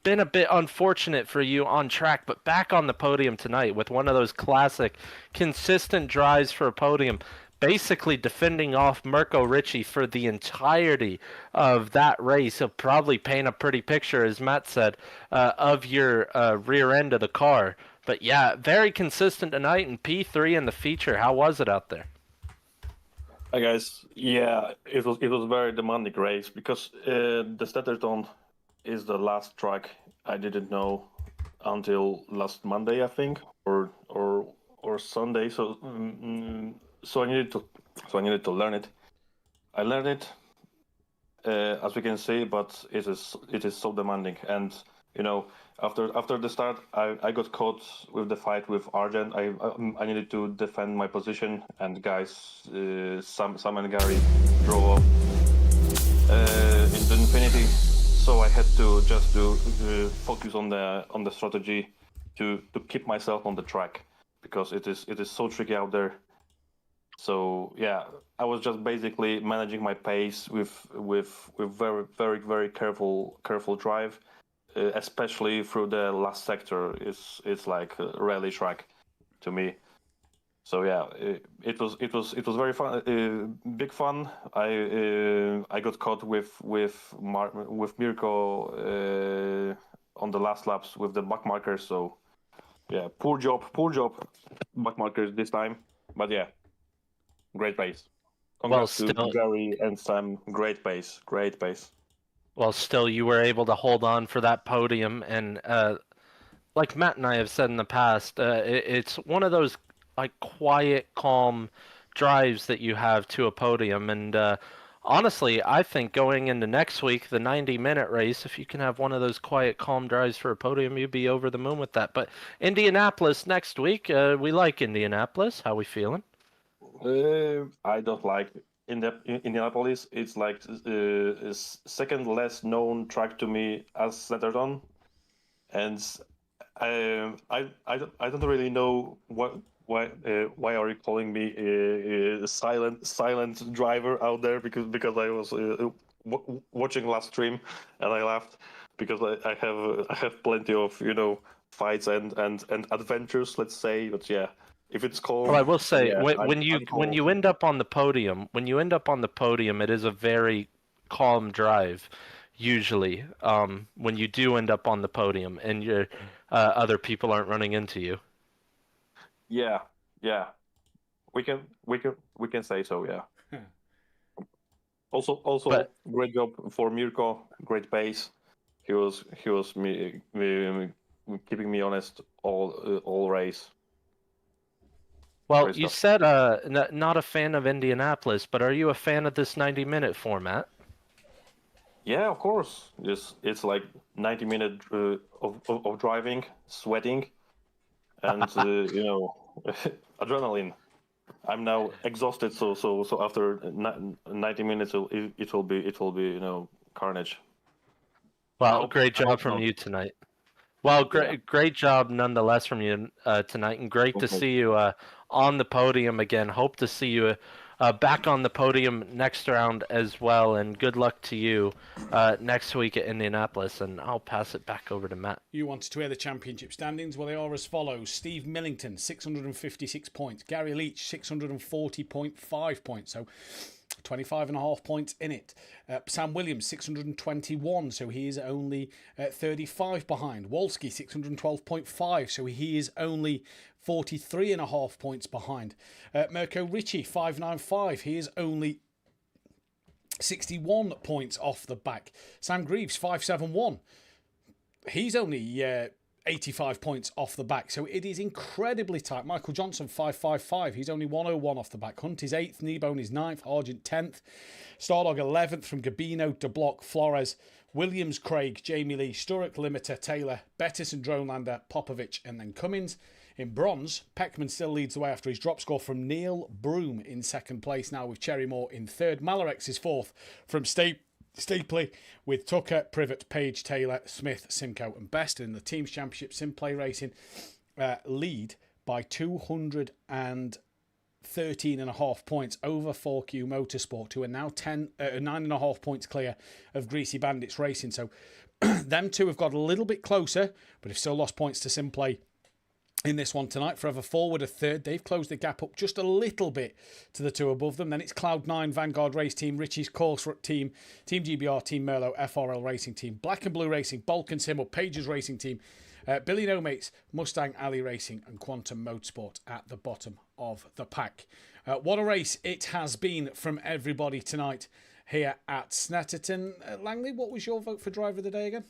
been a bit unfortunate for you on track, but back on the podium tonight with one of those classic, consistent drives for a podium. Basically defending off Mirko Ricci for the entirety of that race. He'll probably paint a pretty picture, as Matt said, of your rear end of the car. But yeah, very consistent tonight in P3 in the feature. How was it out there? Hi guys. Yeah, it was a very demanding race because the Snetterton is the last track I didn't know until last Monday, I think, or Sunday. So I needed to learn it. I learned it, as we can see, but it is so demanding. And after the start, I got caught with the fight with Argent. I needed to defend my position, and guys, Sam and Gary drove off into infinity. So I had to just focus on the strategy to keep myself on the track because it is so tricky out there. So yeah, I was just basically managing my pace with very very very careful very especially through the last sector. It's like a rally track to me. So yeah, it was very fun, big fun. I got caught with Mirko on the last laps with the back markers. So yeah, poor job, back markers this time. But yeah, great pace. Congrats to Gary and Sam. Great pace. Well, still, you were able to hold on for that podium, and like Matt and I have said in the past, it's one of those like quiet, calm drives that you have to a podium. And honestly, I think going into next week, the 90-minute race, if you can have one of those quiet, calm drives for a podium, you'd be over the moon with that. But Indianapolis next week, we like Indianapolis. How we feeling? I don't like Indianapolis. It's like second less known track to me as Snetterton, and I don't really know why are you calling me a silent driver out there because I was watching last stream and I laughed because I have plenty of fights and adventures, let's say. But yeah, if it's cold. Well, I will say when you end up on the podium, it is a very calm drive. Usually, when you do end up on the podium and your other people aren't running into you. Yeah, we can say so. Yeah. Also, great job for Mirko. Great pace. He was keeping me honest all race. Well, you said not a fan of Indianapolis, but are you a fan of this 90-minute format? Yeah, of course. It's like 90 minutes of driving, sweating, and adrenaline. I'm now exhausted. So after 90 minutes, it will be carnage. Well, great I job hope from not. you tonight. Well, Yeah. great job nonetheless from you tonight, and great to Okay. see you on the podium again. Hope to see you back on the podium next round as well, and good luck to you next week at Indianapolis. And I'll pass it back over to Matt. You wanted to hear the championship standings? Well, they are as follows. Steve Millington, 656 points. Gary Leach, 640.5 points. So 25.5 points in it. Sam Williams, 621. So he is only 35 behind. Wolski, 612.5. So he is only 43.5 points behind. Mirko Ricci, 595. He is only 61 points off the back. Sam Greaves, 571. He's only 85 points off the back, so it is incredibly tight. Michael Johnson, 555. He's only 101 off the back. Hunt is 8th. Kneebone is 9th. Argent 10th. Stardog 11th from Gabino, De Block, Flores, Williams, Craig, Jamie Lee, Sturrock, Limiter, Taylor, Bettis and Dronelander, Popovich, and then Cummins. In bronze, Peckman still leads the way after his drop score from Neil Broom in second place, now with Cherry Moore in third. Malarex is fourth from Stapley, with Tucker, Privet, Page, Taylor, Smith, Simcoe and Best. In the Teams Championship, SimPlay Racing lead by 213.5 points over 4Q Motorsport, who are now 9.5 points clear of Greasy Bandits Racing. So them two have got a little bit closer, but have still lost points to SimPlay in this one tonight. Forever Forward a third. They've closed the gap up just a little bit to the two above them. Then it's Cloud9, Vanguard Race Team, Richie's Corsa Team, Team GBR, Team Merlot, FRL Racing Team, Black and Blue Racing, Balkan Simmel, Pages Racing Team, Billy No Mates, Mustang Alley Racing and Quantum Motorsport at the bottom of the pack. What a race it has been from everybody tonight here at Snetterton. Langley, what was your vote for driver of the day again?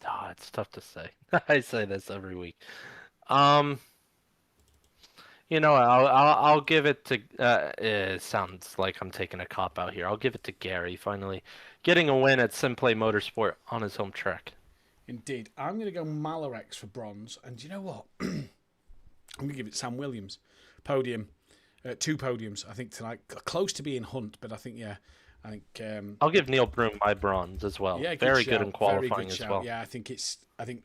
Oh, it's tough to say. I say this every week. I'll give it to. It sounds like I'm taking a cop out here. I'll give it to Gary finally getting a win at SimPlay Motorsport on his home track. Indeed, I'm going to go Malarex for bronze, and you know what? I'm going to give it Sam Williams. Podium, 2 podiums. I think tonight, close to being Hunt, but I think I'll give Neil Broom my bronze as well. Yeah, very good in qualifying as well. Yeah, I think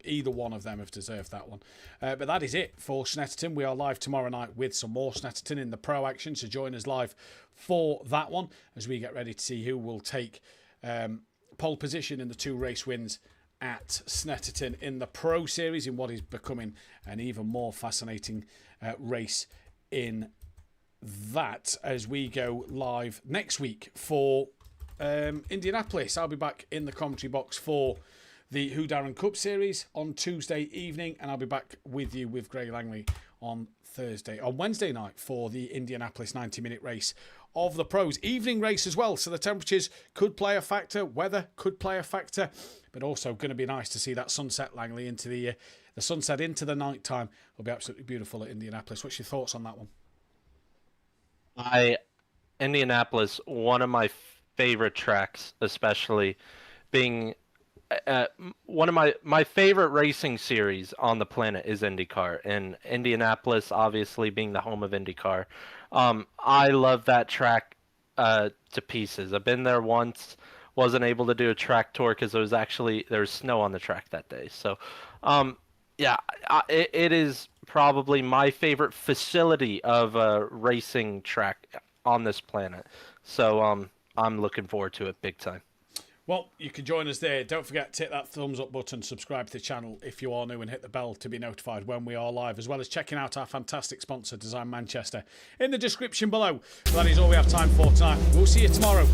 either one of them have deserved that one. But that is it for Snetterton. We are live tomorrow night with some more Snetterton in the pro action, so join us live for that one as we get ready to see who will take pole position in the 2 race wins at Snetterton in the Pro Series, in what is becoming an even more fascinating race in that, as we go live next week for Indianapolis. I'll be back in the commentary box for the Who Darren Cup Series on Tuesday evening, and I'll be back with you with Greg Langley on Wednesday night for the Indianapolis 90-minute race of the pros. Evening race as well, so the temperatures could play a factor, weather could play a factor, but also going to be nice to see that sunset, Langley, into the sunset into the night time. Will be absolutely beautiful at Indianapolis. What's your thoughts on that one? Indianapolis, one of my favorite tracks, especially being one of my favorite racing series on the planet is IndyCar, and Indianapolis obviously being the home of IndyCar. I love that track to pieces. I've been there once, wasn't able to do a track tour because there was snow on the track that day. So it is probably my favorite facility of a racing track on this planet. So I'm looking forward to it big time. Well, you can join us there. Don't forget to hit that thumbs up button, subscribe to the channel if you are new, and hit the bell to be notified when we are live, as well as checking out our fantastic sponsor, Design Manchester, in the description below. That is all we have time for tonight. We'll see you tomorrow.